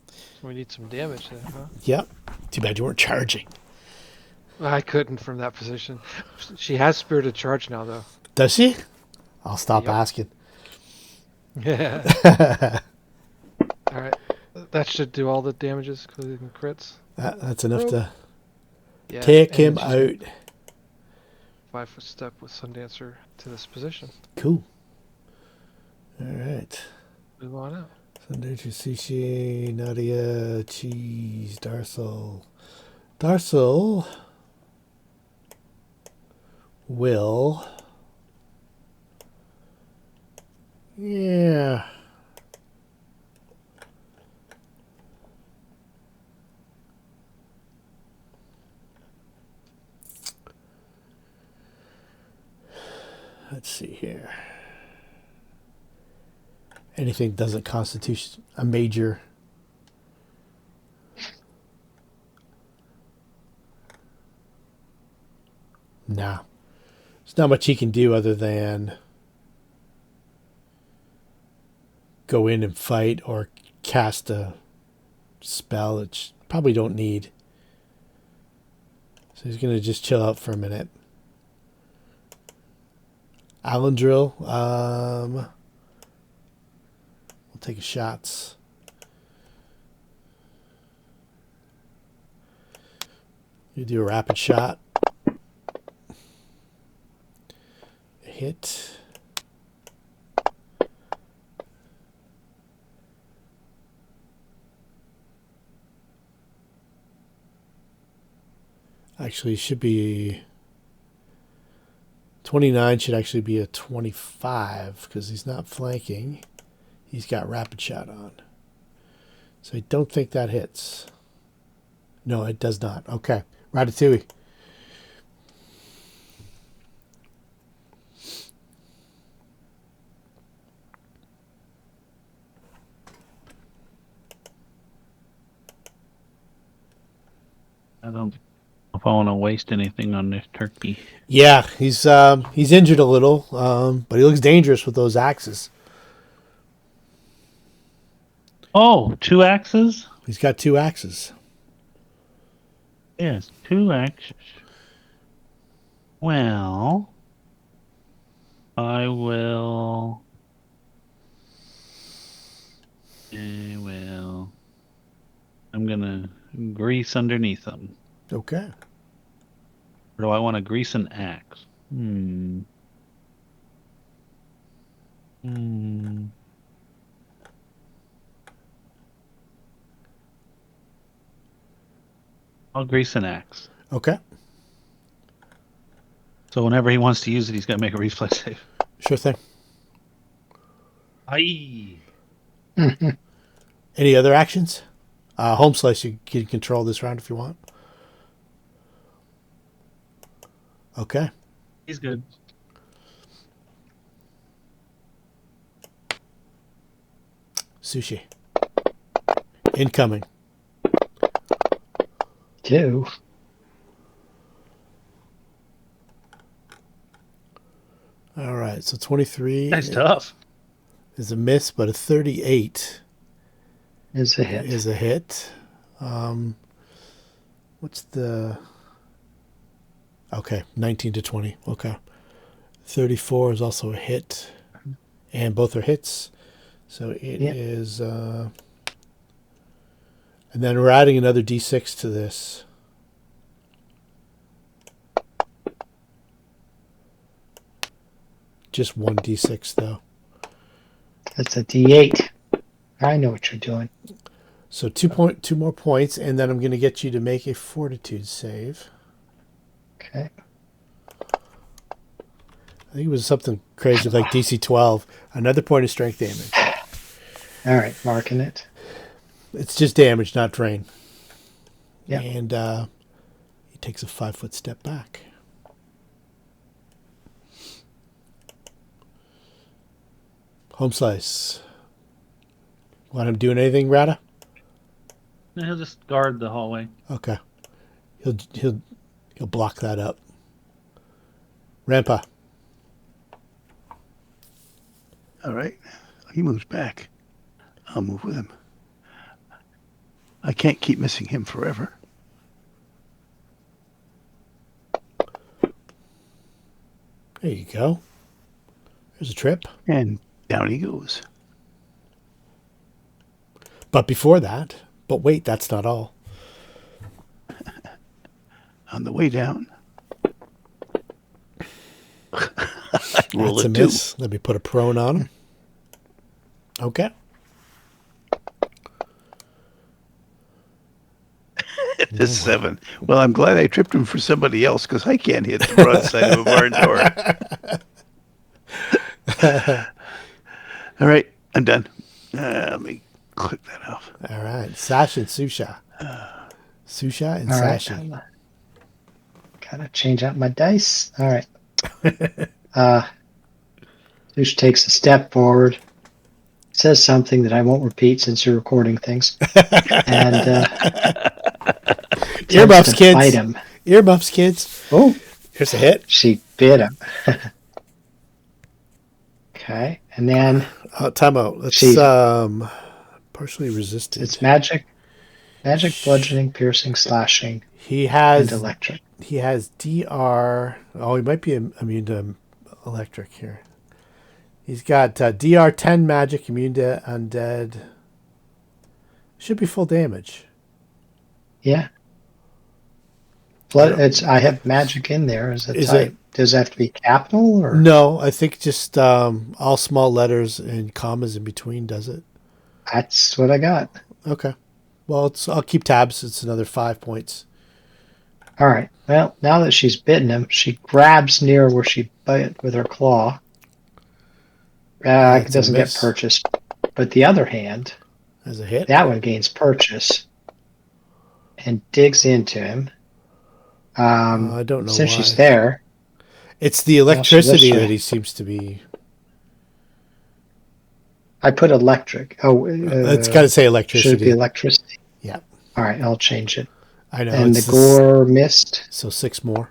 So we need some damage then, huh? Yep. Too bad you weren't charging. I couldn't from that position. She has Spirited Charge now, though. Does she? I'll stop Yep. asking. Yeah. All right. That should do all the damages, including crits. That's enough to Yeah. take and him she's out. 5-foot step with Sundancer to this position. Cool. All right. Move on out. Sundancer, Sushi, Nadia, Cheese, Darcel. Darcel will... Yeah. Let's see here. Anything doesn't constitute a major. Nah. There's not much he can do other than go in and fight or cast a spell that probably don't need. So he's going to just chill out for a minute. Alendril, we'll take shots. You do a rapid shot. A hit. Actually, it should be 29. Should actually be a 25 because he's not flanking. He's got rapid shot on. So I don't think that hits. No, it does not. Okay. Ratatouille. I don't know if I want to waste anything on this turkey. Yeah, he's injured a little, but he looks dangerous with those axes. Oh, 2 axes? He's got 2 axes. Yes, 2 axes. Well, I will. I'm gonna grease underneath them. Okay. Or do I want to grease an axe? I'll grease an axe. Okay. So whenever he wants to use it, he's got to make a reflex save. Sure thing. Aye. Any other actions? Home slice, you can control this round if you want. Okay. He's good. Sushi. Incoming. 2. All right, so 23 That's tough. is a miss, but a 38 Is a hit. is a hit. What's the... Okay, 19 to 20. Okay. 34 is also a hit, and both are hits. So it is... and then we're adding another D6 to this. Just 1 D6, though. That's a D8. I know what you're doing. So 2 more points, and then I'm going to get you to make a fortitude save. Okay. I think it was something crazy like DC 12. Another point of strength damage. All right, marking it. It's just damage, not drain. Yeah. And he takes a 5-foot step back. Home slice. Want him doing anything, Rata? No, he'll just guard the hallway. Okay. He'll block that up. Rampa. All right. He moves back. I'll move with him. I can't keep missing him forever. There you go. There's a trip. And down he goes. But before that, but wait, that's not all. On the way down. Roll That's a a 2. miss. Let me put a prone on him. Okay. It's a 7. Well, I'm glad I tripped him for somebody else because I can't hit the broadside of a barn door. All right, I'm done. Let me click that off. All right. Sash and Susha. Susha and All right. Sashi. Gotta change out my dice. All right. Sush takes a step forward, says something that I won't repeat since you're recording things, and Earmuffs, kids. fight him. Earmuffs, kids. Oh, Here's a hit. she bit him. Okay, and then Time out. Let's She- partially resisted. it's magic, bludgeoning, piercing, slashing, He and has electric. DR. Oh, he might be immune to electric here. He's got DR 10 magic, immune to undead. Should be full damage. Yeah. Blood. I have magic in there. Is it Is type? it- Does it have to be capital or? No, I think just all small letters and commas in between does it. That's what I got. Okay. Well, I'll keep tabs. It's another 5 points. All right. Well, now that she's bitten him, she grabs near where she bit with her claw. It That's a doesn't get miss. purchased. But the other hand, As a hit. that one gains purchase and digs into him. I don't know Since she's why. there, It's the well, she lifts electricity her. that he seems to be. I put electric. Oh, It's got to say should it be electricity. electricity? Yeah, All right, I'll change it. I know. And the It's gore missed, so 6 more.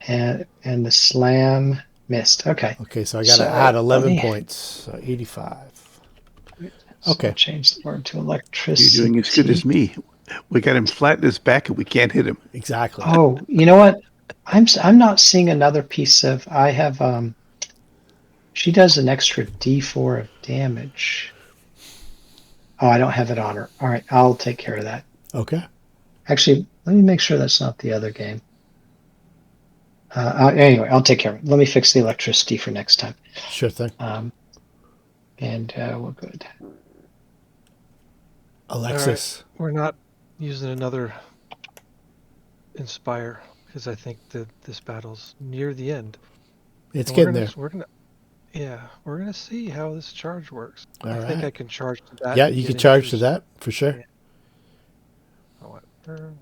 and the slam missed. Okay. Okay, so I got to So, add let 11 me- points. So 85. So Okay. I'll change the word to You're electricity. doing as good as me. We got him flat in his back and we can't hit him. Exactly. Oh, you know what? I'm not seeing another piece of. I have She does an extra D4 of damage. Oh, I don't have it on her. All right, I'll take care of that. Okay. Actually, let me make sure that's not the other game. Anyway, I'll take care of it. Let me fix the electricity for next time. Sure thing. And we're good. Alexis. We're not using another inspire because I think that this battle's near the end. It's And getting there. We're gonna see how this charge works. All I think right. I can charge to that. Yeah, and you get can charge into to that for sure. Yeah. However,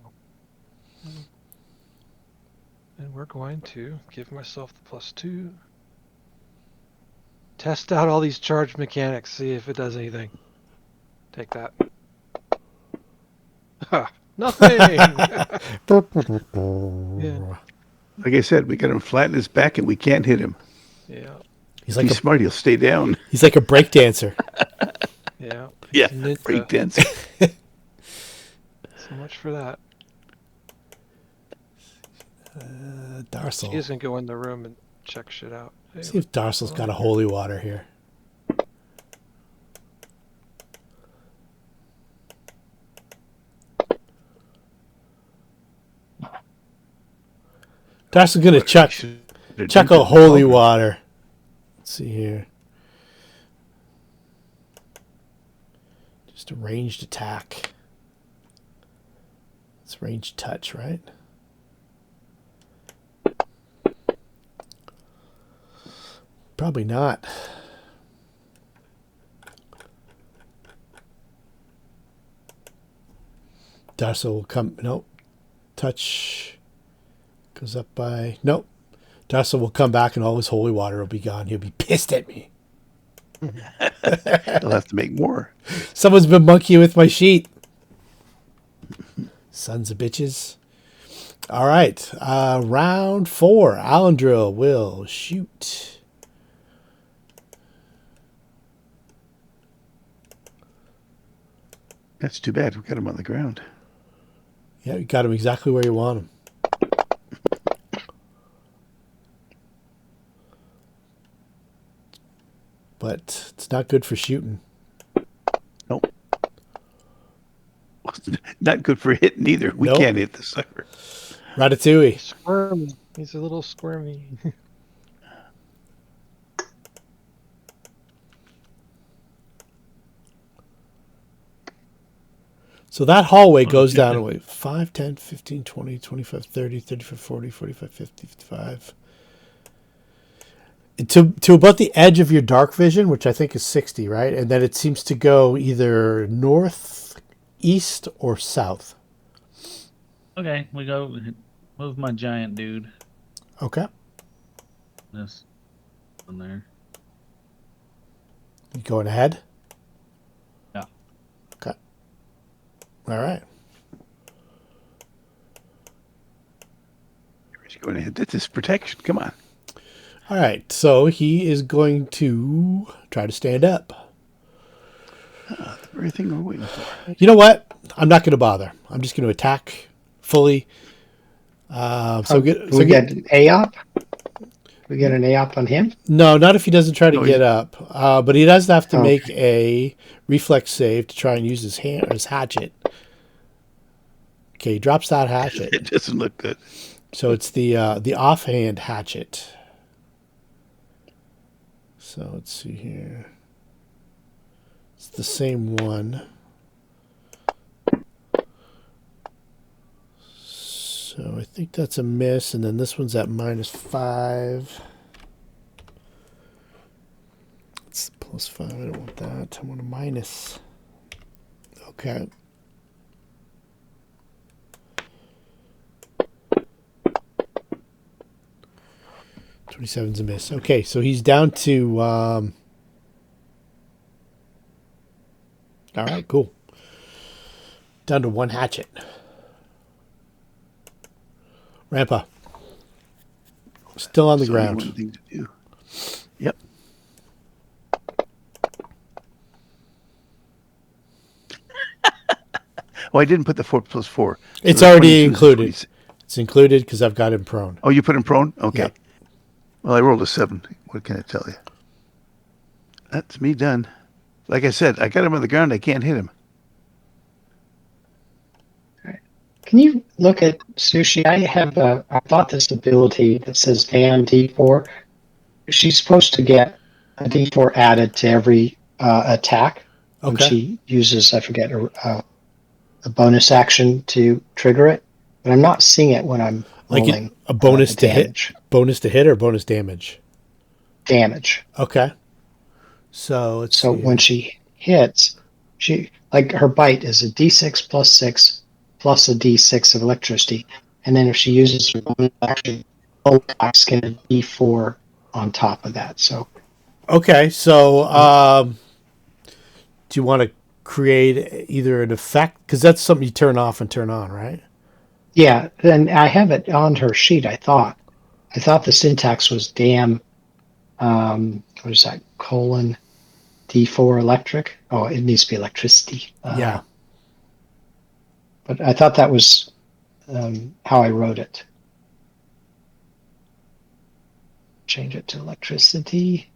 and we're going to give myself the +2. Test out all these charge mechanics, see if it does anything. Take that. Ha! Nothing! Yeah. Like I said, we got him flat in his back and we can't hit him. Yeah, He's If like he's a smart, he'll stay down. he's like a break dancer. yeah. Yeah, Ninja. break dancing. So much for that. Darcel. He is gonna go in the room and check shit out. Hey, See if Darcel's got a holy water here. Darcel's gonna chuck a holy water. Let's see here. Just a ranged attack. It's ranged touch, right? Probably not. Darcel will come. Nope. Touch goes up by. Nope. Darcel will come back and all his holy water will be gone. He'll be pissed at me. He'll have to make more. Someone's been monkeying with my sheet. Sons of bitches. All right. Round 4. Alendril will shoot. That's too bad. We got him on the ground. Yeah, you got him exactly where you want him. But it's not good for shooting. Nope. Not good for hitting either. We Nope. can't hit the sucker. Ratatouille. Squirmy. He's a little squirmy. So that hallway goes down to 5, 10, 15, 20, 25, 30, 35, 40, 45, 50, 55. To about the edge of your dark vision, which I think is 60, right? And then it seems to go either north, east, or south. Okay, we go move my giant dude. Okay. This one there. You going ahead? Yeah. Okay. All right. He's going to hit this protection. Come on. All right. So he is going to try to stand up. The very thing we're waiting for. You know what? I'm not going to bother. I'm just going to attack fully. We get an AOP? We get an AOP on him? No, not if he doesn't try to No, get up. But he does have to Okay. make a reflex save to try and use his hatchet. Okay, he drops that hatchet. It doesn't look good. So it's the offhand hatchet. So let's see here. It's the same one. So I think that's a miss, and then this one's at -5. It's +5. I don't want that. I want a minus. Okay. $27's a miss. Okay, so he's down to. All right, cool. Down to 1 hatchet. Rampa. Still on the That's only ground. one thing to do. Yep. Oh, I didn't put the 4+4. So It's the already 22 is included. 26. It's included because I've got him prone. Oh, you put him prone? Okay. Yep. Well, I rolled a 7. What can I tell you? That's me done. Like I said, I got him on the ground. I can't hit him. Can you look at Sushi? I bought this ability that says damn D4. She's supposed to get a D4 added to every attack when Okay. she uses, I forget, a bonus action to trigger it. But I'm not seeing it when I'm Like rolling a bonus the to hit, damage. bonus to hit, or bonus damage. Damage. Okay. So let's So see when here. she hits, she like her bite is a D6 plus 6 plus a D6 of electricity, and then if she uses her bonus action, Olax get a D4 on top of that. So Okay, so do you want to create either an effect? Because that's something you turn off and turn on, right? yeah, and I have it on her sheet. I thought the syntax was damn. What is that? Colon D4 electric. Oh, it needs to be electricity. Yeah. But I thought that was how I wrote it. Change it to electricity.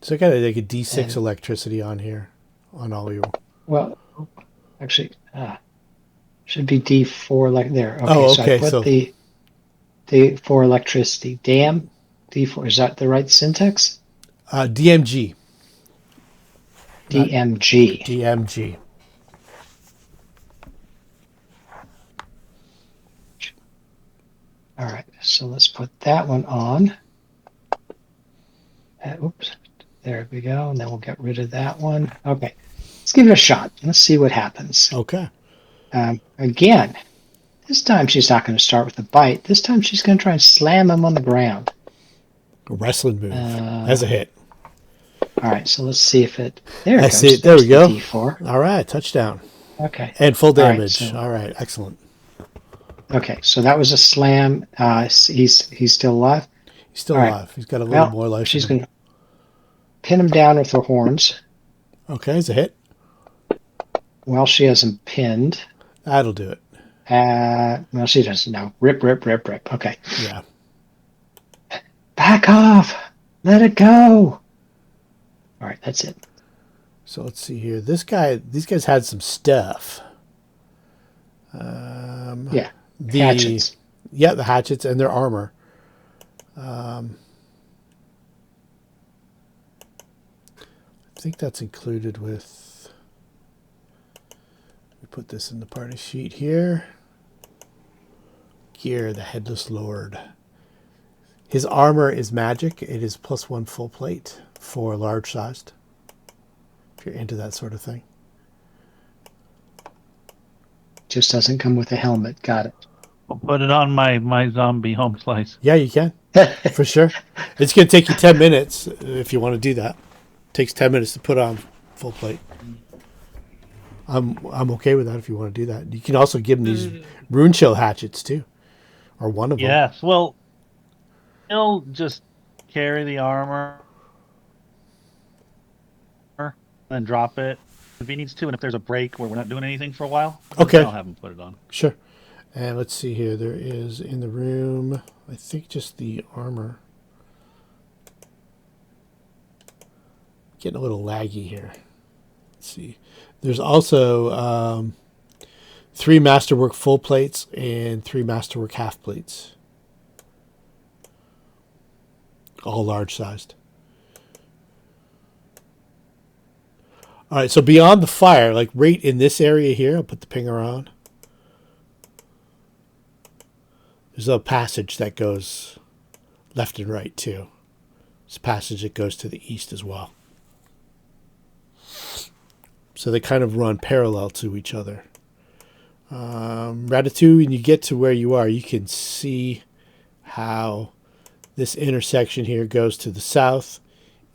So I got like a D6 And- electricity on here, on all your. Well, actually, should be D4 like there. Okay, Oh, so okay, I put so- the D4 electricity. Damn D4. Is that the right syntax? DMG. Not- DMG. DMG. All right, so let's put that one on. Oops, there we go. And then we'll get rid of that one. Okay, let's give it a shot. Let's see what happens. Okay. Again, this time she's not going to start with a bite. This time she's going to try and slam him on the ground. A wrestling move. As a hit. All right, so let's see if it. There it I goes. see it. There we There's go. the D4. All right, touchdown. Okay. And full All right, damage. so- All right, excellent. Okay, so that was a slam. He's still alive. He's still All right. alive. He's got a little Well, more life. she's in him. going to pin him down with her horns. Okay, as a hit. Well, she has him pinned. That'll do it. Well, she doesn't know. Rip, rip, rip, rip. Okay. Yeah. Back off. Let it go. All right, that's it. So let's see here. These guys had some stuff. Yeah. The Hatchets. Yeah, the hatchets and their armor. I think that's included with. We put this in the party sheet here. Gear, the headless lord. His armor is magic. It is +1 full plate for large sized. If you're into that sort of thing. Just doesn't come with a helmet. Got it. I'll put it on my zombie home slice. Yeah, you can. For sure. It's going to take you 10 minutes if you want to do that. Takes 10 minutes to put on full plate. I'm okay with that if you want to do that. You can also give them these rune chill hatchets too. Or one of them. Yes, well, he'll just carry the armor and drop it if he needs to, and if there's a break where we're not doing anything for a while, Okay. I'll have him put it on. Sure. And let's see here. There is in the room, I think just the armor. Getting a little laggy here. Let's see. There's also 3 masterwork full plates and 3 masterwork half plates. All large sized. All right, so beyond the fire, like right in this area here, I'll put the pinger on. There's a passage that goes left and right, too. There's a passage that goes to the east as well. So they kind of run parallel to each other. Ratatouille, when you get to where you are, you can see how this intersection here goes to the south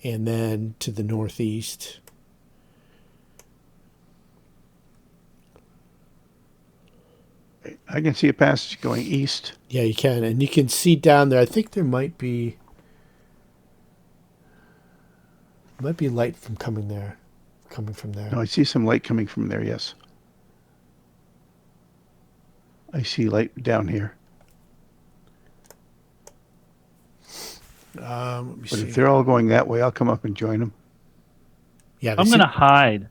and then to the northeast. I can see a passage going east. Yeah, you can. And you can see down there, I think there might be light coming from there. No, I see some light coming from there, yes. I see light down here. Let me But see. if they're all going that way, I'll come up and join them. Yeah, I'm going to hide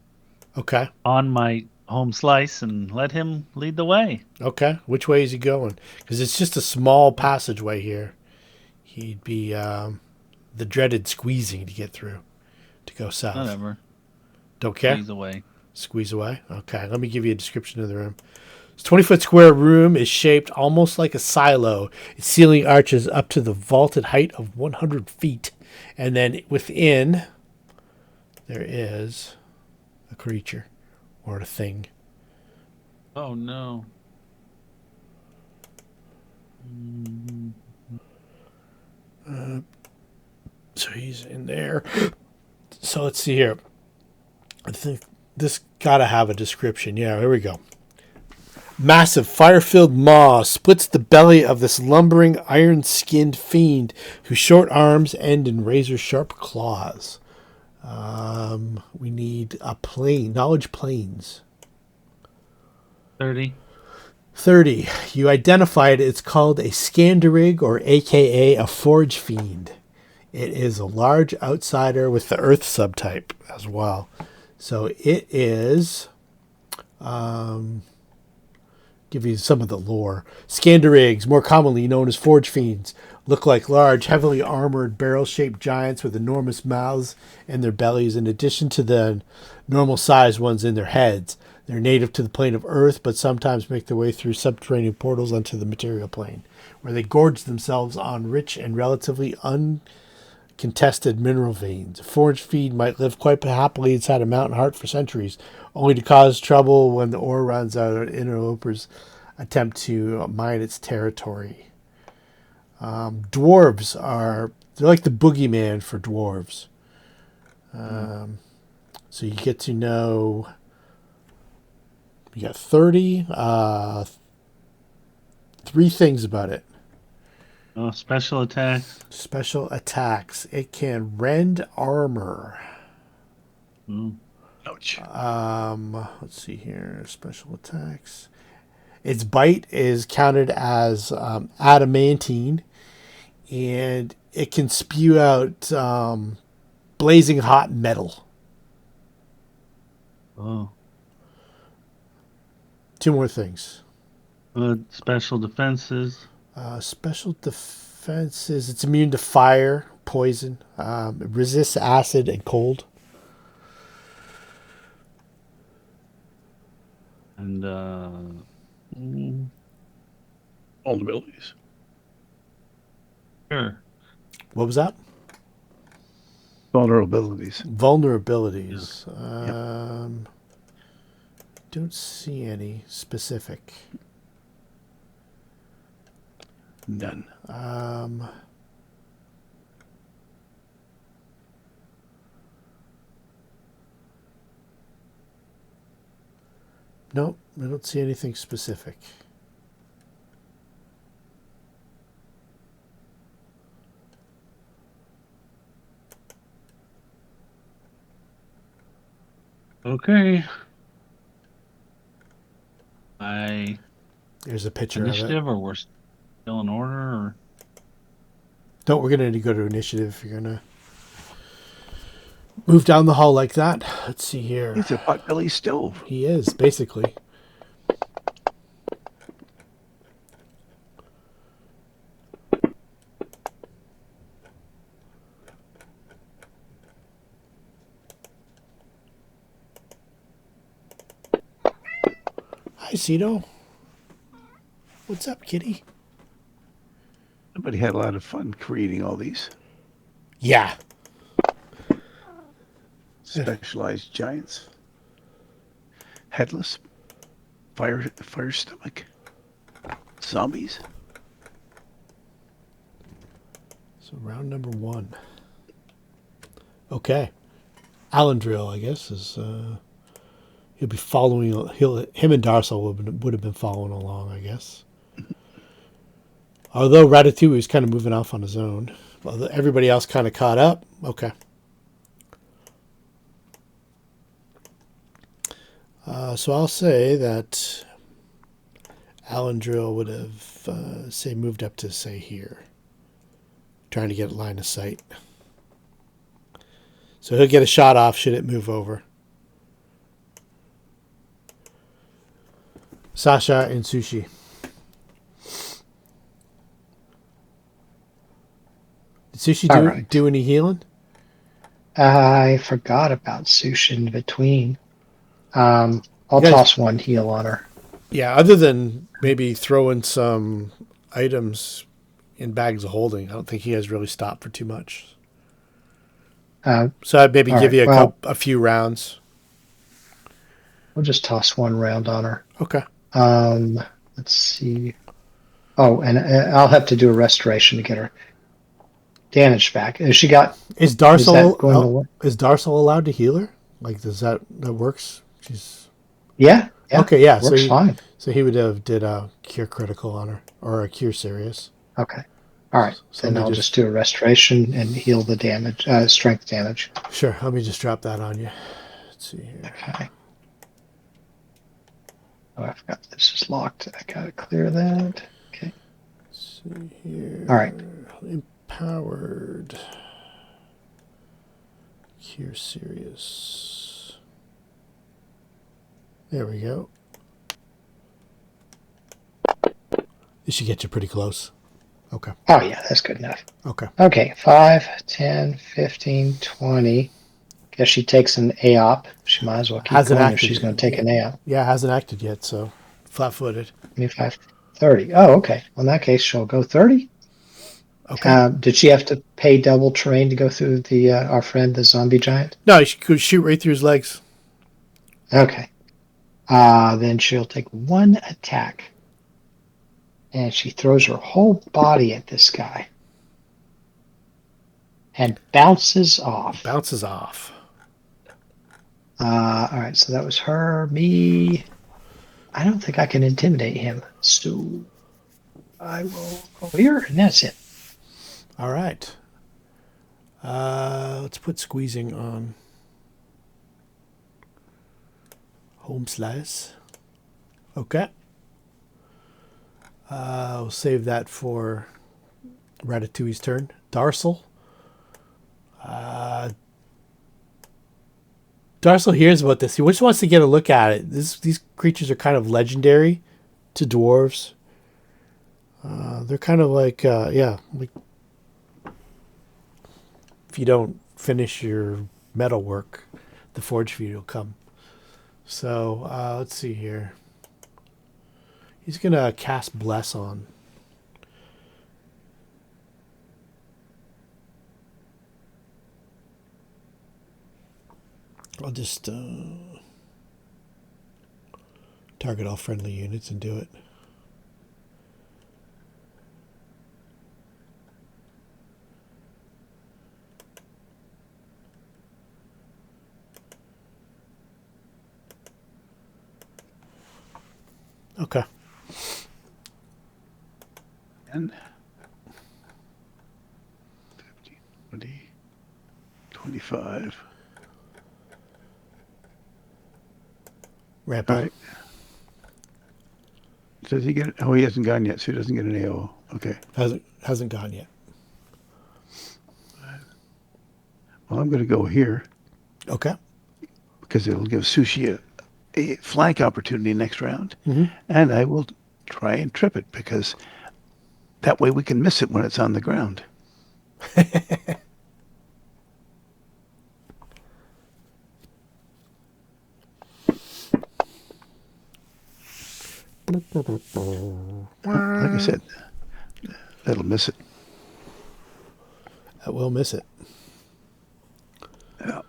Okay. on my home slice and let him lead the way. Okay. Which way is he going? Because it's just a small passageway here. He'd be the dreaded squeezing to get through to go south. Whatever. Don't care? Squeeze away. Squeeze away? Okay. Let me give you a description of the room. This 20-foot square room is shaped almost like a silo. Its ceiling arches up to the vaulted height of 100 feet. And then within, there is a creature or a thing. Oh, no. So he's in there. So let's see here. I think this gotta have a description. Yeah, here we go. Massive fire-filled maw splits the belly of this lumbering, iron-skinned fiend whose short arms end in razor-sharp claws. We need a plane. Knowledge planes. 30. 30. You identify it. It's called a Scanderig, or a.k.a. a forge fiend. It is a large outsider with the earth subtype as well. So it is... give you some of the lore. Scanderigs, more commonly known as forge fiends, look like large, heavily armored, barrel-shaped giants with enormous mouths in their bellies, in addition to the normal-sized ones in their heads. They're native to the plane of Earth, but sometimes make their way through subterranean portals onto the material plane, where they gorge themselves on rich and relatively uncontested mineral veins. A forge fiend might live quite happily inside a mountain heart for centuries, only to cause trouble when the ore runs out and interlopers attempt to mine its territory. Dwarves they're like the boogeyman for dwarves. So you get to know, you got 30, 3 things about it. Oh, special attacks. Special attacks. It can rend armor. Ouch. Let's see here. Special attacks. Its bite is counted as adamantine, and it can spew out blazing hot metal. Oh. 2 more things. Special defenses. Special defenses. It's immune to fire, poison. It resists acid and cold. And Vulnerabilities. sure. What was that? Vulnerabilities. Vulnerabilities. Yep. Don't see any specific. None. Nope, I don't see anything specific. Okay. There's a picture of Initiative, or we're still in order, or it. We're going to go to initiative. You're going to move down the hall like that. Let's see here. It's a potbelly stove. He is, basically. Hi, Cito. What's up, kitty? Somebody had a lot of fun creating all these Yeah. specialized giants. Headless, fire stomach, zombies. So round number 1. Okay. Alandrill, I guess, is he'll be following. Him and Darcel would have been following along, I guess. Although Ratatouille is kind of moving off on his own. Well, everybody else kind of caught up. Okay. So I'll say that Alandrill would have, say, moved up to, say, here. Trying to get line of sight. So he'll get a shot off should it move over. Sasha and Sushi. Did Sushi do any healing? I forgot about Sushi in between. I'll toss one heal on her. Yeah, other than maybe throwing some items in bags of holding, I don't think he has really stopped for too much. So I'd maybe give you a few rounds. We'll just toss one round on her. Okay. Let's see. Oh, and I'll have to do a restoration to get her damage back. Is Darcel allowed to heal her? Like, does that works? Yeah. Okay, yeah. Works fine. So he would have did a cure critical on her or a cure serious. Okay. All right. So then I'll just do a restoration and heal the damage, strength damage. Sure. Let me just drop that on you. Let's see here. Okay. Oh, I forgot this is locked. I gotta clear that. Okay. Let's see here. All right. Empowered. Cure serious. There we go. This should get you pretty close. Okay. Oh, yeah, that's good enough. Okay. Okay, 5, 10, 15, 20. Guess she takes an AOP. She might as well keep going if she's going to take an AOP. Yeah, hasn't acted yet, so flat-footed. 25, 30. Oh, okay. Well, in that case, she'll go 30. Okay. Did she have to pay double terrain to go through the our friend, the zombie giant? No, she could shoot right through his legs. Okay. Then she'll take one attack. And she throws her whole body at this guy. And bounces off. All right, so that was her, me. I don't think I can intimidate him. So I will go here, and that's it. All right. Let's put squeezing on. Home slice. Okay. We'll save that for Ratatouille's turn. Darcel. Darcel hears about this. He just wants to get a look at it. These creatures are kind of legendary to dwarves. They're kind of like, like if you don't finish your metal work, the forge feed will come. So let's see here. He's going to cast Bless on. I'll just target all friendly units and do it. Okay. And 15, 20, 25. Ramp All up. right. Does he get? Oh, he hasn't gone yet, so he doesn't get an AO. Okay. Hasn't gone yet. Well, I'm going to go here Okay. because it'll give Sushi a flank opportunity next round, Mm-hmm. and I will try and trip it because that way we can miss it when it's on the ground. Like I said, that'll miss it. That will miss it. Yeah.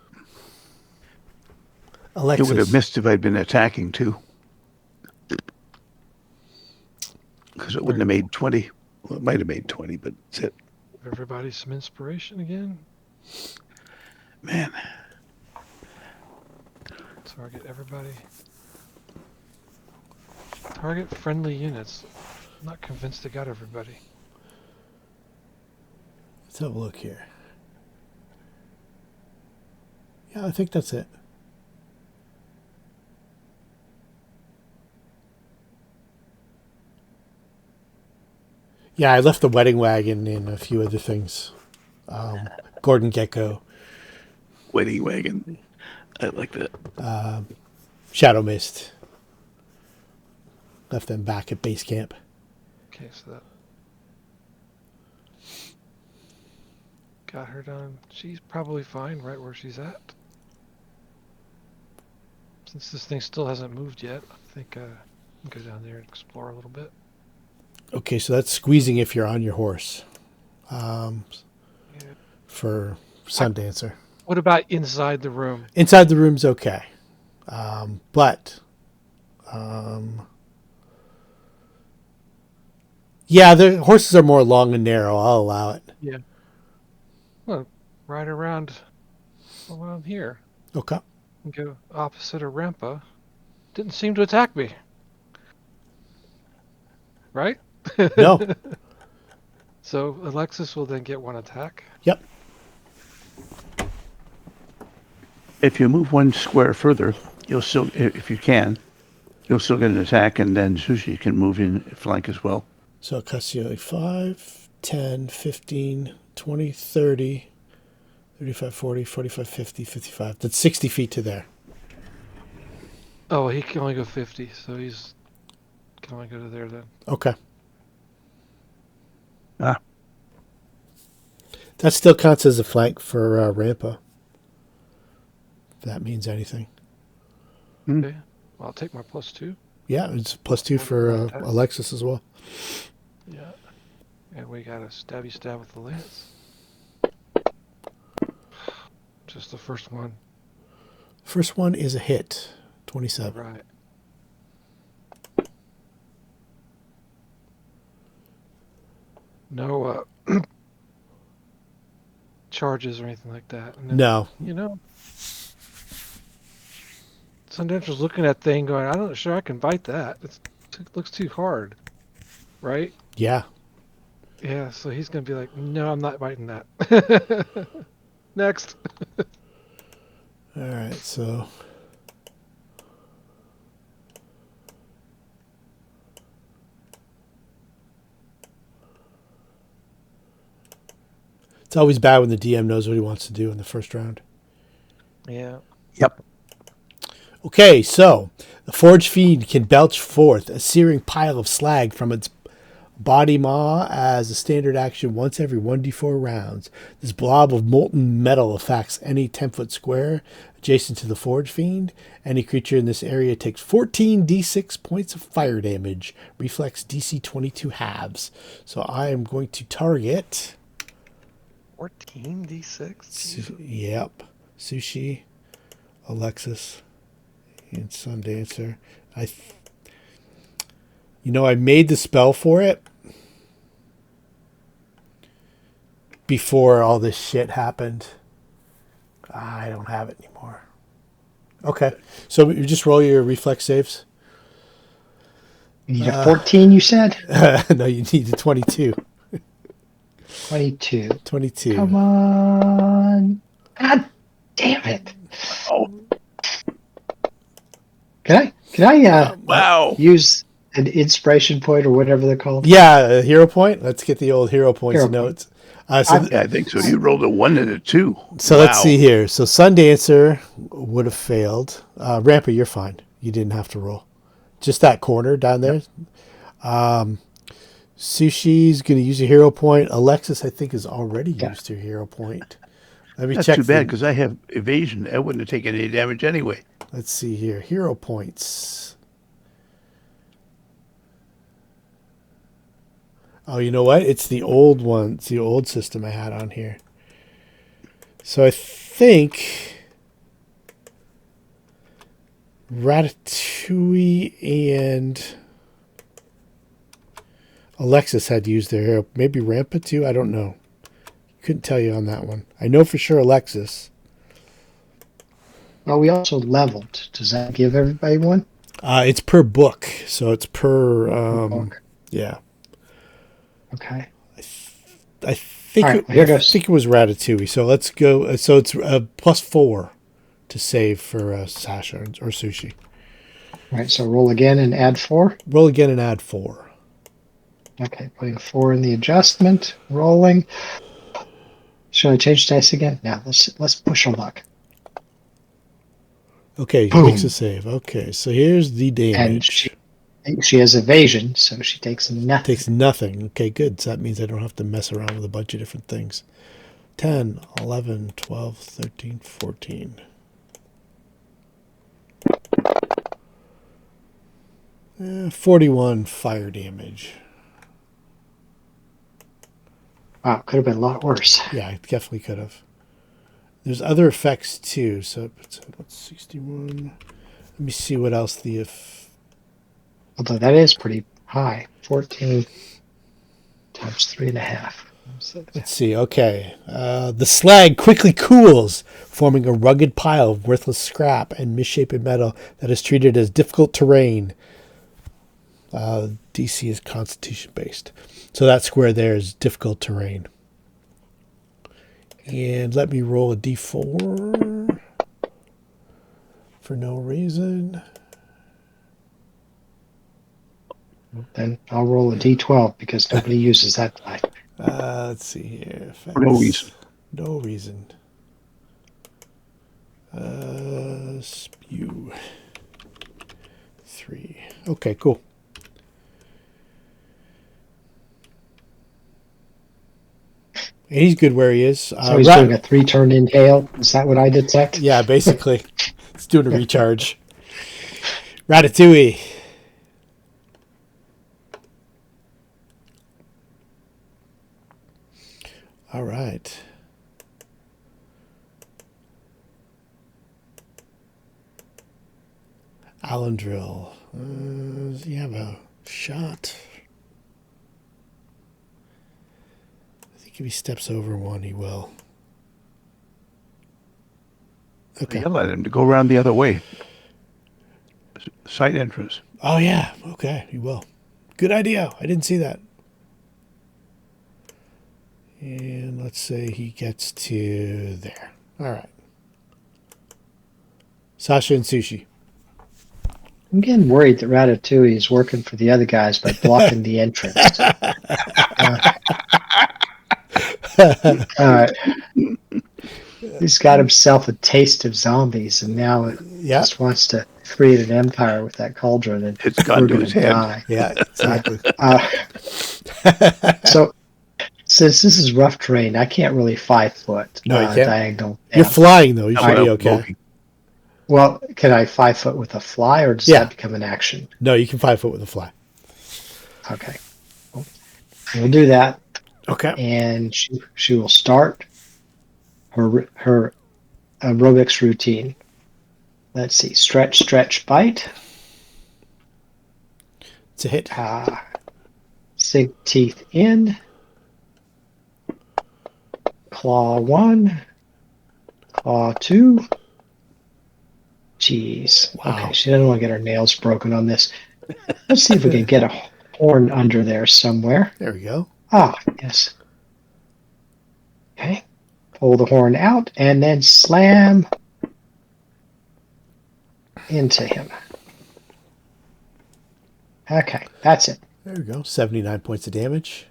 Alexis. It would have missed if I'd been attacking too. Because it wouldn't have made 20. Well, it might have made 20, but that's it. Give everybody some inspiration again. Man. Target everybody. Target friendly units. I'm not convinced they got everybody. Let's have a look here. Yeah, I think that's it. Yeah, I left the wedding wagon and a few other things. Gordon Gecko. Wedding wagon. I like that. Shadow Mist. Left them back at base camp. Okay, so that got her done. She's probably fine right where she's at. Since this thing still hasn't moved yet, I think I'll go down there and explore a little bit. Okay, so that's squeezing if you're on your horse. Yeah. For Sundancer. What about inside the room? Inside the room's okay. Yeah, the horses are more long and narrow. I'll allow it. Yeah. Well, right around here. Okay. And go opposite of Rampa. Didn't seem to attack me. Right? No. So Alexis will then get one attack. Yep. If you move one square further, you'll still, if you can, you'll still get an attack, and then Sushi can move in flank as well. So it costs you like 5, 10, 15, 20, 30, 35, 40, 45, 50, 55. That's 60 feet to there. Oh, he can only go 50, so he's can only go to there then. Okay. Ah. That still counts as a flank for Rampa. If that means anything. Okay. Well, I'll take my +2. Yeah, it's +2 for Alexis as well. Yeah. And we got a stabby stab with the lance. Just the first one. First one is a hit. 27. Right. No charges or anything like that. And then, No. You know, Sundancer's looking at thing going, I'm not sure I can bite that. It looks too hard. Right? Yeah. Yeah, so he's going to be like, no, I'm not biting that. Next. All right, so... It's always bad when the DM knows what he wants to do in the first round. Yeah. Yep. Okay, so the Forge Fiend can belch forth a searing pile of slag from its body maw as a standard action once every 1d4 rounds. This blob of molten metal affects any 10-foot square adjacent to the Forge Fiend. Any creature in this area takes 14d6 points of fire damage. Reflex DC 22 halves. So I am going to target... 14d6? Yep. Sushi, Alexis, and Sundancer. I made the spell for it before all this shit happened. I don't have it anymore. Okay. So you just roll your reflex saves? You need a 14, you said? No, you need a 22. 22. 22. Come on. God damn it. Oh, Can I wow. use an inspiration point or whatever they're called? Yeah, a hero point. Let's get the old hero points Hero and point. notes. Yeah, I think so. You rolled a 1 and a 2. So let's see here. So Sundancer would have failed. Rampa, you're fine. You didn't have to roll. Just that corner down there. Yep. Sushi's going to use a hero point. Alexis, I think, has already used her hero point. Let me That's check. too bad because I have evasion. I wouldn't have taken any damage anyway. Let's see here. Hero points. Oh, you know what? It's the old one. It's the old system I had on here. So I think Ratatouille and Alexis had used their hero. Maybe Rampa too? I don't know. Couldn't tell you on that one. I know for sure Alexis. Well, we also leveled. Does that give everybody one? It's per book, so it's per Book. yeah. Okay. I think All right, here I goes. think it was Ratatouille. So let's go. So it's +4 to save for Sasha or Sushi. All right, so roll again and add 4. Roll again and add 4. Okay, putting 4 in the adjustment. Rolling. Should I change dice again? Now let's push a luck. Okay, Boom. makes a save. Okay, so here's the damage. And she has evasion, so she takes nothing. Takes nothing. Okay, good. So that means I don't have to mess around with a bunch of different things. 10, 11, 12, 13, 14. Eh, 41 fire damage. Wow, could have been a lot worse. Yeah, I definitely could have. There's other effects too. So it's what's 61. Let me see what else the Although that is pretty high. 14 times 3.5. Let's see. Okay. The slag quickly cools, forming a rugged pile of worthless scrap and misshapen metal that is treated as difficult terrain. DC is constitution based. So that square there is difficult terrain. And let me roll a d4 for no reason. Then I'll roll a d12 because nobody uses that die. Let's see here. Effects. For no reason. No reason. Spew. 3. Okay, cool. And he's good where he is. So he's doing a 3-turn inhale. Is that what I detect? Yeah, basically. It's doing a recharge. Ratatouille. All right. Alendril. Does he have a shot? I think if he steps over one, he will. Okay. Yell at him to go around the other way. Side entrance. Oh, yeah. Okay, he will. Good idea. I didn't see that. And let's say he gets to there. All right. Sasha and Sushi. I'm getting worried that Ratatouille is working for the other guys by blocking the entrance. All right. He's got himself a taste of zombies, and now it just wants to create an empire with that cauldron, and It's gone to we're his going to head. die. Yeah, exactly. So, since this is rough terrain, I can't really 5-foot No, you can't. diagonal. You're down. flying, though. You should be Well, okay. Well, can I 5-foot with a fly, or does Yeah. that become an action? No, you can 5-foot with a fly. Okay. We'll do that, Okay. and she will start her aerobics routine. Let's see. Stretch, stretch, bite. It's a hit. Sink teeth in. Claw 1. Claw 2. Jeez. Wow. Okay, she doesn't want to get her nails broken on this. Let's see if we can get a horn under there somewhere. There we go. Ah, yes. Okay. Pull the horn out and then slam into him. Okay, that's it. There we go. 79 points of damage.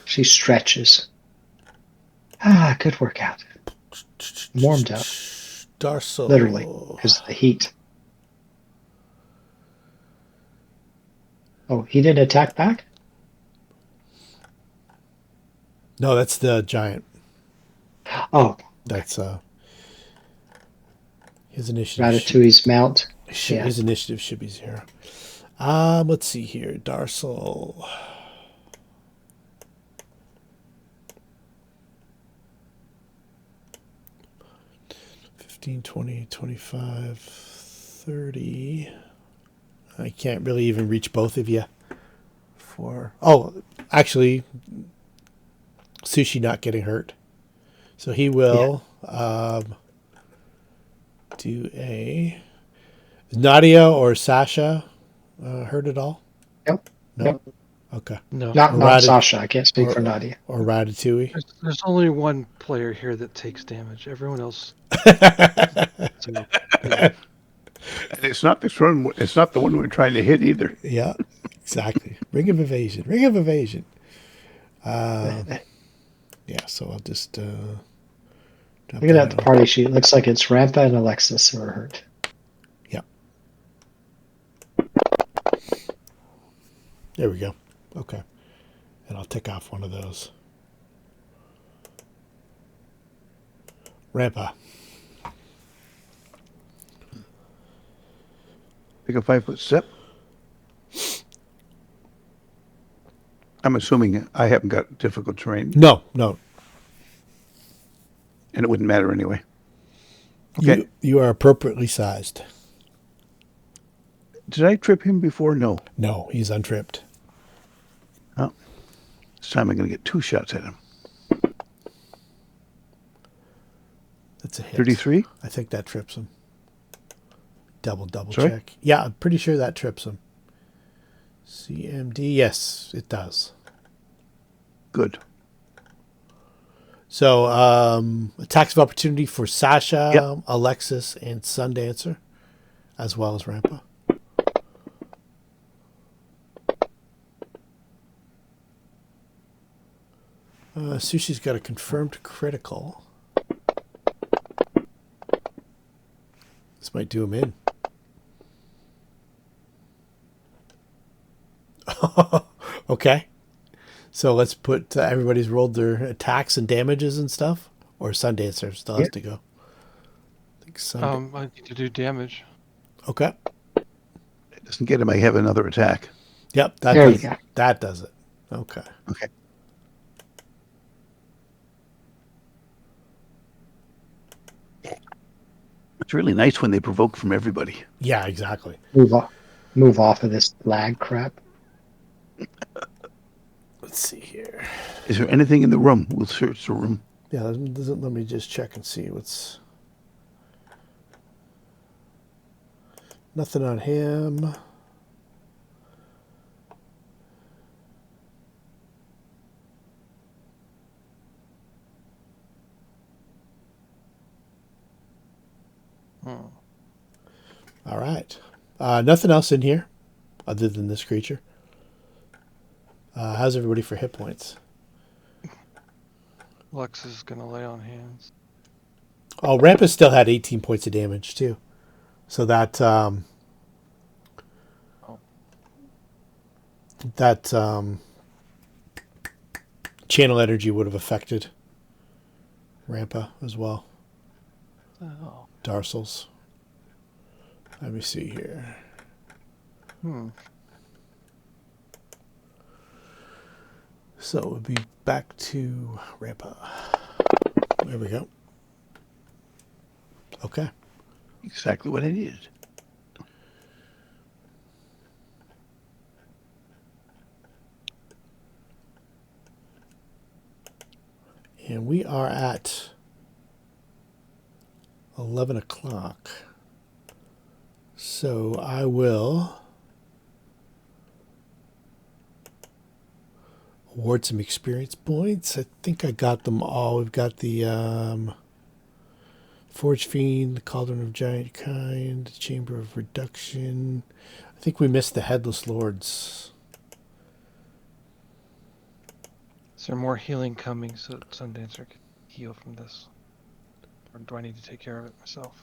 She stretches. Ah, good workout. Warmed up, Darcel. literally, because of the heat. Oh, he didn't attack back? No, that's the giant. Oh, That's his initiative. Ratatouille's mount. Yeah. His initiative should be 0. Let's see here. Darcel. 15, 20, 25, 30. I can't really even reach both of you. Actually, Sushi not getting hurt. So he will do a... Is Nadia or Sasha hurt at all? Nope. No? Nope. Okay. No. Not Sasha. I can't speak or- for Nadia. Or Ratatouille? There's only one player here that takes damage. Everyone else. So, yeah. And it's not this one. It's not the one we're trying to hit either. Yeah, exactly. Ring of evasion. Ring of evasion. Yeah, so I'll just... drop Looking at that the on. party sheet, it looks like it's Rampa and Alexis who are hurt. Yeah. There we go. Okay. And I'll take off one of those. Rampa. Take a 5-foot step. I'm assuming I haven't got difficult terrain, No. and it wouldn't matter anyway. Okay. You are appropriately sized. Did I trip him before? No. No, he's untripped. Oh. This time I'm going to get 2 shots at him. That's a hit. 33? I think that trips him. Double Sorry? check. Yeah, I'm pretty sure that trips him. CMD, yes, it does. Good. So, attacks of opportunity for Sasha, Yep. Alexis, and Sundancer, as well as Rampa. Sushi's got a confirmed critical. This might do him in. Okay. So let's put everybody's rolled their attacks and damages and stuff. Or Sundancer still has to go. I think I need to do damage. Okay. It doesn't get him. I have another attack. Yep. There you go. That does it. Okay. Okay. It's really nice when they provoke from everybody. Yeah, exactly. Move off of this lag crap. Let's see here. Is there anything in the room? We'll search the room. Yeah, let me just check and see what's... Nothing on him. All right. Nothing else in here other than this creature. How's everybody for hit points? Lex is gonna lay on hands. Oh, Rampa still had 18 points of damage too. So that channel energy would have affected Rampa as well. Oh. Darcel's. Let me see here. So it would be back to Rampa. There we go. Okay. Exactly what I needed. And we are at 11 o'clock. So I will award some experience points. I think I got them all. We've got the Forge Fiend, Cauldron of Giant Kind, Chamber of Reduction. I think we missed the Headless Lords. Is there more healing coming so that Sundancer can heal from this? Or do I need to take care of it myself?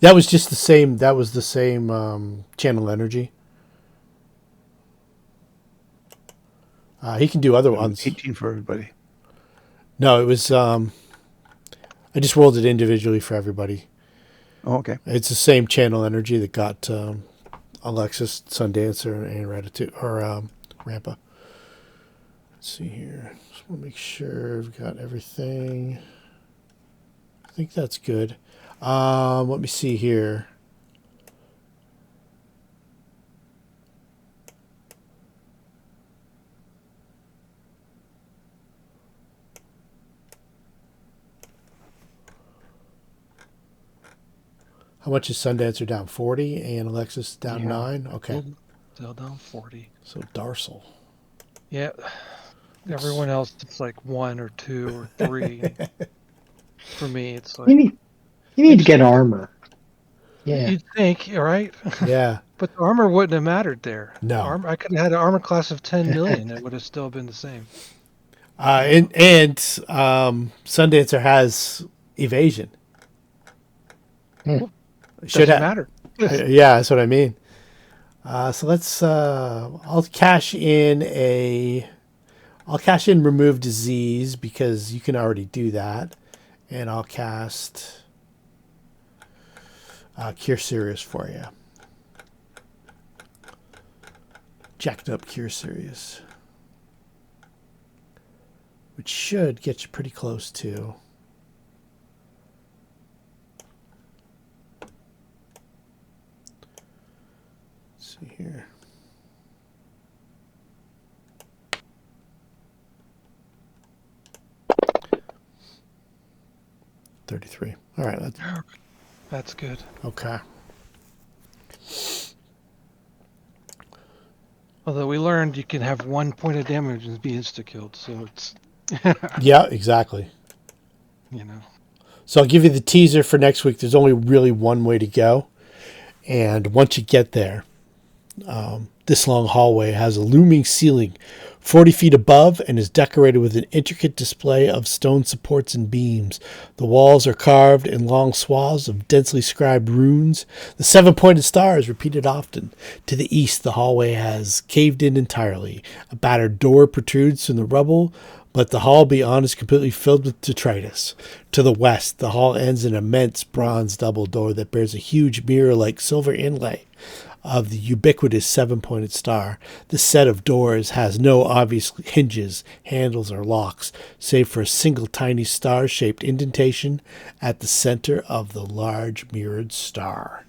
That was just the same. That was the same channel energy. He can do other ones. 18 for everybody. No, it was. I just rolled it individually for everybody. Oh, okay. It's the same channel energy that got Alexis, Sundancer, and Ratatouille or Rampa. Let's see here. Just want to make sure we've got everything. I think that's good. Let me see here. How much is Sundancer down? 40 and Alexis down 9? Okay. Still down 40. So Darcel. Yeah. Everyone else, it's like 1 or 2 or 3. For me, it's like... You need to get armor. Yeah. You'd think, right? Yeah. But the armor wouldn't have mattered there. No. I could have had an armor class of 10 million. It would have still been the same. And Sundancer has evasion. Doesn't matter. Yeah, that's what I mean. So let's. I'll cash in remove disease because you can already do that, and I'll cast cure serious for you. Jacked up cure serious, which should get you pretty close to. Here. 33. All right. That's good. Okay. Although we learned you can have 1 point of damage and be insta-killed, so it's... Yeah, exactly. You know. So I'll give you the teaser for next week. There's only really one way to go. And once you get there, this long hallway has a looming ceiling 40 feet above and is decorated with an intricate display of stone supports and beams. The walls are carved in long swaths of densely scribed runes. The 7-pointed star is repeated often. To the east, the hallway has caved in entirely. A battered door protrudes from the rubble, but the hall beyond is completely filled with detritus. To the west, the hall ends in an immense bronze double door that bears a huge mirror-like silver inlay of the ubiquitous 7-pointed star. This set of doors has no obvious hinges, handles, or locks, save for a single tiny star-shaped indentation at the center of the large mirrored star.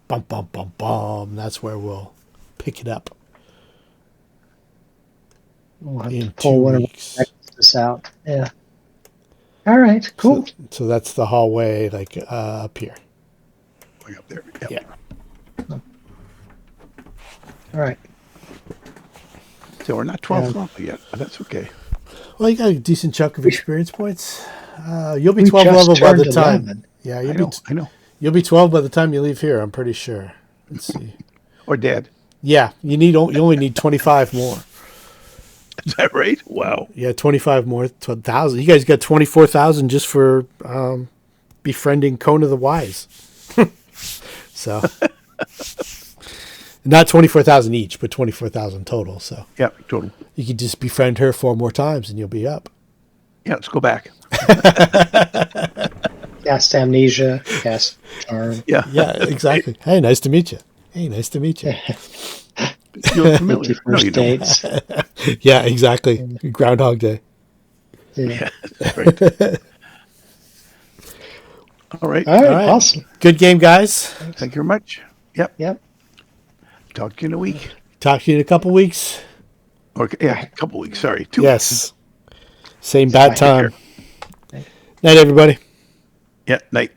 Bum, bum, bum, bum. That's where we'll pick it up. We'll have in to pull 2 one weeks. of this out. Yeah. All right. Cool. So that's the hallway, like up here. Way up there. Yep. Yeah. All right. So we're not 12th level yet, but that's okay. Well, you got a decent chunk of experience points. You'll be We 12 just level by the turned time. 11. Yeah, I know. You'll be 12 by the time you leave here. I'm pretty sure. Let's see. Or dead. Yeah, you only need 25 more. Is that right? Wow. Yeah, 25 more, 12,000. You guys got 24,000 just for befriending Conna the Wise. So, not 24,000 each, but 24,000 total. So, Yeah, total. you could just befriend her 4 more times, and you'll be up. Yeah, let's go back. Cast amnesia. Cast charm. Yeah. Yeah, exactly. Hey, nice to meet you. Hey, nice to meet you. You're familiar. No, you First don't. dates. Yeah, exactly. Groundhog Day. Yeah. That's right. All right. All right. right. Awesome. Good game, guys. Thank you very much. Yep. Yep. Talk to you in a week. Talk to you in a couple weeks. Or, yeah, a couple weeks. Sorry. 2 weeks. Yes. Same bad Take time. care. Night, everybody. Yeah, night.